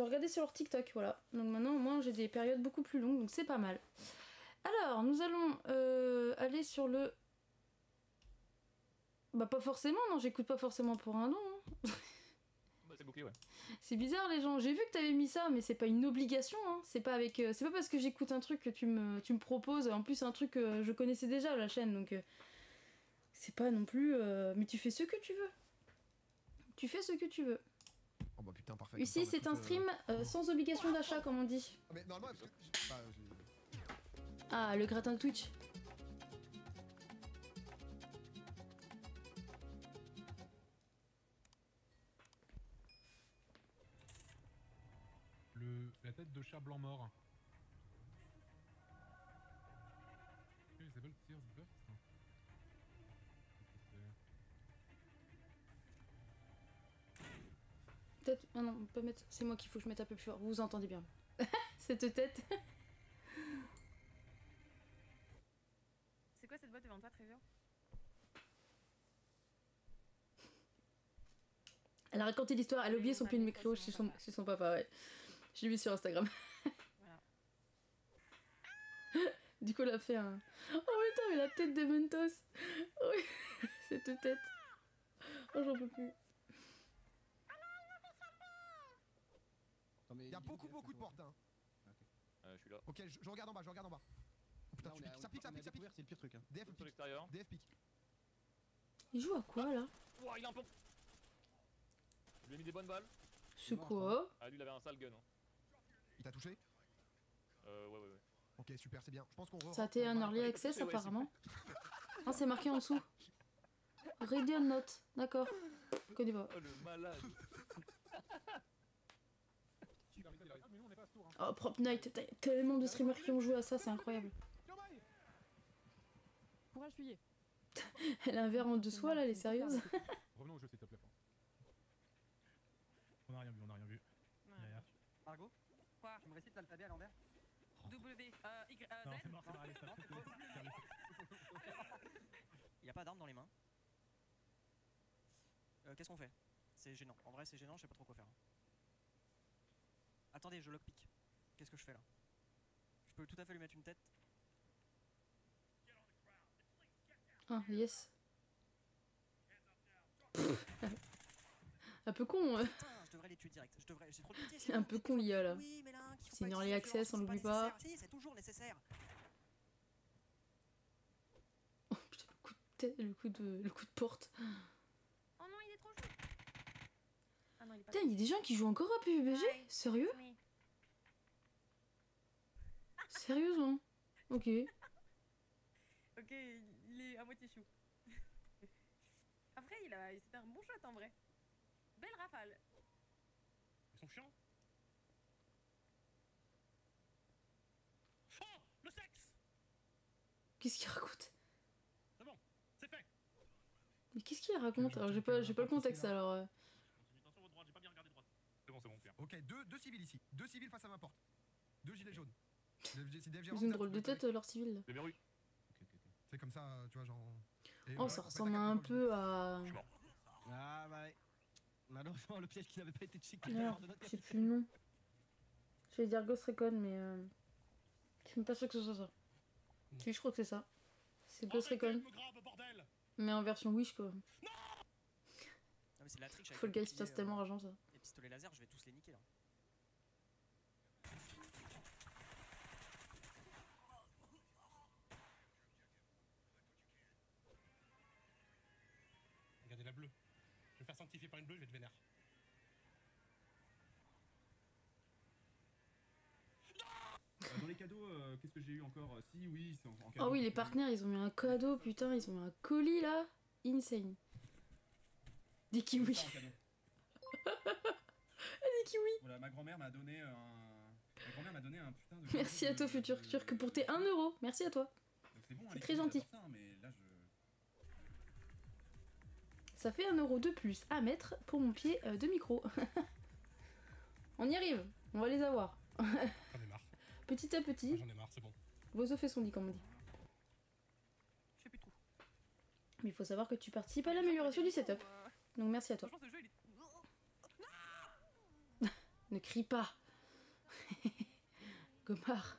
regarder sur leur TikTok, voilà. Donc maintenant, au moins, j'ai des périodes beaucoup plus longues, donc c'est pas mal. Alors, nous allons aller sur le... Bah pas forcément, non, j'écoute pas forcément pour un don. Hein. Bah c'est bouclé, ouais. C'est bizarre les gens, j'ai vu que t'avais mis ça, mais c'est pas une obligation, hein. C'est pas parce que j'écoute un truc que tu me proposes, en plus un truc que je connaissais déjà la chaîne, donc c'est pas non plus... Mais tu fais ce que tu veux. Tu fais ce que tu veux. Oh bah putain, parfait. Ici c'est un stream sans obligation d'achat, comme on dit. Mais normalement, Ah, le gratin de Twitch. La tête de chat blanc mort. Il s'appelle Tears Burst. Peut-être... Ah non, on peut mettre... C'est moi qu'il faut que je mette un peu plus fort. Vous vous entendez bien. Cette tête. C'est quoi cette boîte devant toi, Trevor? Elle a raconté l'histoire, elle a oublié son pli de micro chez son papa, ouais. Je l'ai vu sur Instagram. Voilà. Du coup, elle a fait un... Oh putain, mais la tête de Mentos. Oui, cette tête. Oh, j'en peux plus. Il y a beaucoup de portes, hein. Je suis là. Ok, je regarde en bas, Oh, putain, tu piques, ça pique. C'est le pire truc, hein. DF Sur pique. l'extérieur. DF pique. Il joue à quoi, là? Ouah, il a un plomb. Je lui ai mis des bonnes balles. C'est quoi? Ah, lui, il avait un sale gun. Hein. Il t'a touché? Ouais. Ok, super, c'est bien. Je pense qu'on Ça a été un early access, apparemment. Ah, c'est marqué en dessous. Ready or not. D'accord. Connais pas. Oh, le malade. Oh, Prop Night. T'as tellement de streamers qui ont joué à ça, c'est incroyable. Courage, fuyez. Elle a un verre en dessous, là, elle est sérieuse. Revenons au jeu, s'il te plaît. On a rien vu. Margot? Quoi? Tu me récites l'alphabet à l'envers? W, Y, Z? Non, c'est mort, allez, stop. Il n'y a pas d'arme dans les mains. Qu'est-ce qu'on fait? C'est gênant. En vrai, c'est gênant, je sais pas trop quoi faire. Attendez, je lockpick. Qu'est-ce que je fais là? Je peux tout à fait lui mettre une tête. Ah, yes. Un peu con. Putain, je devrais les tuer direct. J'ai trop de pitié. C'est un peu con l'IA là. Oui, mais là, c'est une early access, on l'oublie pas. Si, c'est toujours nécessaire. Oh putain, le coup de tête, le coup de porte. Oh non, il est trop chaud. Ah non, il est pas. Putain, il y a des gens qui jouent encore à PUBG? Sérieux? Oui. Sérieusement? Ok. Ok, il est à moitié chou. Après, c'était un bon shot en vrai. Belle rafale. Ils sont chiants. Oh, le sexe. Qu'est-ce qu'il raconte? C'est bon, c'est fait. Mais qu'est-ce qu'il raconte? Alors j'ai pas le contexte alors. Attention votre droite, j'ai pas bien regardé droite. C'est bon, bien. Ok, deux civils ici. 2 civils face à ma porte. 2 gilets jaunes. Ils ont une drôle de tête leur civil. Le verrouille. C'est comme ça, tu vois, genre... Oh, ça ressemble un peu à... Ah bah ouais. Malheureusement, le piège qui n'avait pas été checké. Alors, je sais plus le nom. Je vais dire Ghost Recon, mais je suis même pas sûr que ce soit ça. Si, je crois que c'est ça. C'est Ghost Recon. Mais en version Wish, quoi. Faut le gars, il se passe tellement rageant, ça. Les pistolets laser, je vais tous les niquer là. Regardez la bleue. Je vais me faire sanctifier par une bleue, je vais être vénère. Dans les cadeaux, qu'est-ce que j'ai eu encore? Si, oui, c'est en cadeau. Oh oui, les partenaires, ils ont mis un cadeau, putain, ils ont mis un colis là. Insane. Des kiwis. Elle dit kiwi. Voilà, ma grand-mère m'a donné un putain de. Merci à toi, futur turc, pour tes 1 euro. Merci à toi. C'est bon, c'est très gentil. Ça, mais là, Ça fait 1 euro de plus à mettre pour mon pied de micro. On y arrive, on va les avoir. J'en ai marre. Petit à petit. J'en ai marre, c'est bon. Bozo fait son dit, comme on dit. Je sais plus trop. Mais il faut savoir que tu participes à l'amélioration du setup. Donc merci à toi. Franchement, ce jeu, il est... Ne crie pas. Gomard.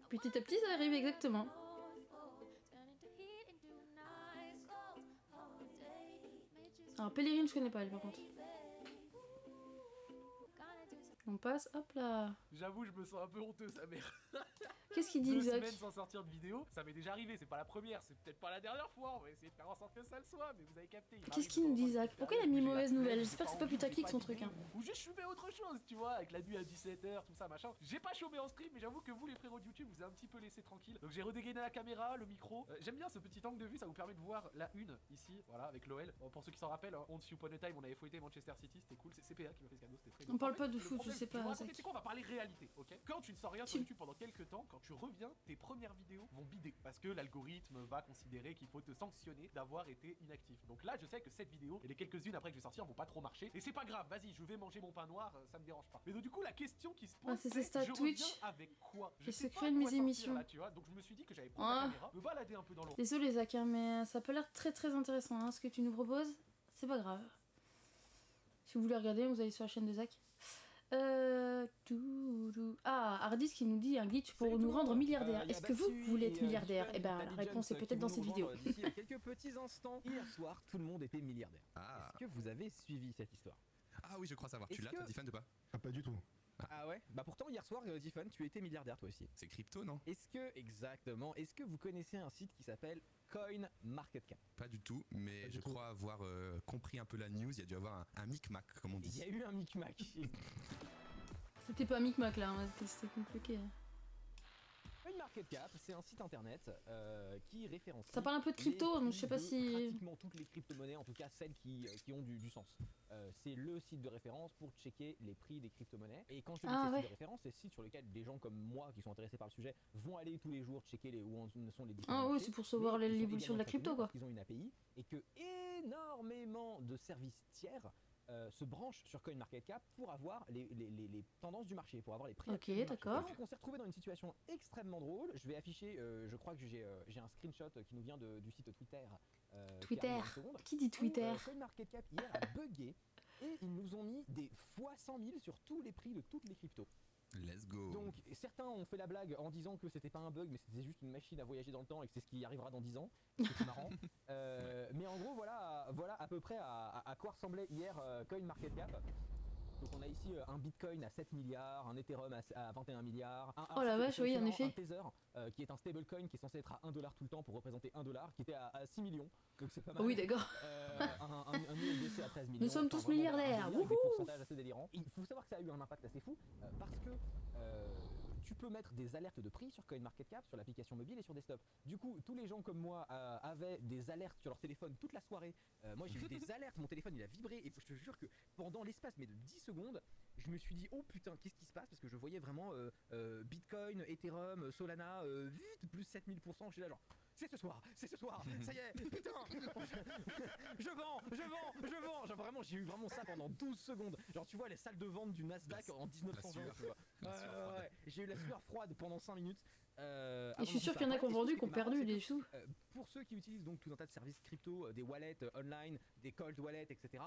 Petit à petit, ça arrive exactement. Alors, Pèlerine, je connais pas elle par contre. On passe, hop là. J'avoue, je me sens un peu honteux, sa mère. Qu'est-ce qu'il dit, 2 Isaac? semaines sans sortir de vidéo, ça m'est déjà arrivé, c'est pas la première, c'est peut-être pas la dernière fois, on va essayer de faire en sorte que ça le soit, mais vous avez capté. Qu'est-ce qu'il nous dit, Isaac? Pourquoi il a mis mauvaise nouvelle? J'espère que c'est pas putaclic son truc, hein. Ou juste je fais autre chose, tu vois, avec la nuit à 17h, tout ça, machin. J'ai pas chômé en stream, mais j'avoue que vous, les frérots de YouTube, vous avez un petit peu laissé tranquille. Donc j'ai redégainé la caméra, le micro. J'aime bien ce petit angle de vue, ça vous permet de voir la une ici, voilà, avec l'OL. Bon, pour ceux qui s'en rappellent, Once Upon a Time, on avait fouetté Manchester City, c'était cool. C'est CPA qui m'a fait ce cadeau, c'était très bien. On parle pas de foot, je sais pas. C'est quoi, on va parler réalité, ok? Quand tu ne sors rien sur YouTube pendant quelques temps, quand tu reviens, tes premières vidéos vont bider parce que l'algorithme va considérer qu'il faut te sanctionner d'avoir été inactif. Donc là, je sais que cette vidéo et les quelques-unes après que je vais sortir vont pas trop marcher. Et c'est pas grave, vas-y, je vais manger mon pain noir, ça me dérange pas. Mais donc, du coup, la question qui se pose, c'est ses stats je Twitch. reviens avec quoi? Je sais créer mes émissions. Là, tu vois, donc je me suis dit que j'allais prendre la caméra, me balader un peu dans l'eau. Désolé, Zach, hein, mais ça a pas l'air très très intéressant, hein, ce que tu nous proposes. C'est pas grave. Si vous voulez regarder, vous allez sur la chaîne de Zach. Ah, Ardis qui nous dit un glitch pour nous rendre milliardaires. Est-ce que vous voulez être milliardaire? Eh ben, la réponse est peut-être dans cette vidéo. D'ici à quelques petits instants, hier soir, tout le monde était milliardaire. Est-ce que vous avez suivi cette histoire? Ah oui, je crois savoir. Tu l'as, toi, Tiffany, ou pas? Ah, pas du tout. Ah ouais? Bah pourtant, hier soir, Tiffany, tu étais milliardaire toi aussi. C'est crypto, non? Exactement, est-ce que vous connaissez un site qui s'appelle CoinMarketCap? Pas du tout, mais je crois avoir compris un peu la news. Il y a dû avoir un micmac, comme on dit. Il y a eu un micmac. C'était pas micmac là, hein, c'était compliqué. CoinMarketCap, c'est un site internet qui référencie. Ça parle un peu de crypto, donc je sais pas si. Pratiquement toutes les crypto-monnaies, en tout cas celles qui ont du sens. C'est le site de référence pour checker les prix des crypto-monnaies. Et quand je dis site de référence, c'est le site sur lequel des gens comme moi qui sont intéressés par le sujet vont aller tous les jours checker où en sont les différents. Ah oui, c'est pour savoir l'évolution de la crypto quoi. Ils ont une API et que énormément de services tiers se branchent sur CoinMarketCap pour avoir les tendances du marché, pour avoir les prix. Ok, d'accord. Donc on s'est retrouvé dans une situation extrêmement drôle. Je vais afficher, je crois que j'ai un screenshot qui nous vient du site Twitter. Twitter. Qui dit Twitter? CoinMarketCap hier a bugué et ils nous ont mis des fois 100 000 sur tous les prix de toutes les cryptos. Let's go. Donc certains ont fait la blague en disant que c'était pas un bug mais c'était juste une machine à voyager dans le temps et que c'est ce qui arrivera dans 10 ans. C'est marrant. Mais en gros voilà à peu près à quoi ressemblait hier CoinMarketCap. Donc on a ici un Bitcoin à 7 milliards, un Ethereum à 21 milliards, oh la vache, oui, en effet. Un Tether qui est un stablecoin qui est censé être à 1$ tout le temps pour représenter 1$, qui était à 6 millions. Donc c'est pas mal. Oui, d'accord. Un USDC à 13 millions. Nous sommes tous milliardaires. Avec des pourcentages assez délirants. Il faut savoir que ça a eu un impact assez fou parce que tu peux mettre des alertes de prix sur CoinMarketCap, sur l'application mobile et sur desktop. Du coup, tous les gens comme moi avaient des alertes sur leur téléphone toute la soirée. Moi, j'ai eu des alertes, mon téléphone il a vibré et je te jure que pendant l'espace de 10 secondes, je me suis dit oh putain, qu'est-ce qui se passe? Parce que je voyais vraiment Bitcoin, Ethereum, Solana, plus 7000%. Je suis là genre c'est ce soir, ça y est, putain, je vends. Genre vraiment, j'ai eu vraiment ça pendant 12 secondes. Genre tu vois les salles de vente du Nasdaq en 1920, tu vois. J'ai eu la sueur froide pendant 5 minutes. Et je suis sûr qu'il y en a qui ont vendu, qui ont perdu des sous. Pour ceux qui utilisent donc tout un tas de services crypto, des wallets online, des cold wallets, etc.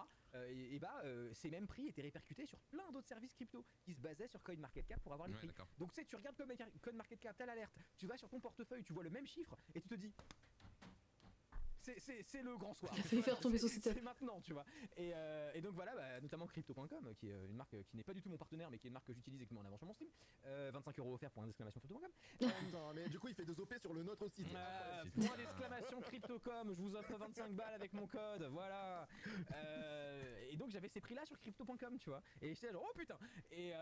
Ces mêmes prix étaient répercutés sur plein d'autres services crypto qui se basaient sur CoinMarketCap pour avoir les prix. Donc tu sais, tu regardes CoinMarketCap, t'as l'alerte, tu vas sur ton portefeuille, tu vois le même chiffre et tu te dis c'est le grand soir. Il a failli faire tomber son site. C'est maintenant, tu vois. Et donc voilà, notamment Crypto.com, qui est une marque qui n'est pas du tout mon partenaire, mais qui est une marque que j'utilise et qui met en avant sur mon stream. 25 € offerts, point d'exclamation Crypto.com. Non, mais du coup, il fait 2 OP sur le nôtre aussi. Point d'exclamation Crypto.com, je vous offre 25 balles avec mon code, voilà. Et donc j'avais ces prix-là sur Crypto.com, tu vois. Et j'étais genre, oh putain. Et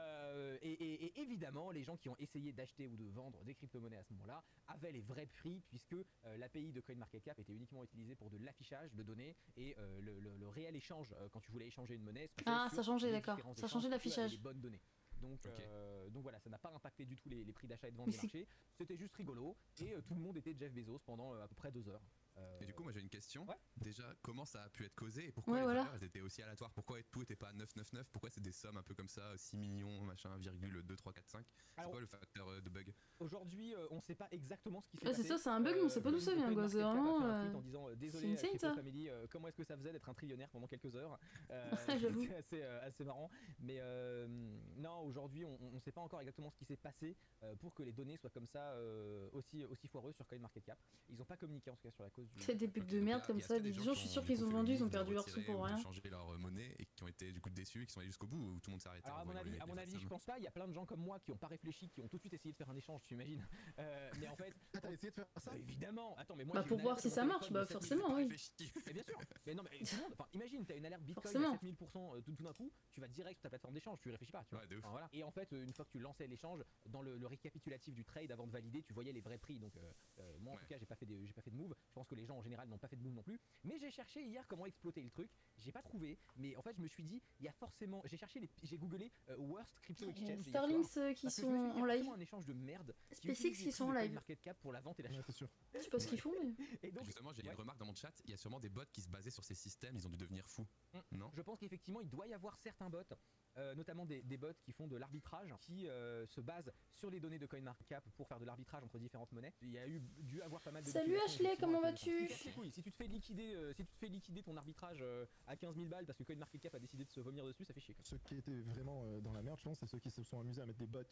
évidemment, les gens qui ont essayé d'acheter ou de vendre des crypto-monnaies à ce moment-là avaient les vrais prix, puisque l'API de CoinMarketCap était uniquement utilisée utilisé pour de l'affichage de données et le réel échange quand tu voulais échanger une monnaie. Ah, ça changeait, d'accord. Ça changeait l'affichage. Les bonnes données. Donc voilà, ça n'a pas impacté du tout les prix d'achat et de vente des marchés. C'était juste rigolo et tout le monde était Jeff Bezos pendant à peu près 2 heures. Et du coup, moi j'ai une question. Ouais. Déjà, comment ça a pu être causé et pourquoi les valeurs elles étaient aussi aléatoires? Pourquoi tout était pas 999? Pourquoi c'est des sommes un peu comme ça, 6 millions, machin, virgule 2, 3, 4, 5? C'est quoi le facteur de bug? Aujourd'hui, on sait pas exactement ce qui s'est passé. C'est ça, c'est un bug, mais on sait pas d'où ça vient, quoi. C'est vraiment. En disant désolé, c'est insane, ça. Family, comment est-ce que ça faisait d'être un trillionnaire pendant quelques heures? J'avoue. C'est assez marrant. Mais non, aujourd'hui, on sait pas encore exactement ce qui s'est passé pour que les données soient comme ça aussi foireuses sur CoinMarketCap. Ils ont pas communiqué en tout cas sur la cause du. C'est des bugs de merde comme ça, des gens, je suis sûr qu'ils ont vendu, ils ont perdu leur sous pour rien. Ils ont changé leur monnaie et qui ont été du coup déçus et qui sont allés jusqu'au bout où tout le monde s'est arrêté. Alors à mon avis, je pense pas. Il y a plein de gens comme moi qui ont pas réfléchi, qui ont tout de suite essayé de faire un échange, tu imagines. Mais en fait. Ah, t'as essayé de faire ça? Évidemment. Attends, mais moi. Bah pour voir si ça marche, bah forcément, oui. Mais bien sûr. Mais non, mais tout le monde. Enfin, imagine, t'as une alerte Bitcoin à 7000% tout d'un coup, tu vas direct sur ta plateforme d'échange, tu réfléchis pas, tu vois. Enfin, voilà. Et en fait, une fois que tu lançais l'échange, dans le récapitulatif du trade avant de valider, tu voyais les vrais prix. Donc moi en tout cas, j'ai pas fait de move. Je pense que les gens en général n'ont pas fait de move non plus. Mais j'ai cherché hier comment exploiter le truc. J'ai pas trouvé. Mais en fait, je me suis dit, il y a forcément. J'ai googlé worst crypto exchange. Starlinks qui sont en live. Un échange de merde. SpaceX qui sont en live. CoinMarketCap pour la vente et l'achat. Je sais pas ce qu'ils font, mais. Et donc, justement, j'ai une remarque dans mon chat. Il y a sûrement des bots qui se basaient sur ces systèmes. Ils ont dû devenir fous. Non? Je pense qu'effectivement, il doit y avoir certains bots, notamment des bots qui font de l'arbitrage, qui se basent sur les données de CoinMarketCap pour faire de l'arbitrage entre différentes monnaies. Il y a dû avoir pas mal de. Salut Ashley, comment vas-tu? Si tu te fais liquider ton arbitrage à 15 000 balles parce que CoinMarketCap a décidé de se vomir dessus, ça fait chier. Ceux qui étaient vraiment dans la merde, je pense, c'est ceux qui se sont amusés à mettre des bots.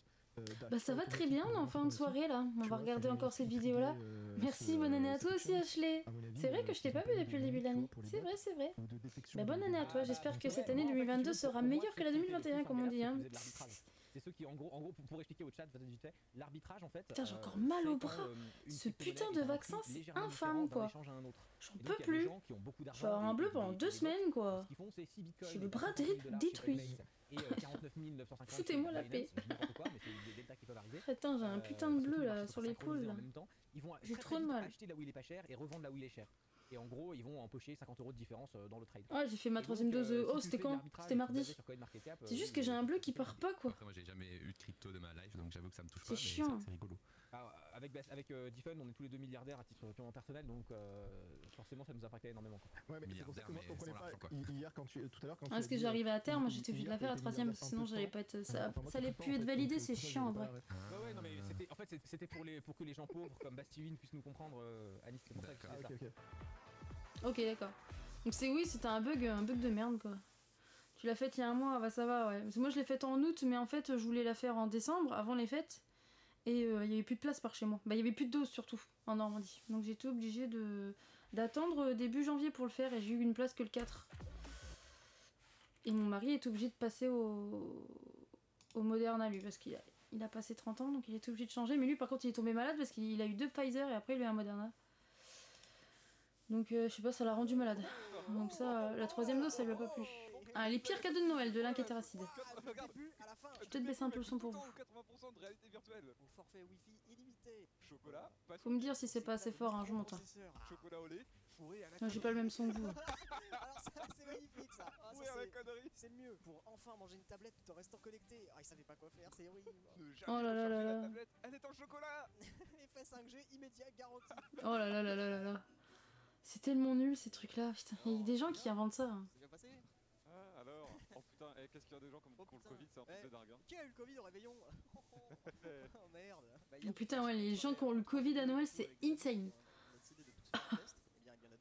Bah ça va très bien en fin de soirée là. On va regarder encore cette vidéo là. Merci, bonne année à toi aussi Ashley. C'est vrai que je t'ai pas vu depuis le début de l'année. C'est vrai, c'est vrai. Bah bonne année à toi. J'espère que cette année 2022 sera meilleure que la 2021 comme on dit. Hein. C'est ceux qui, en gros, pour expliquer au chat, l'arbitrage en fait. Putain, j'ai encore mal au bras. Ce putain de vaccin, c'est infâme quoi. J'en peux plus. Je vais avoir un bleu pendant 2 semaines quoi. J'ai le bras détruit. Foutez-moi la paix. Attends, j'ai un putain de bleu là sur l'épaule là. J'ai trop de mal. Acheter là où il est pas cher et revendre là où il est cher. Et en gros, ils vont empocher 50 € de différence dans le trade. Ouais, j'ai fait ma 3ème dose. Oh, c'était quand? C'était mardi. C'est juste que j'ai un bleu qui part pas quoi. Après, moi j'ai jamais eu de crypto de ma life donc j'avoue que ça me touche pas. C'est chiant. C'est rigolo. Avec Diffun, on est tous les 2 milliardaires à titre purement personnel donc forcément ça nous impacte énormément. Ouais, mais c'est pour ça que moi je comprenais pas hier quand tout à l'heure quand. Parce que j'arrivais à terme, j'étais obligé de la faire la 3ème parce que sinon j'allais pas être. Ça allait plus être validé, c'est chiant en vrai. Ouais, non mais c'était pour que les gens pauvres comme Bastille puissent nous comprendre, Anis, c'est pour ça que c'est ça. Ok, d'accord. Donc c'était un bug de merde quoi. Tu l'as faite il y a un mois, bah ça va ouais. Parce que moi je l'ai faite en août, mais en fait je voulais la faire en décembre, avant les fêtes. Et il y avait plus de place par chez moi. Bah il y avait plus de doses surtout, en Normandie. Donc j'étais obligée d'attendre début janvier pour le faire et j'ai eu une place que le 4. Et mon mari est obligé de passer au Moderna lui, parce qu'il a passé 30 ans, donc il est obligé de changer. Mais lui par contre il est tombé malade parce qu'il a eu 2 Pfizer et après il a eu un Moderna. Donc je sais pas, ça l'a rendu malade. Donc ça, la 3ème dose ça lui a pas plu. Ah, les pires cadeaux de Noël de l'inquiétéracide. Je vais peut-être baisser un peu le son pour vous. 80% de réalité virtuelle. Au forfait Wi-Fi illimité. Chocolat. Faut me dire si c'est pas assez fort, hein, je monte. Chocolat au lait. Fourré à la. Non, j'ai pas le même son que vous. Alors c'est magnifique ça. Ah, oui, avec connerie. C'est le mieux. Pour enfin manger une tablette tout en restant connecté. Ah, il savait pas quoi faire, c'est horrible. Oh là là là là. Elle est en chocolat. Effet 5G immédiat garanti. Oh là là là là là là. C'est tellement nul ces trucs là, putain. Il y a des gens qui inventent ça. Hein. C'est bien passé. Ah alors. Oh putain, qu'est-ce qu'il y a des gens comme le Covid, c'est un truc de dingue. Qui a eu le Covid au réveillon? Oh merde. Oh, putain ouais, les gens qui ont le Covid à Noël c'est insane.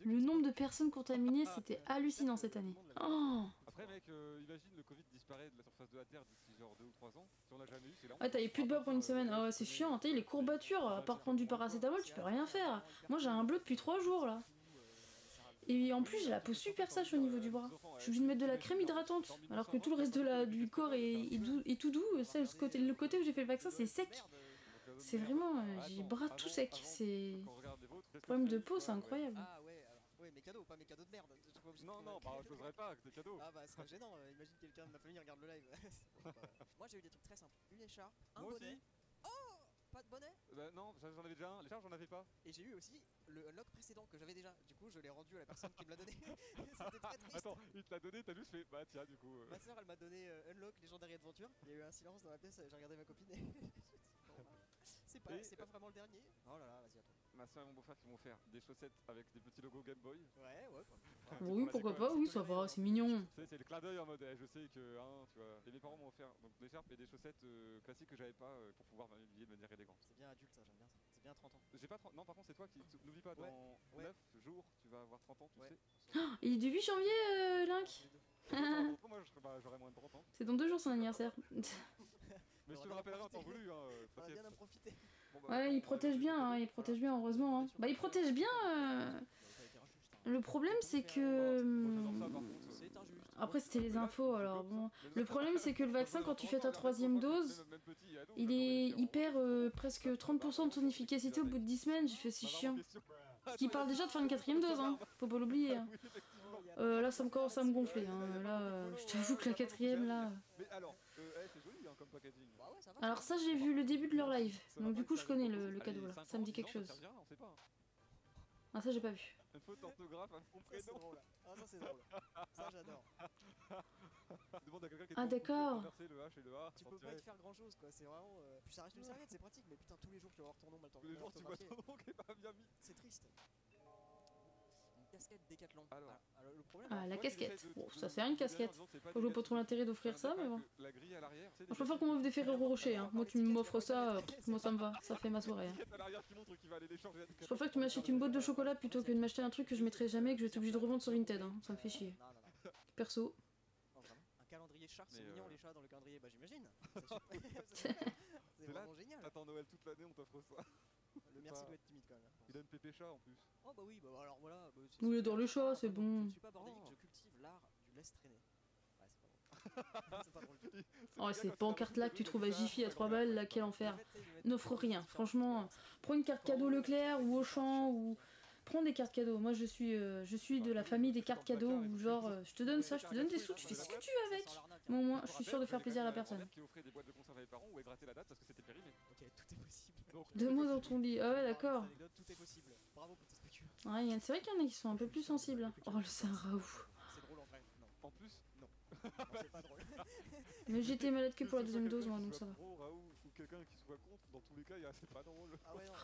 Le nombre de personnes contaminées c'était hallucinant cette année. Oh. Après mec, imagine le Covid disparaît de la surface de la Terre d'ici genre 2 ou 3 ans. Si on l'a jamais eu, c'est là. Ah t'avais plus de bas pour une semaine. Ah ouais c'est chiant, t'as les courbatures, à part prendre du paracétamol tu peux rien faire. Moi j'ai un bleu depuis 3 jours là. Et en plus j'ai la peau super sèche au niveau du bras. Je suis obligée de mettre de la crème hydratante. Alors que tout le reste du corps est tout doux. Ça, le côté où j'ai fait le vaccin c'est sec. C'est vraiment... j'ai les bras tout secs. C'est... Problème de peau c'est incroyable. Ah ouais, alors, ouais mes cadeaux, pas mes cadeaux de merde. Non, bah j'oserais pas avec tes cadeaux. Ah bah ce serait gênant, imagine quelqu'un de ma famille regarde le live. Moi j'ai eu des trucs très simples. Une écharpe, un bonnet. Oh, pas de bonnet? Bah Non, j'en avais déjà un. Les charges, j'en avais pas. Et j'ai eu aussi le unlock précédent que j'avais déjà. Du coup, je l'ai rendu à la personne qui me l'a donné. C'était très triste. Attends, il te l'a donné, t'as juste fait. Bah tiens, du coup. Ma soeur, elle m'a donné unlock Legendary Adventure. Il y a eu un silence dans la pièce, j'ai regardé ma copine et. C'est pas vraiment le dernier. Oh là là, vas-y, attends. Ma soeur et mon beau-frère qui m'ont offert des chaussettes avec des petits logos Game Boy. Ouais. Oui, pourquoi pas, oui, ça va, c'est mignon. C'est le clin d'œil en mode, je sais que, tu vois. Et mes parents m'ont offert donc des écharpes et des chaussettes classiques que j'avais pas pour pouvoir m'habiller de manière élégante. C'est bien adulte ça, j'aime bien ça. C'est bien 30 ans. J'ai pas 30. Non, par contre, c'est toi qui. N'oublie pas, dans 9 jours, tu vas avoir 30 ans, tu sais. Il est du 8 janvier, Link. Moi, j'aurai moins de 30 ans. C'est dans 2 jours son anniversaire. Mais je te le rappellerai en temps voulu. On va bien en profiter. Ouais, il protège bien, il protège bien, heureusement. Bah, il protège bien. Le problème, c'est que. Après, c'était les infos, alors bon. Le problème, c'est que le vaccin, quand tu fais ta 3e dose, il perd presque 30% de son efficacité au bout de 10 semaines. J'ai fait, c'est chiant. Parce qu'il parle déjà de faire une 4e dose, hein. Faut pas l'oublier. Hein. Là, ça me commence à me gonfler. Hein. Là, je t'avoue que la 4e, là. Mais alors, c'est joli comme packaging. Alors, ça, j'ai vu le début de leur live. Donc, du coup, je connais le cadeau là. Ça me dit quelque chose. Ah, ça, j'ai pas vu. Une faute d'orthographe à mon prénom. Ah, ça, c'est drôle. Ça, j'adore. Demande à quelqu'un qui Ah, d'accord. le H et le A. Tu peux pas y faire grand chose quoi, c'est vraiment. Puis ça reste une serviette, c'est pratique, mais putain, tous les jours tu vas voir ton nom mal tous les jours tu vois ton nom qui est pas bien mis. C'est triste. Une casquette Décathlon. Alors le problème. Ah, la casquette. Bon, ça sert à une casquette. Je vois pas trop l'intérêt d'offrir ça, mais bon. Je préfère qu'on m'offre des Ferrero Rocher. Hein. Moi, tu m'offres ça, moi ça me va. Ça fait ma soirée. Hein. Je préfère que tu m'achètes une boîte de chocolat plutôt que de m'acheter un truc que je mettrai jamais et que je vais être obligé de revendre sur Vinted. Hein. Ça me fait chier. Perso. Un calendrier chat, c'est mignon les chats dans le calendrier, bah j'imagine. C'est vraiment génial. T'attends Noël toute l'année, on t'offre ça. Le merci doit être timide quand même. Il donne pépé chat en plus. Oh bah oui, bah alors voilà. Oui, il adore le chat, c'est bon. Je suis pas bordélique, je cultive l'art du laisse traîner. Ouais, c'est pas drôle. C'est pas drôle. Oh, cette pancarte là que tu trouves à Jiffy à 3 balles, là, quel enfer. N'offre rien, franchement. Prends une carte cadeau Leclerc ou Auchan ou. Prends des cartes cadeaux. Moi, je suis de la famille des cartes cadeaux où, genre, je te donne ça, je te donne des sous, tu fais ce que tu veux avec. Mais au moins, je suis sûr de faire plaisir à la personne. Qui offrait des boîtes de conserve à mes parents ou gratter la date parce que c'était périmé. Ok, tout est possible. Deux mots dans ton lit. Ah ouais, d'accord. Tout est possible. Bravo, petite spécule. Ouais, c'est vrai qu'il y en a qui sont un peu plus sensibles. Oh, le Sarraou. C'est drôle en vrai. Non. En plus, non. C'est pas drôle. Mais j'étais malade que pour la 2e dose, moi, donc ça va. Ou quelqu'un qui soit contre, dans tous les cas, c'est pas drôle.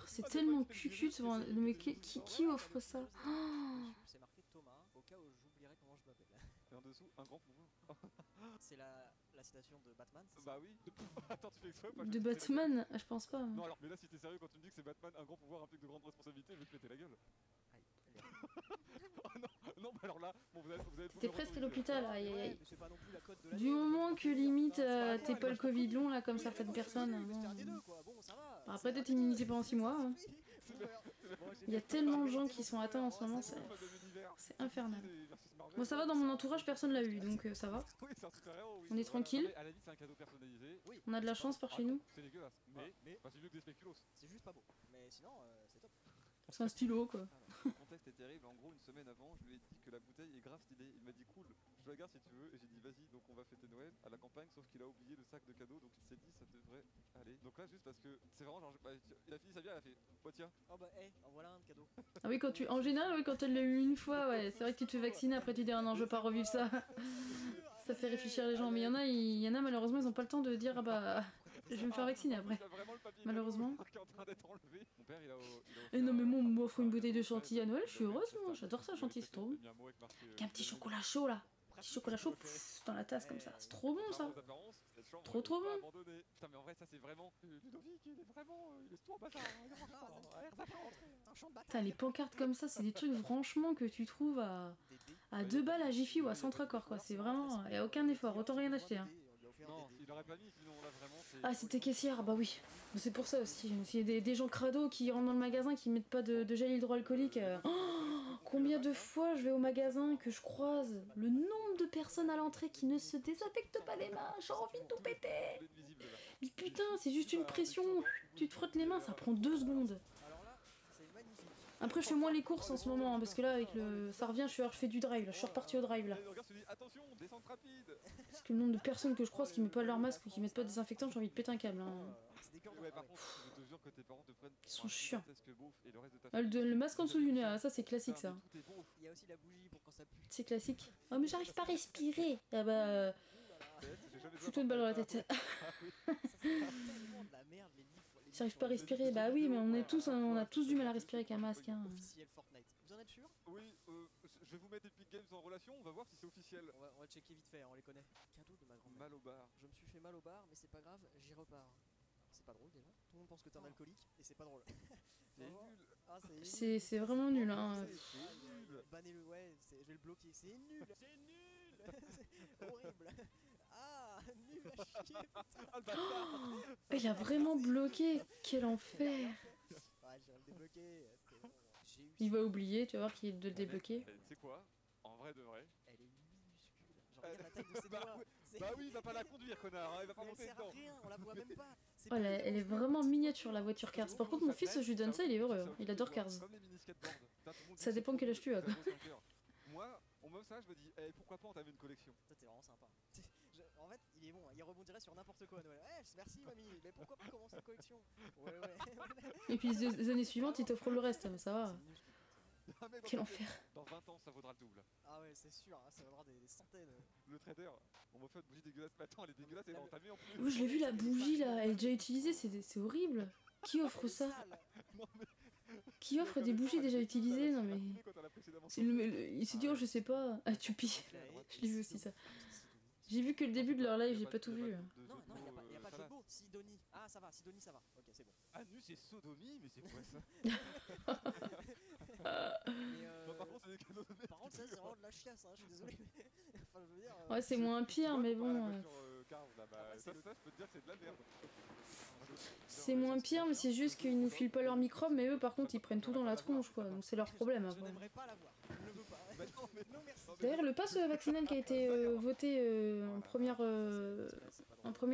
C'est tellement cucu de se voir. Mais qui offre ça? C'est marqué Thomas, au cas où j'oublierai comment je m'appelle. Et en dessous, un grand pouvoir. C'est la citation de Batman. Bah oui. Attends, tu fais exprès ou pas? De Batman? Je pense pas. Non, alors, mais là, si t'es sérieux quand tu me dis que c'est Batman, un grand pouvoir implique de grandes responsabilités, je vais te péter la gueule. Oh non, bah alors là, bon, vous avez t'es presque à l'hôpital, aïe aïe aïe. Du moment que limite t'es pas le Covid long là comme certaines personnes. Après t'es immunisé pendant 6 mois. Hein. Il y a tellement de gens qui sont atteints en ce moment, c'est infernal. Bon, ça va, dans mon entourage personne l'a eu donc ça va. On est tranquille. On a de la chance par chez nous. C'est dégueulasse, mais c'est mieux que des spéculoos. C'est juste pas beau, mais sinon c'est top. C'est un stylo quoi. Le contexte est terrible. En gros, une semaine avant, je lui ai dit que la bouteille est grave stylée. Il m'a dit cool, je la garde si tu veux. Et j'ai dit vas-y, donc on va fêter Noël à la campagne. Sauf qu'il a oublié le sac de cadeaux, donc il s'est dit ça devrait aller. Donc là, juste parce que c'est vraiment genre, il a fini sa bière, il a fait oh tiens. Oh bah en voilà un de cadeau. Ah oui, en général, oui, quand elle l'a eu une fois, ouais, c'est vrai que tu te fais vacciner. Après, tu dis ah non, je veux pas revivre ça. Ça fait réfléchir les gens. Mais il y en a malheureusement, ils ont pas le temps de dire ah bah. Je vais me faire vacciner après. Malheureusement. Et non mais moi on m'offre une bouteille de chantilly à Noël, je suis heureuse moi, j'adore ça chantilly, c'est trop bon. Avec un petit chocolat chaud là. Petit chocolat chaud dans la tasse comme ça, c'est trop bon ça. Trop bon. Putain mais en vrai ça c'est vraiment Ludovic, il est vraiment il est tout en bâtard. Putain les pancartes comme ça, c'est des trucs franchement que tu trouves à 2 balles à Jiffy ou à Centracor quoi, c'est vraiment, y a aucun effort, autant rien acheter hein. Non, il aurait pas mis, sinon là vraiment c'est... Ah c'était caissière, bah oui. C'est pour ça aussi. Il y a des gens crado qui rentrent dans le magasin qui mettent pas de gel hydroalcoolique. Combien de fois je vais au magasin que je croise le nombre de personnes à l'entrée qui ne se désaffectent pas les mains, j'ai envie de tout péter. Mais putain, c'est juste une pression. Tu te frottes les mains, ça prend 2 secondes. Après je fais moins les courses en ce moment, hein, parce que là avec ça revient, je fais du drive, là. Je suis reparti au drive là. Attention, descente rapide. Parce que le nombre de personnes que je croise qui mettent pas leur masque ou qui mettent pas de désinfectant, j'ai envie de péter un câble. Hein. Ouais, par contre, je te jure que tes parents te prennent Ils sont chiants. Le masque en dessous du nez, ah, ça c'est classique ça. Il y a aussi la bougie pour quand ça pue. C'est classique. Oh mais j'arrive pas à respirer. Ah bah... Fous-toi une balle dans la tête. J'arrive pas à respirer. Bah oui, mais on a tous du mal à respirer avec un masque. Hein. Officiel Fortnite. Vous en êtes sûr? Oui, je vais vous mettre Epic Games en relation, on va voir si c'est officiel. On va checker vite fait, on les connaît. Cadeau de ma grand-mère. Mal au bar. Je me suis fait mal au bar, mais c'est pas grave, j'y repars. C'est pas drôle déjà. Tout le monde pense que t'es un alcoolique et c'est pas drôle. C'est nul. Ah, c'est vraiment nul hein. Bannez-le, ouais, je vais le bloquer. C'est nul. C'est nul. C'est horrible. Ah, nul à chier, putain. Oh, il a vraiment bloqué. Quel enfer. Ouais, je vais le débloquer. Bon. Il va oublier, tu vas voir qu'il doit le débloquer. Tu sais quoi? En vrai de vrai. Elle est minuscule. Genre regarde la taille de ses doigts. Bah oui, il va pas la conduire, connard. Hein, il va pas monter dedans. Rien, on la voit même pas. Oh, elle est vraiment miniature la voiture Cars. Par contre, mon fils, je lui donne ça, il est heureux. Hein. Il adore Cars. Ça dépend quel âge tu as quoi. Moi, on me ça, je me dis, pourquoi pas on t'avait une collection. Ça, c'est vraiment sympa. En fait, il est bon, il rebondirait sur n'importe quoi à Noël. Ouais, merci mamie, mais pourquoi pas commencer une collection? Ouais. Et puis les années suivantes, il t'offre le reste, ça va. Quel enfer. Dans 20 ans, ça vaudra le double. Ah ouais, c'est sûr, hein, ça vaudra des centaines. Le trader, on m'a fait une bougie dégueulasse. Mais attends, elle est dégueulasse, elle est entamée en plus. Oh, je l'ai vu la bougie là, elle est déjà utilisée, c'est horrible. Qui offre ça? Qui offre des bougies déjà utilisées? Non mais... Il s'est dit, oh je sais pas. Ah tu pies. Je l'ai vu aussi ça. J'ai vu que le début de leur live, j'ai pas tout vu. Non, y a pas de jeu de mots. Sidonie. Ah ça va, Sidonie ça va. Ok, c'est bon. Anus et sodomie, mais c'est quoi ça? Par contre, c'est des cadeaux de... Par contre, ça c'est vraiment de la chiasse, hein, je suis désolé. Enfin, je veux dire, ouais, c'est moins pire, mais bon. Ça, je peux te dire que c'est de la merde. C'est moins pire, mais c'est juste qu'ils nous filent pas leurs microbes, mais eux par contre ils prennent tout dans la tronche quoi, donc c'est leur problème après. Je n'aimerais pas l'avoir, je ne le veux pas. Non, merci. D'ailleurs, le pass vaccinal qui a été voté en première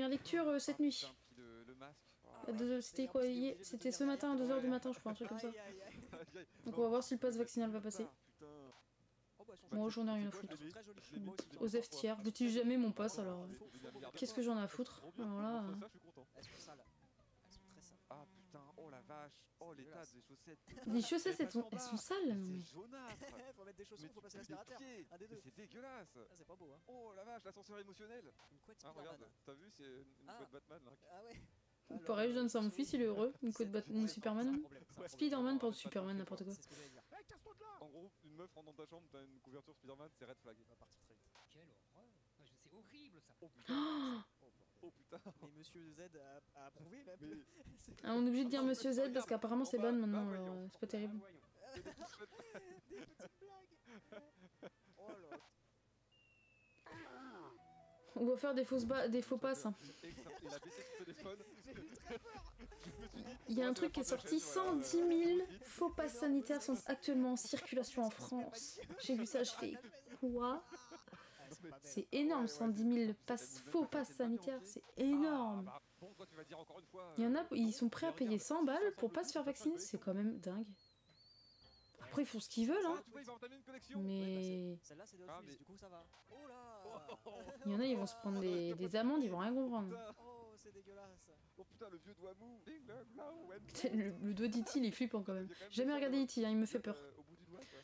lecture cette nuit. C'était quoi? C'était ce matin à 2h du matin, je crois, un truc comme ça. Donc on va voir si le pass vaccinal va passer. Moi j'en ai rien à foutre. Osef tiers, j'utilise jamais mon pass alors. Qu'est-ce que j'en ai à foutre? Alors là. Ah putain, oh la vache, oh l'état des chaussettes. Les chaussettes elles sont sales. C'est jaunâtre. Faut mettre des chaussons, faut passer l'aspirateur. Un des deux. C'est dégueulasse. Ah, c'est pas beau hein. Oh la vache, l'ascenseur émotionnel. Une couette Spider-Man. Regarde, t'as vu, c'est une couette Batman là. Ah ouais. Pareil, je donne ça à mon fils, il est heureux. Une couette Batman, Superman. Spider-Man pour Superman, n'importe quoi. En gros, une meuf rentre dans ta chambre, t'as une couverture Spider-Man, c'est red flag. Va partir très vite. Quelle horreur. C'est horrible ça. Oh putain. Oh putain. Mais Monsieur Z a approuvé là. Ah, on est obligé de dire Monsieur Z parce qu'apparemment c'est ban maintenant, alors c'est pas terrible. Des petites blagues. Oh là. On va faire des faux passes. Hein. Il y a un truc qui est sorti, 110 000 faux passes sanitaires sont actuellement en circulation en France. J'ai vu ça, je fais quoi? C'est énorme, 110 000 faux passes sanitaires, c'est énorme. Il y en a, ils sont prêts à payer 100 balles pour pas se faire vacciner, c'est quand même dingue. Après ils font ce qu'ils veulent hein. Mais... Celle-là c'est de Suisse, du coup ça va. Oh là. Il y en a, ils vont se prendre des amendes, ils vont rien comprendre. Oh c'est dégueulasse. Oh putain le vieux doigt mou. Le doigt d'E.T. il est flippant quand même. J'ai jamais regardé E.T. hein, il me fait peur.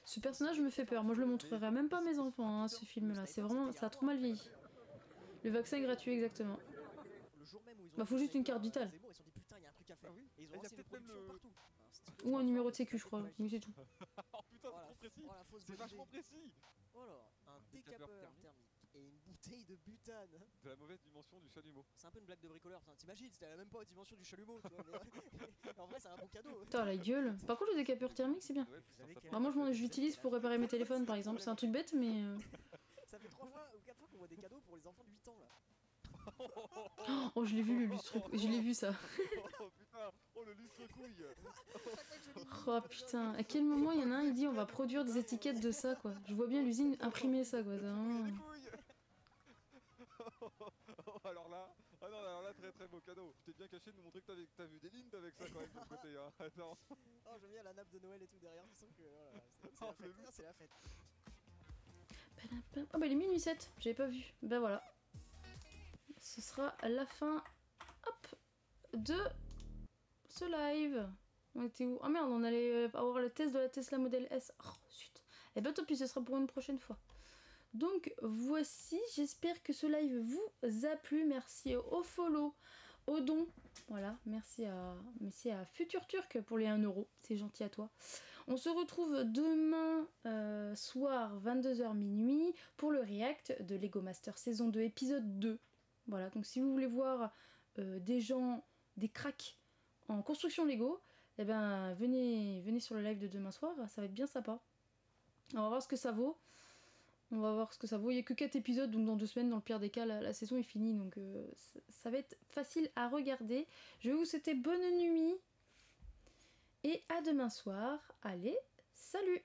Ce personnage me fait peur, moi je le montrerai même pas à mes enfants hein, ce film là, c'est vraiment, ça a trop mal vieilli. Le vaccin est gratuit exactement. Bah faut juste une carte vitale. Ou un numéro de sécu je crois, oui c'est tout. Oh putain c'est trop précis, c'est vachement précis. Oh alors, un décapeur thermique et une bouteille de butane. De la mauvaise dimension du chalumeau. C'est un peu une blague de bricoleur, t'imagines, c'était même pas la dimension du chalumeau tu vois, mais... En vrai c'est un bon cadeau. Putain la gueule. Par contre le décapeur thermique c'est bien. Alors moi je l'utilise pour réparer mes téléphones par exemple, c'est un truc bête mais... Ça fait 3 fois ou 4 fois qu'on voit des cadeaux pour les enfants de 8 ans là. Oh je l'ai vu le lustre, je l'ai vu ça. Oh putain, oh le lustre couille. Oh putain, à quel moment il y en a un il dit on va produire des étiquettes de ça quoi. Je vois bien l'usine imprimer ça quoi. Alors là, ah non alors là très très beau cadeau. Tu t'es bien caché de nous montrer que t'as vu des lignes avec ça quand même de l'autre côté hein. Attends. Oh j'aime bien la nappe de Noël et tout derrière, je sens que voilà, c'est la fête. Ah bah il est minuit 7, j'avais pas vu. Bah voilà. Ce sera la fin hop, de ce live. On était où? Ah merde, on allait avoir le test de la Tesla Model S. Oh, zut. Et ben tant pis, ce sera pour une prochaine fois. Donc voici, j'espère que ce live vous a plu. Merci au follow, au don. Voilà, merci à Futur Turc pour les 1 €. C'est gentil à toi. On se retrouve demain soir 22h minuit pour le react de Lego Master saison 2 épisode 2. Voilà, donc si vous voulez voir des gens, des cracks en construction Lego, eh ben venez sur le live de demain soir, ça va être bien sympa. On va voir ce que ça vaut. Il n'y a que 4 épisodes, donc dans 2 semaines, dans le pire des cas, la saison est finie, donc ça va être facile à regarder. Je vais vous souhaiter bonne nuit et à demain soir. Allez, salut!